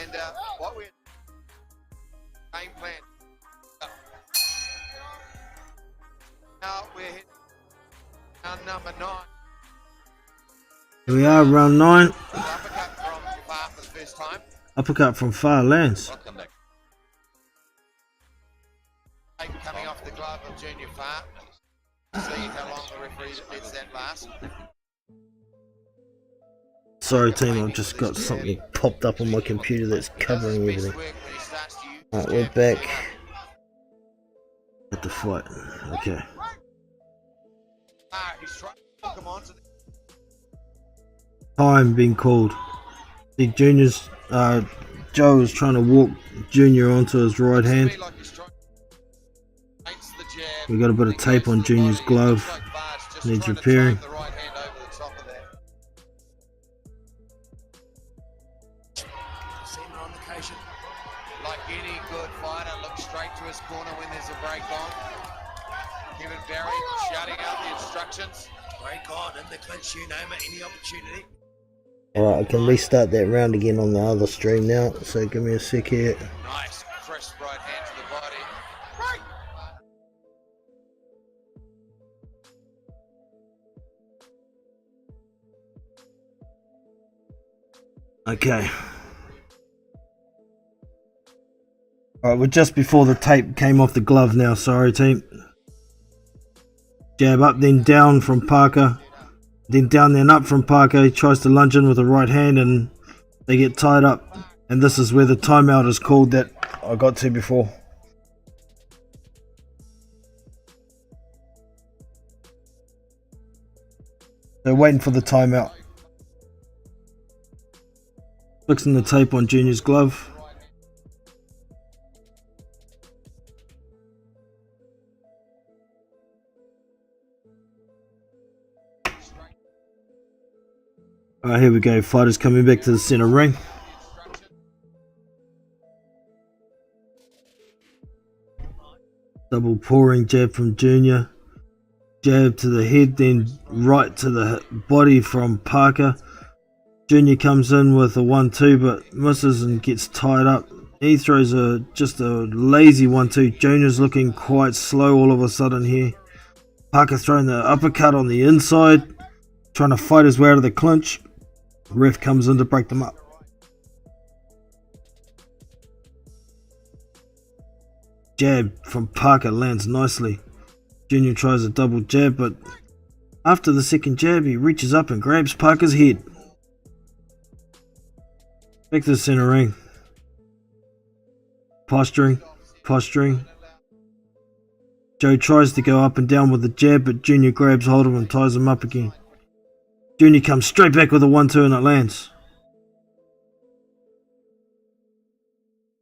S4: what we're game plan. Now we're hitting round number 9.
S2: Here we are, round 9.
S4: Uppercut from Farr for the first time.
S2: Uppercut from Farr lands.
S4: Welcome back. Coming off the glove of Junior Farr. See how long the referee lets that last.
S2: Sorry team, I've just got something popped up on my computer that's covering everything. Alright, we're back at the fight. Okay. Time being called. The Junior's Joe is trying to walk Junior onto his right hand. We got a bit of tape on Junior's glove. Needs repairing.
S4: Like any good fighter, look straight to his corner when there's a break on. Kevin Barry shouting out the instructions.
S3: Break on in the clinch, you name it, any opportunity.
S2: Alright, I can restart that round again on the other stream now, so give me a sec here.
S4: Nice, crisp right hand to the body. Right.
S2: Okay. Alright, we're just before the tape came off the glove now, sorry team. Jab up, then down from Parker. Then down, then up from Parker. He tries to lunge in with the right hand and they get tied up. And this is where the timeout is called that I got to before. They're waiting for the timeout. Fixing the tape on Junior's glove. Alright, here we go. Fighters coming back to the center ring. Double pouring jab from Junior. Jab to the head, then right to the body from Parker. Junior comes in with a 1-2 but misses and gets tied up. He throws just a lazy 1-2. Junior's looking quite slow all of a sudden here. Parker throwing the uppercut on the inside, trying to fight his way out of the clinch. Ref comes in to break them up. Jab from Parker lands nicely. Junior tries a double jab, but after the second jab he reaches up and grabs Parker's head. Back to the center ring. Posturing. Joe tries to go up and down with the jab, but Junior grabs hold of him and ties him up again. Junior comes straight back with a 1-2 and it lands.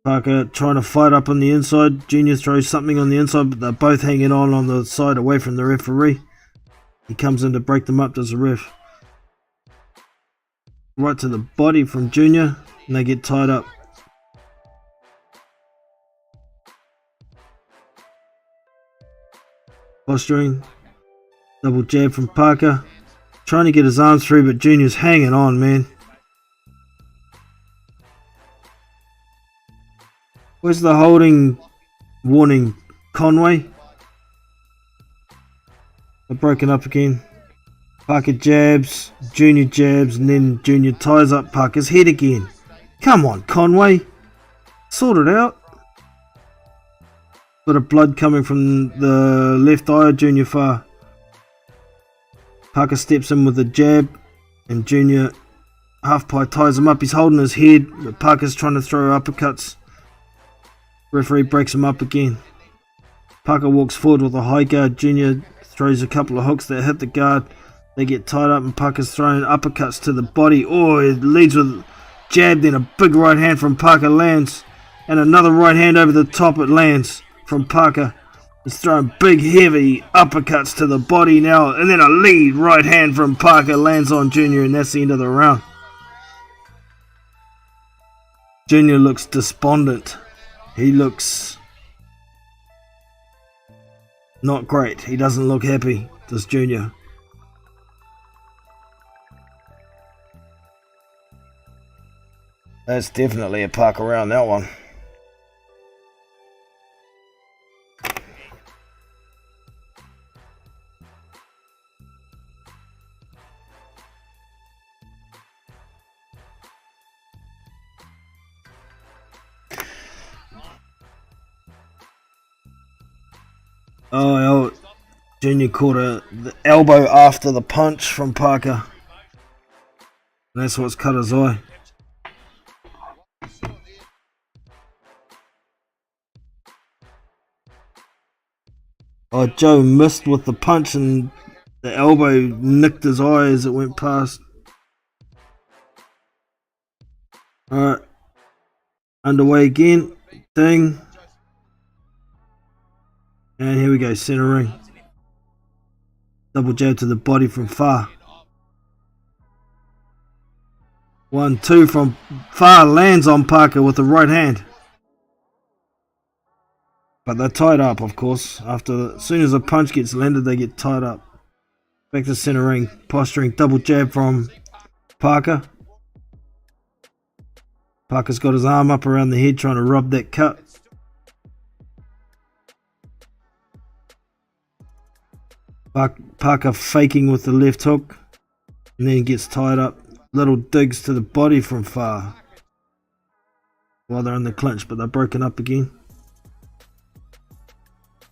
S2: Parker trying to fight up on the inside. Junior throws something on the inside, but they're both hanging on the side away from the referee. He comes in to break them up, does the ref. Right to the body from Junior, and they get tied up. Posturing. Double jab from Parker. Trying to get his arms through, but Junior's hanging on, man. Where's the holding warning, Conway? They're broken up again. Parker jabs, Junior jabs, and then Junior ties up Parker's head again. Come on, Conway. Sort it out. Bit of blood coming from the left eye of Junior Farr. Parker steps in with a jab, and Junior half pie ties him up. He's holding his head, but Parker's trying to throw uppercuts. Referee breaks him up again. Parker walks forward with a high guard. Junior throws a couple of hooks that hit the guard. They get tied up, and Parker's throwing uppercuts to the body. Oh, it leads with jab, then a big right hand from Parker lands. And another right hand over the top. It lands from Parker. He's throwing big, heavy uppercuts to the body now. And then a lead right hand from Parker lands on Junior, and that's the end of the round. Junior looks despondent. He looks not great. He doesn't look happy, does Junior. That's definitely a park around that one. Oh, Junior caught the elbow after the punch from Parker. And that's what's cut his eye. Oh, Joe missed with the punch and the elbow nicked his eye as it went past. Alright. Underway again. Ding. And here we go, center ring. Double jab to the body from far. 1-2 from far, lands on Parker with the right hand. But they're tied up, of course. As soon as a punch gets landed, they get tied up. Back to center ring, posturing, double jab from Parker. Parker's got his arm up around the head trying to rub that cut. Parker faking with the left hook, and then gets tied up. Little digs to the body from far while they're in the clinch, but they're broken up again.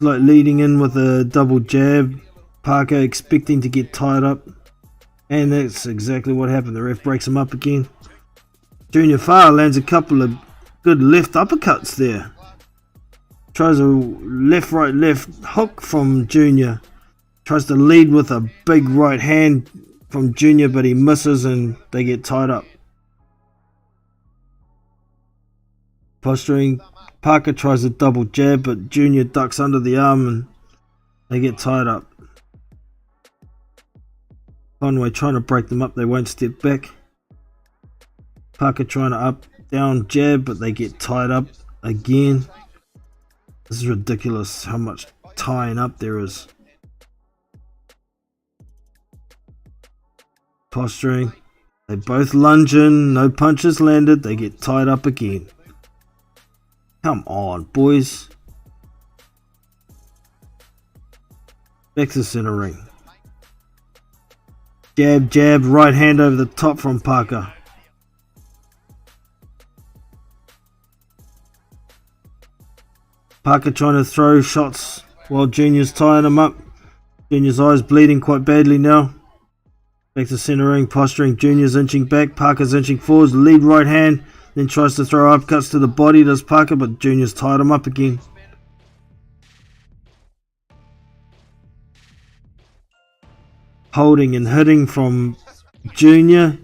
S2: Like leading in with a double jab. Parker expecting to get tied up, and that's exactly what happened. The ref breaks him up again. Junior Farr lands a couple of good left uppercuts there. Tries a left hook from Junior. Tries to lead with a big right hand from Junior, but he misses and they get tied up. Posturing, Parker tries a double jab, but Junior ducks under the arm and they get tied up. Conway trying to break them up, they won't step back. Parker trying to up, down jab, but they get tied up again. This is ridiculous how much tying up there is. Posturing, they both lunge in, no punches landed, they get tied up again. Come on, boys. Back to center ring. Jab, jab, right hand over the top from Parker. Parker trying to throw shots while Junior's tying him up. Junior's eyes bleeding quite badly now. Back to center ring, posturing, Junior's inching back, Parker's inching forwards, lead right hand, then tries to throw uppercuts to the body, does Parker, but Junior's tied him up again. Holding and hitting from Junior,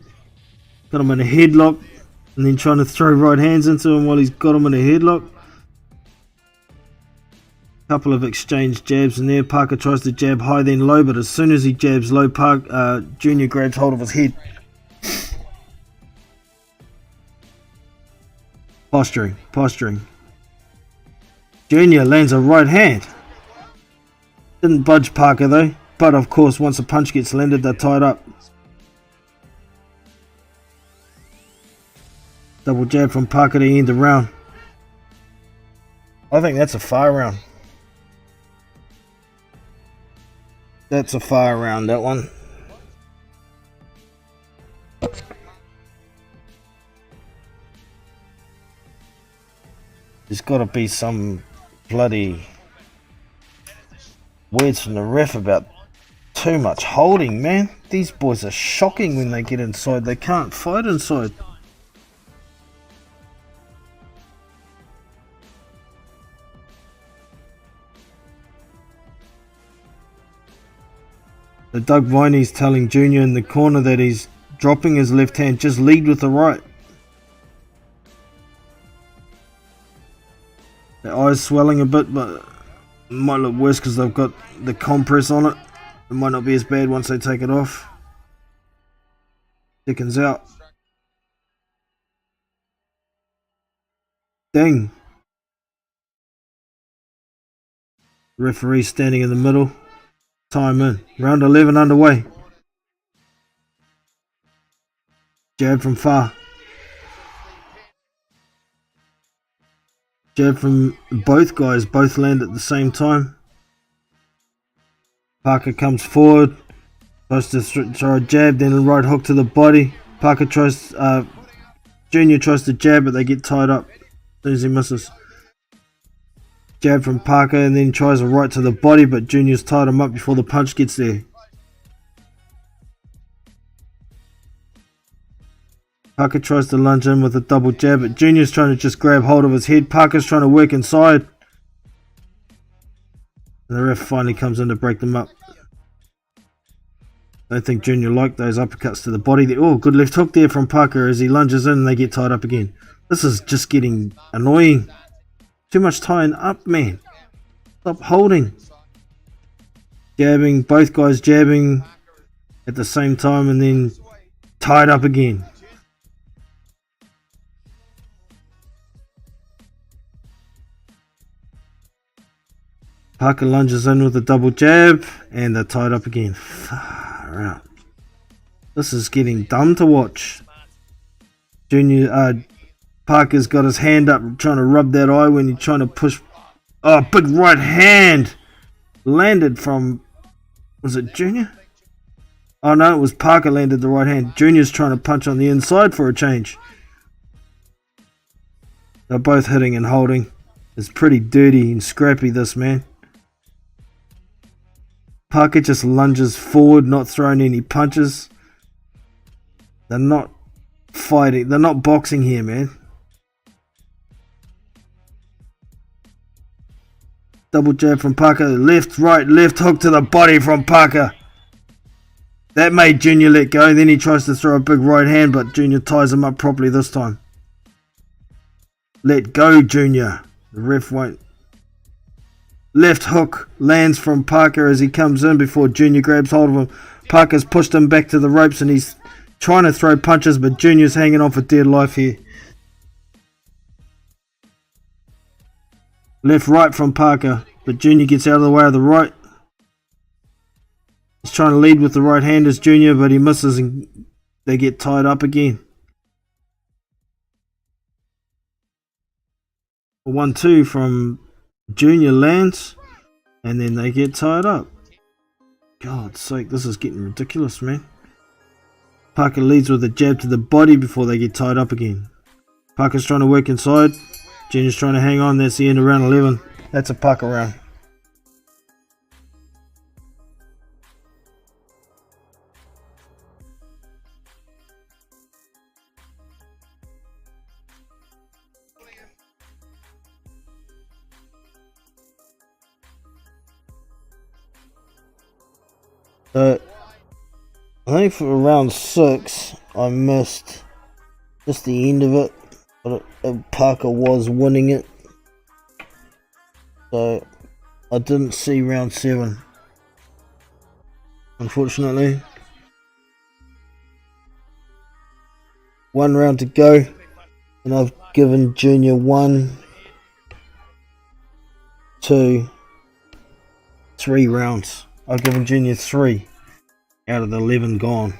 S2: got him in a headlock, and then trying to throw right hands into him while he's got him in a headlock. Couple of exchange jabs in there. Parker tries to jab high then low, but as soon as he jabs low, Junior grabs hold of his head. Posturing. Junior lands a right hand. Didn't budge Parker though, but of course once a punch gets landed they're tied up. Double jab from Parker to end the round. I think that's a fire round. That's a fire round, that one. There's got to be some bloody words from the ref about too much holding, man. These boys are shocking when they get inside. They can't fight inside. So Doug Viney's telling Junior in the corner that he's dropping his left hand, just lead with the right. eyes swelling a bit, but it might look worse because they've got the compress on it. It might not be as bad once they take it off. Thickens out. Ding. Referee standing in the middle. Time in. Round 11 underway. Jab from far. Jab from both guys. Both land at the same time. Parker comes forward. Tries to throw a jab, then a right hook to the body. Parker tries... Junior tries to jab, but they get tied up as soon as he misses. Jab from Parker and then tries a right to the body, but Junior's tied him up before the punch gets there. Parker tries to lunge in with a double jab, but Junior's trying to just grab hold of his head. Parker's trying to work inside. And the ref finally comes in to break them up. I don't think Junior liked those uppercuts to the body there. Oh, good left hook there from Parker as he lunges in and they get tied up again. This is just getting annoying. Too much tying up, man. Stop holding. Jabbing, both guys jabbing at the same time and then tied up again. Parker lunges in with a double jab and they're tied up again. Far out. This is getting dumb to watch. Parker's got his hand up trying to rub that eye when he's trying to push. Oh, big right hand landed from, was it Junior? Oh no, it was Parker landed the right hand. Junior's trying to punch on the inside for a change. They're both hitting and holding. It's pretty dirty and scrappy, this, man. Parker just lunges forward, not throwing any punches. They're not fighting. They're not boxing here, man. Double jab from Parker. Left, right, left hook to the body from Parker. That made Junior let go. Then he tries to throw a big right hand, but Junior ties him up properly this time. Let go, Junior. The ref won't. Left hook lands from Parker as he comes in before Junior grabs hold of him. Parker's pushed him back to the ropes and he's trying to throw punches, but Junior's hanging on for dear life here. Left right from Parker, but Junior gets out of the way of the right. He's trying to lead with the right hand as Junior, but he misses and they get tied up again. 1-2 from Junior lands, and then they get tied up. God's sake, this is getting ridiculous, man. Parker leads with a jab to the body before they get tied up again. Parker's trying to work inside. Junior's trying to hang on. That's the end of round 11. That's a Parker round. So, I think for round 6, I missed just the end of it, but Parker was winning it. So, I didn't see round 7, unfortunately. One round to go, and I've given Junior 1, 2, 3 rounds. I've given Junior 3 out of the 11 gone.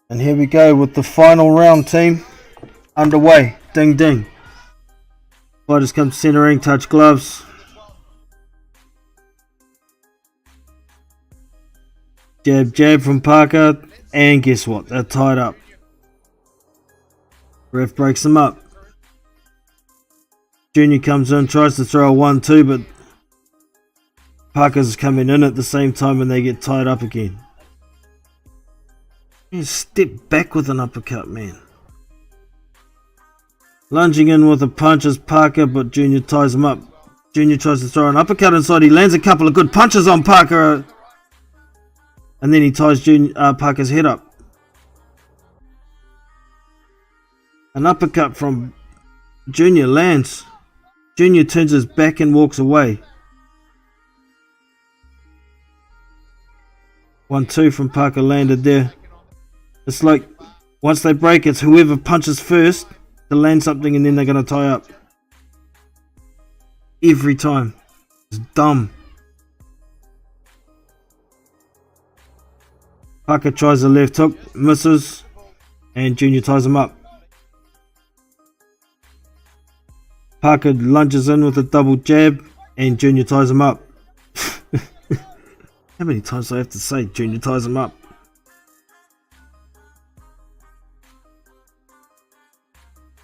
S2: And here we go with the final round, team. Underway. Ding ding. Fighters come to center ring, touch gloves. Jab jab from Parker. And guess what? They're tied up. Ref breaks them up. Junior comes in, tries to throw a 1-2, but Parker's coming in at the same time and they get tied up again. You step back with an uppercut, man. Lunging in with a punch is Parker, but Junior ties him up. Junior tries to throw an uppercut inside. He lands a couple of good punches on Parker. And then he ties Parker's head up. An uppercut from Junior lands. Junior turns his back and walks away. 1-2 from Parker landed there. It's like once they break, it's whoever punches first to land something and then they're going to tie up. Every time. It's dumb. Parker tries the left hook, misses, and Junior ties him up. Parker lunges in with a double jab, and Junior ties him up. How many times do I have to say Junior ties him up?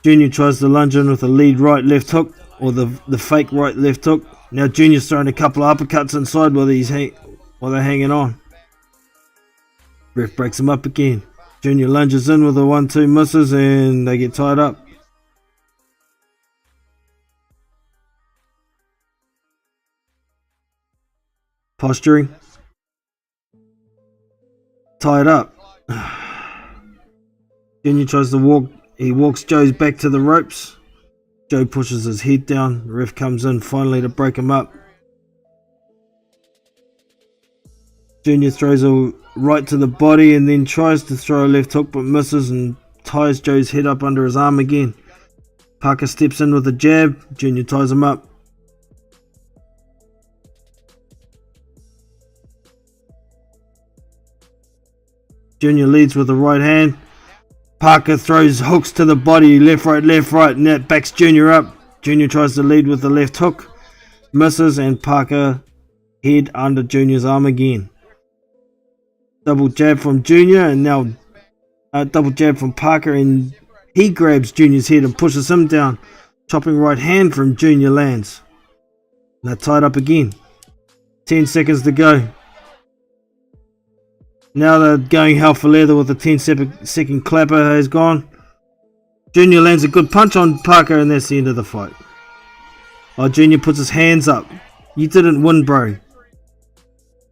S2: Junior tries to lunge in with a lead right left hook, or the fake right left hook. Now Junior's throwing a couple of uppercuts inside while they're hanging on. Ref breaks him up again. Junior lunges in with a 1-2, misses, and they get tied up. Posturing. Tied up. Junior tries to walk. He walks Joe's back to the ropes. Joe pushes his head down. The ref comes in finally to break him up. Junior throws a right to the body and then tries to throw a left hook but misses and ties Joe's head up under his arm again. Parker steps in with a jab. Junior ties him up. Junior leads with the right hand. Parker throws hooks to the body, left, right, and that backs Junior up. Junior tries to lead with the left hook, misses, and Parker head under Junior's arm again. Double jab from Junior, and now double jab from Parker, and he grabs Junior's head and pushes him down. Chopping right hand from Junior lands. Now tied up again. 10 seconds to go. Now they're going hell for leather with the 10-second clapper has gone. Junior lands a good punch on Parker and that's the end of the fight. Oh, Junior puts his hands up. You didn't win, bro.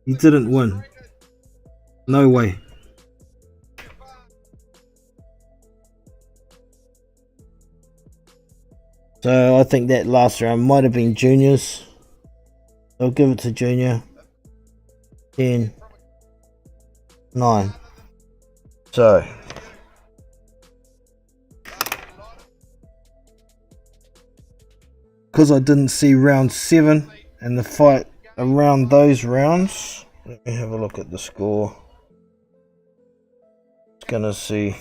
S2: You didn't win. No way. So I think that last round might have been Junior's. I'll give it to Junior. 10. 9. So because I didn't see round 7 and the fight around those rounds, let me have a look at the score. It's gonna see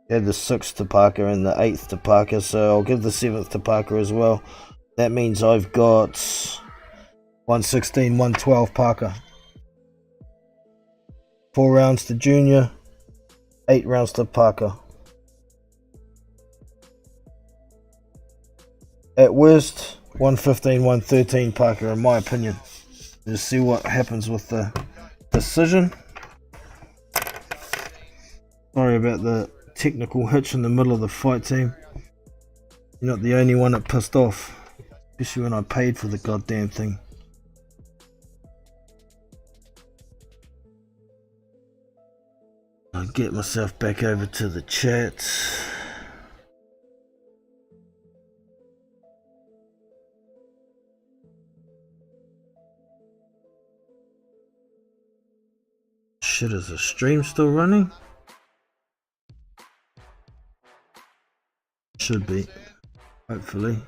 S2: had the 6th to Parker and the 8th to Parker, so I'll give the 7th to Parker as well. That means I've got 116, 112 Parker. 4 rounds to Junior, 8 rounds to Parker. At worst, 115, 113 Parker in my opinion. Just see what happens with the decision. Sorry about the technical hitch in the middle of the fight, team. You're not the only one that pissed off. Especially when I paid for the goddamn thing. I'll get myself back over to the chat. Shit, is the stream still running? Should be. Hopefully.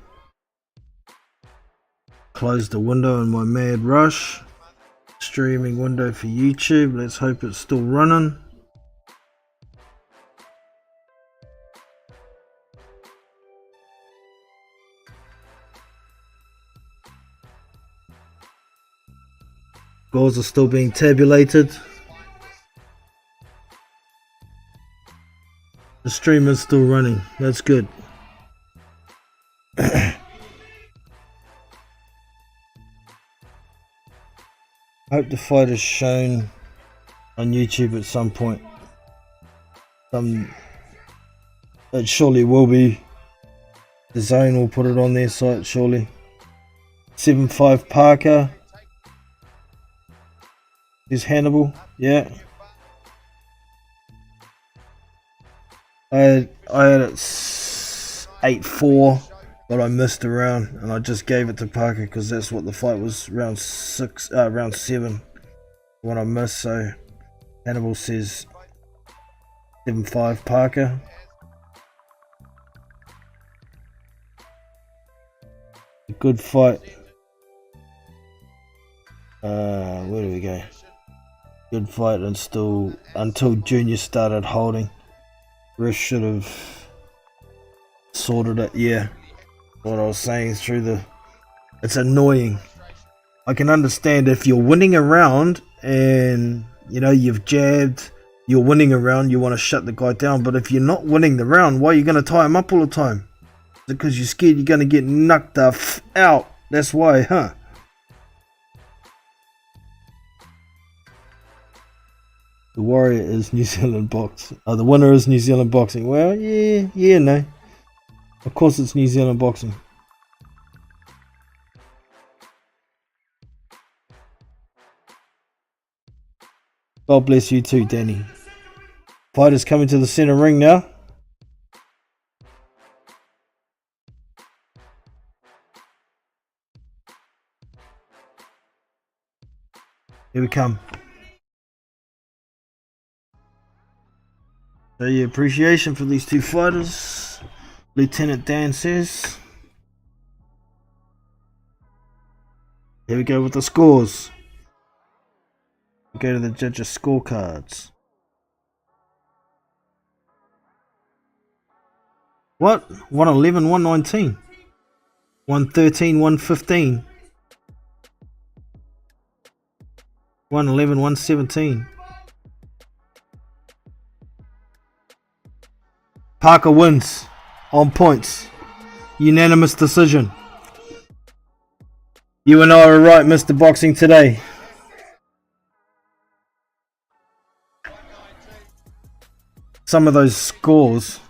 S2: Close the window in my mad rush. Streaming window for YouTube. Let's hope it's still running. Scores are still being tabulated. The stream is still running. That's good. Hope the fight is shown on YouTube at some point. It surely will be. The Zone will put it on their site surely. 7-5 Parker. Here's Hannibal. Yeah. I had it 8-4, but I missed a round, and I just gave it to Parker because that's what the fight was, round 7 when I missed. So Hannibal says 7-5 Parker. A good fight. Where do we go? Good fight and still until Junior started holding. Rest should have sorted it. Yeah, what I was saying through the. It's annoying. I can understand if you're winning a round and you know you've jabbed, you're winning a round, you want to shut the guy down. But if you're not winning the round, why are you going to tie him up all the time? Is it because you're scared you're going to get knocked the out? That's why, huh? The warrior is New Zealand box. The winner is New Zealand boxing. Well, yeah, no. Of course it's New Zealand boxing. God bless you too, Danny. Fighters coming to the center ring now. Here we come. So yeah, appreciation for these two fighters. Lieutenant Dan says. Here we go with the scores. We go to the judges' scorecards. What? 111, 119. 113, 115. 111, 117. Parker wins on points. Unanimous decision. You and I are right, Mr. Boxing today. Some of those scores.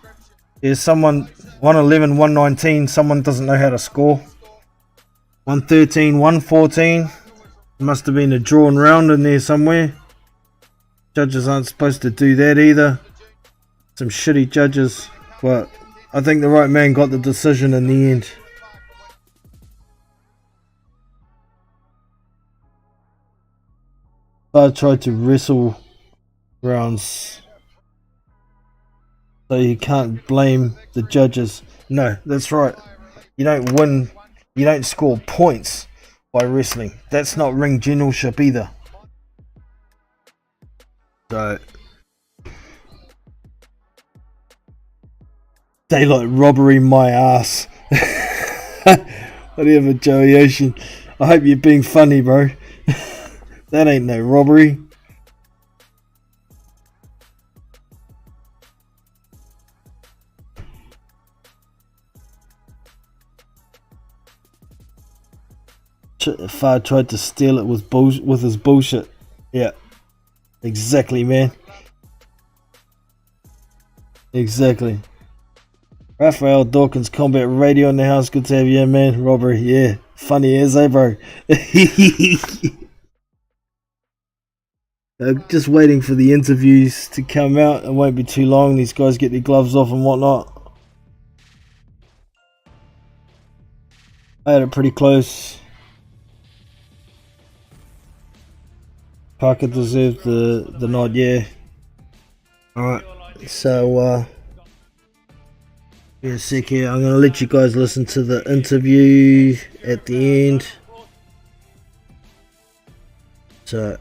S2: There's someone 111, 119. Someone doesn't know how to score. 113, 114. Must have been a drawn round in there somewhere. Judges aren't supposed to do that either. Some shitty judges, but I think the right man got the decision in the end. I tried to wrestle rounds, so you can't blame the judges. No, that's right. You don't win, you don't score points by wrestling. That's not ring generalship either. So daylight robbery my ass. Whatever, Joey Ocean. I hope you're being funny, bro. That ain't no robbery. Far tried to steal it with his bullshit. Yeah, exactly, man. Exactly. Raphael Dawkins, Combat Radio in the house. Good to have you, man. Robbery, yeah. Funny as bro. Just waiting for the interviews to come out. It won't be too long. These guys get their gloves off and whatnot. I had it pretty close. Parker deserved the nod, yeah. Alright, so in a sec here, I'm going to let you guys listen to the interview at the end. So,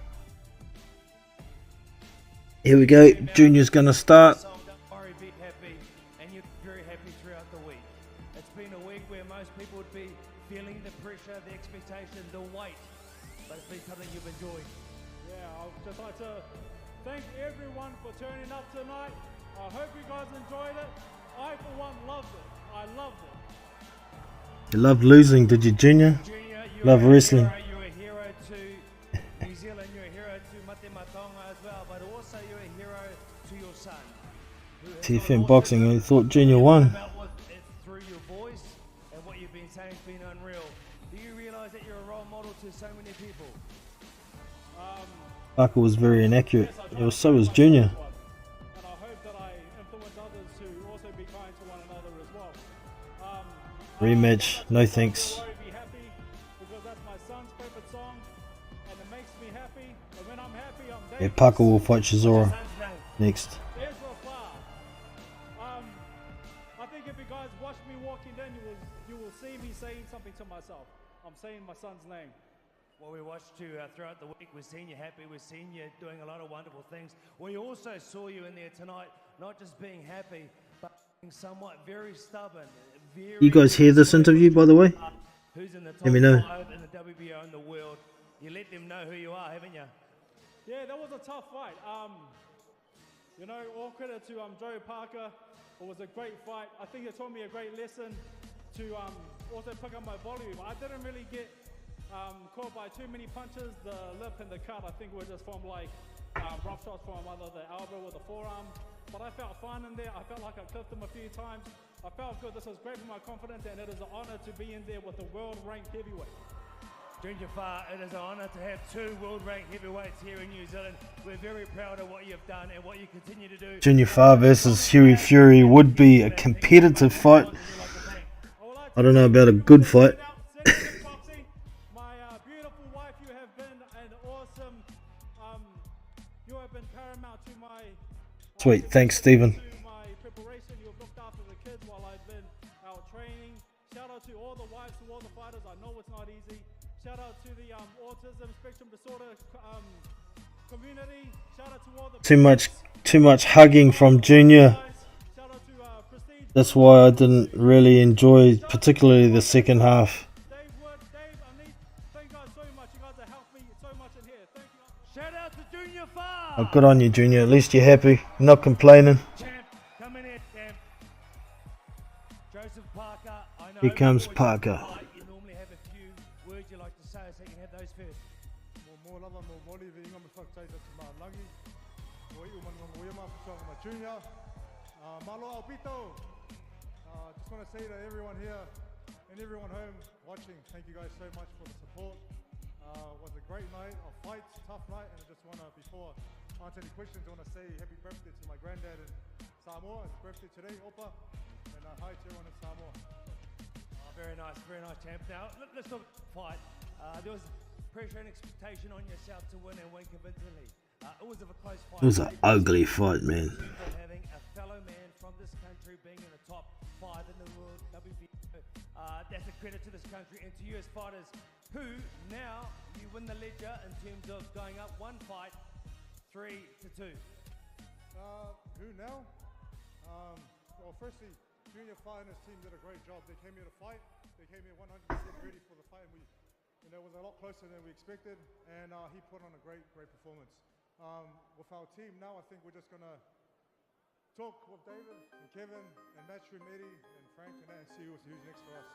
S2: here we go. Junior's going to start.
S5: Don't worry, be happy, and you're very happy throughout the week. It's been a week where most people would be feeling the pressure, the expectation, the weight, but it's been something you've enjoyed.
S6: Yeah, I'd just like to thank everyone for turning up tonight. I hope you guys enjoyed it. I, for one, loved it. I loved it.
S2: You loved losing, did you, Junior?
S5: Junior,
S2: Love wrestling.
S5: You're a hero to New Zealand, you're a hero to Mate Matonga as well, but also you're a hero to your son.
S2: TFM Boxing, I thought Junior won.
S5: Through your voice and what you've been saying has been unreal. Do you realise that you're a role model to so many people?
S2: Parker was very inaccurate. So was Junior.
S6: And I hope that I influence others to also be kind to one another as well.
S2: Rematch, no thanks.
S6: Be happy because that's my son's favorite song, and it makes me happy. And when I'm happy, I'm
S2: Yeah,
S6: dangerous.
S2: Parker will fight Chisora next.
S6: I think if you guys watch me walking in, you will see me saying something to myself. I'm saying my son's name.
S5: Well, we watched you throughout the week. We've seen you happy. We've seen you doing a lot of wonderful things. We also saw you in there tonight, not just being happy, but being somewhat very stubborn.
S2: You guys hear this interview, by the way?
S5: Who's in the top
S2: Let me know.
S5: 5 in the WBO in the world? You let them know who you are, haven't you?
S6: Yeah, that was a tough fight. You know, all credit to Joe Parker. It was a great fight. I think it taught me a great lesson to also pick up my volume. I didn't really get caught by too many punches. The lip and the cut, I think, were just from like rough shots from either the elbow or the forearm. But I felt fine in there. I felt like I clipped him a few times. I felt good. This was great for my confidence, and it is an honor to be in there with the world-ranked heavyweight.
S5: Junior Far, it is an honour to have 2 world-ranked heavyweights here in New Zealand. We're very proud of what you've done and what you continue to do.
S2: Junior Far versus Huey Fury would be a competitive fight. I don't know about a good fight.
S6: My beautiful wife, you have been an awesome. You have been paramount to my.
S2: Sweet, thanks, Stephen.
S6: To my preparation, you have looked after the kids while I've been out training. Shout out to all the wives, to all the fighters. I know it's not easy. Shout out to the autism spectrum disorder community. Shout out to all the
S2: Too much hugging from Junior.
S6: Shout out to Prestige.
S2: That's why I didn't really enjoy, particularly the second half.
S6: Dave, Amit, thank you guys so much. You guys have helped me so much in here. Thank you.
S5: Shout out to Junior Far.
S2: Oh, good on you, Junior. At least you're happy. Not complaining.
S5: Champ, coming in, champ. Joseph Parker, I know.
S2: Here comes
S5: before you
S2: Parker.
S5: fight, you normally have a few words you like to say, so you can have those first.
S1: Mo lava mo moli ve inga me whakataita te malangi. Mo i umani mo ia mawhakatanga ma Junior. Malo au pito. Just want to say to everyone here and everyone home watching, thank you guys so much for the support. It was a great night of fights, tough night, and I just want to, before I answer any questions, I want to say happy birthday to my granddad in Samoa. It's birthday today, Opa, and hi to everyone in Samoa.
S5: Very nice, champ. Now, let's talk fight. There was pressure and expectation on yourself to win and win convincingly. It was a close fight.
S2: It was an ugly fight, man.
S5: Having a fellow man from this country being in the top 5 in the world, WBO, that's a credit to this country and to you as fighters who now you win the ledger in terms of going up 1 fight, 3-2.
S1: Who now? Well, firstly, Junior Fire and his team did a great job. They came here to fight. They came here 100% ready for the fight, and it was a lot closer than we expected. And he put on a great performance. With our team now, I think we're just gonna talk with David and Kevin and Matchroom Eddie and Frank and that, and see who's next for us.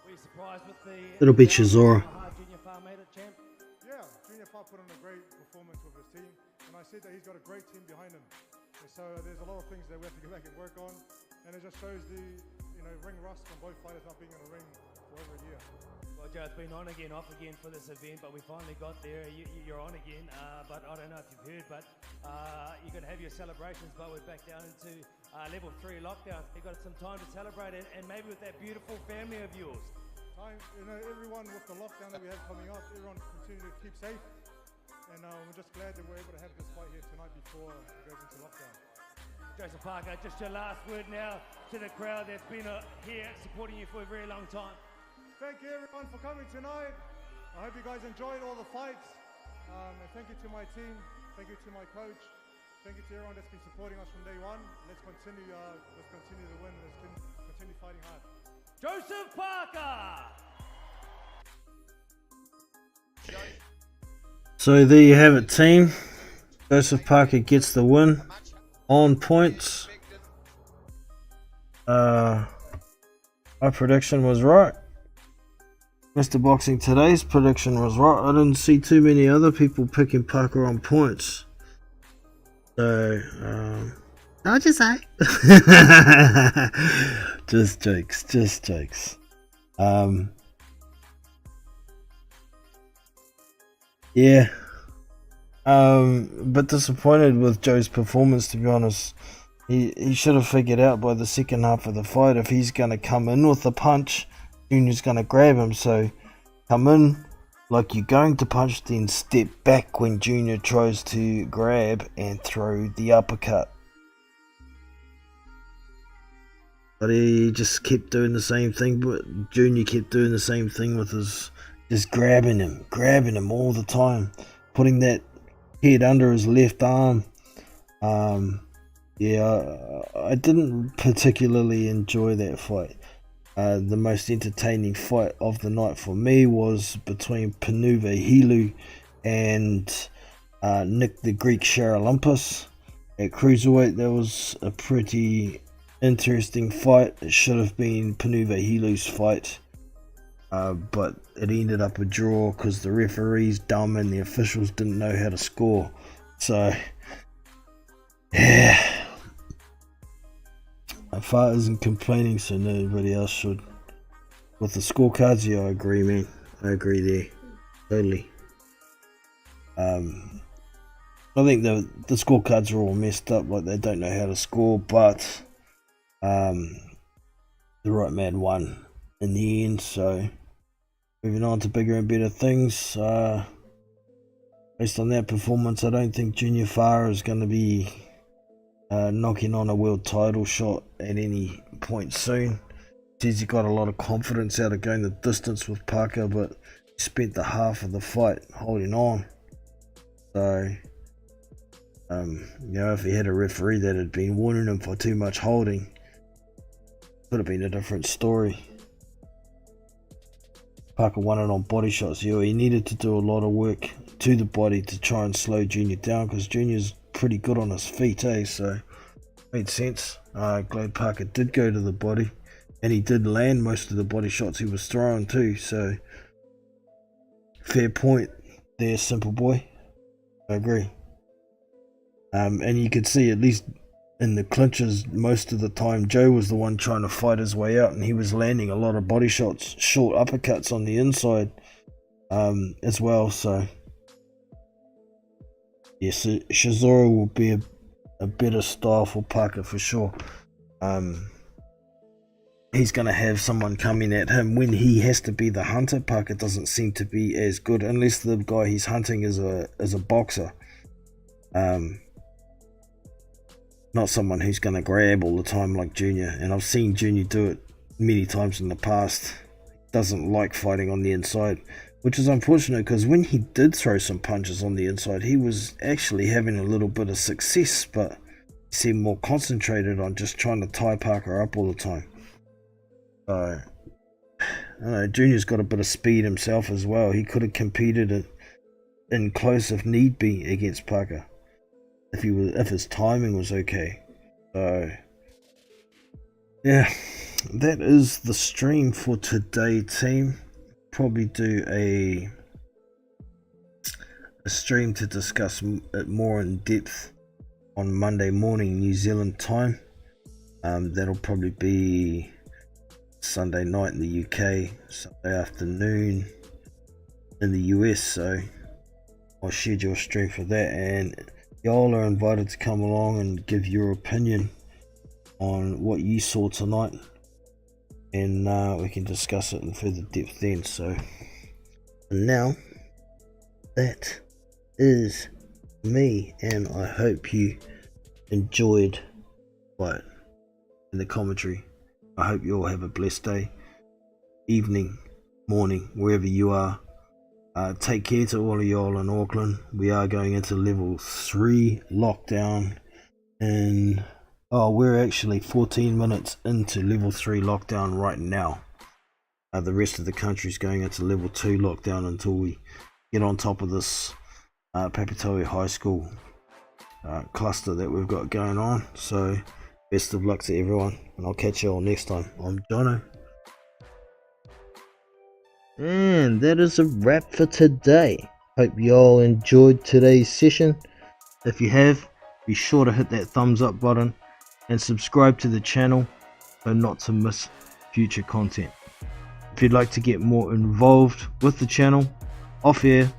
S5: Were you surprised with the?
S2: It'll be Chisora.
S5: Junior Far made it, champ.
S1: Yeah, Junior Fire put on a great performance with his team, and I said that he's got a great team behind him. And so there's a lot of things that we have to go back and work on, and it just shows the ring rust from both fighters not being in the ring for over a year.
S5: Well, Joe, it's been on again, off again for this event, but we finally got there. You're on again, but I don't know if you've heard, but you're going to have your celebrations, but we're back down into level 3 lockdown. You've got some time to celebrate it, and maybe with that beautiful family of yours.
S1: Everyone with the lockdown that we have coming up, everyone continue to keep safe, and we're just glad that we're able to have this fight here tonight before it goes into lockdown.
S5: Joseph Parker, just your last word now to the crowd that's been here supporting you for a very long time.
S1: Thank you everyone for coming tonight. I hope you guys enjoyed all the fights. And thank you to my team. Thank you to my coach. Thank you to everyone that's been supporting us from day one. Let's continue to win. Let's continue fighting hard.
S5: Joseph Parker!
S2: So there you have it, team. Joseph Parker gets the win on points. My prediction was right. Mr. Boxing Today's prediction was right. I didn't see too many other people picking Parker on points. So, I'll just say. Just jokes. Yeah. But disappointed with Joe's performance, to be honest. He should have figured out by the second half of the fight if he's going to come in with the punch, Junior's going to grab him. So come in like you're going to punch, then step back when Junior tries to grab and throw the uppercut. But he just kept doing the same thing, but Junior kept doing the same thing with his, just grabbing him all the time, putting that head under his left arm. Yeah, I didn't particularly enjoy that fight. The most entertaining fight of the night for me was between Aheio and Nick the Greek Sharalumpus at cruiserweight. That was a pretty interesting fight. It should have been Aheio's fight, but it ended up a draw because the referee's dumb and the officials didn't know how to score. So yeah, my father isn't complaining, so nobody else should. With the scorecards, yeah, I agree, man. I agree there, totally. I think the scorecards are all messed up, like they don't know how to score, but the right man won in the end. So moving on to bigger and better things. Based on that performance, I don't think Junior Farah is going to be knocking on a world title shot at any point soon. Says he got a lot of confidence out of going the distance with Parker, but he spent the half of the fight holding on. So if he had a referee that had been warning him for too much holding, could have been a different story. Parker won it on body shots. Yeah, he needed to do a lot of work to the body to try and slow Junior down, because Junior's pretty good on his feet, so made sense. Glad Parker did go to the body, and he did land most of the body shots he was throwing too, so fair point there, Simple Boy. I agree. And you could see, at least in the clinches, most of the time Joe was the one trying to fight his way out, and he was landing a lot of body shots, short uppercuts on the inside as well. So yes, Shizuru will be a better style for Parker for sure. He's going to have someone coming at him when he has to be the hunter. Parker doesn't seem to be as good unless the guy he's hunting is a boxer. Not someone who's going to grab all the time like Junior, and I've seen Junior do it many times in the past. Doesn't like fighting on the inside, which is unfortunate, because when he did throw some punches on the inside, he was actually having a little bit of success, but he seemed more concentrated on just trying to tie Parker up all the time. So I don't know, Junior's got a bit of speed himself as well. He could have competed in close if need be against Parker, if his timing was okay. So yeah, that is the stream for today, team. Probably do a stream to discuss it more in depth on Monday morning New Zealand time. That'll probably be Sunday night in the UK, Sunday afternoon in the US, so I'll schedule a stream for that, and y'all are invited to come along and give your opinion on what you saw tonight, and we can discuss it in further depth then. So now that is me, and I hope you enjoyed what in the commentary. I hope you all have a blessed day, evening, morning, wherever you are. Take care to all of y'all in Auckland. We are going into level 3 lockdown, and we're actually 14 minutes into level 3 lockdown right now. The rest of the country is going into level 2 lockdown until we get on top of this Papatoe High School cluster that we've got going on. So best of luck to everyone, and I'll catch you all next time. I'm Jono. And that is a wrap for today. Hope you all enjoyed today's session. If you have, be sure to hit that thumbs up button and subscribe to the channel so not to miss future content. If you'd like to get more involved with the channel, off air,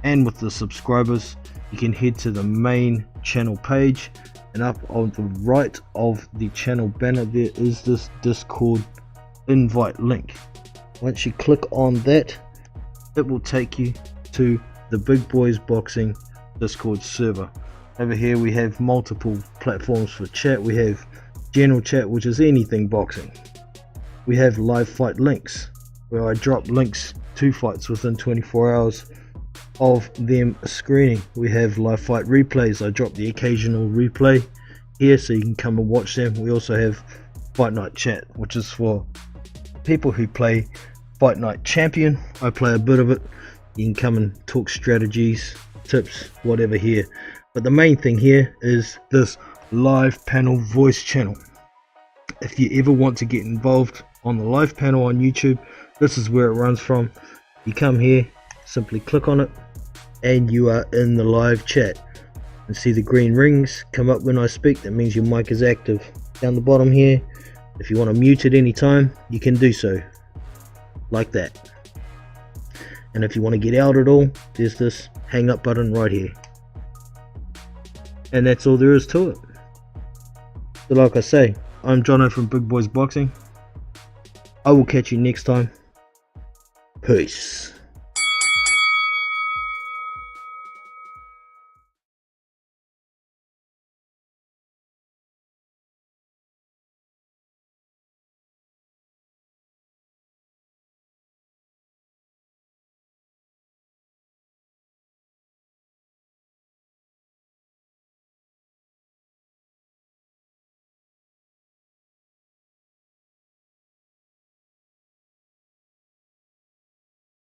S2: and with the subscribers, you can head to the main channel page, and up on the right of the channel banner there is this Discord invite link. Once you click on that, it will take you to the Big Boys Boxing Discord server. Over here we have multiple platforms for chat. We have general chat, which is anything boxing. We have live fight links, where I drop links to fights within 24 hours of them screening. We have live fight replays. I drop the occasional replay here so you can come and watch them. We also have Fightnight Chat, which is for people who play Fightnight Champion. I play a bit of it. You can come and talk strategies, tips, whatever here. But the main thing here is this live panel voice channel. If you ever want to get involved on the live panel on YouTube, this is where it runs from. You come here, simply click on it, and you are in the live chat. And see the green rings come up when I speak. That means your mic is active. Down the bottom here, if you want to mute at any time, you can do so, like that. And if you want to get out at all, there's this hang up button right here. And that's all there is to it. So like I say, I'm Jono from Big Boys Boxing. I will catch you next time. Peace.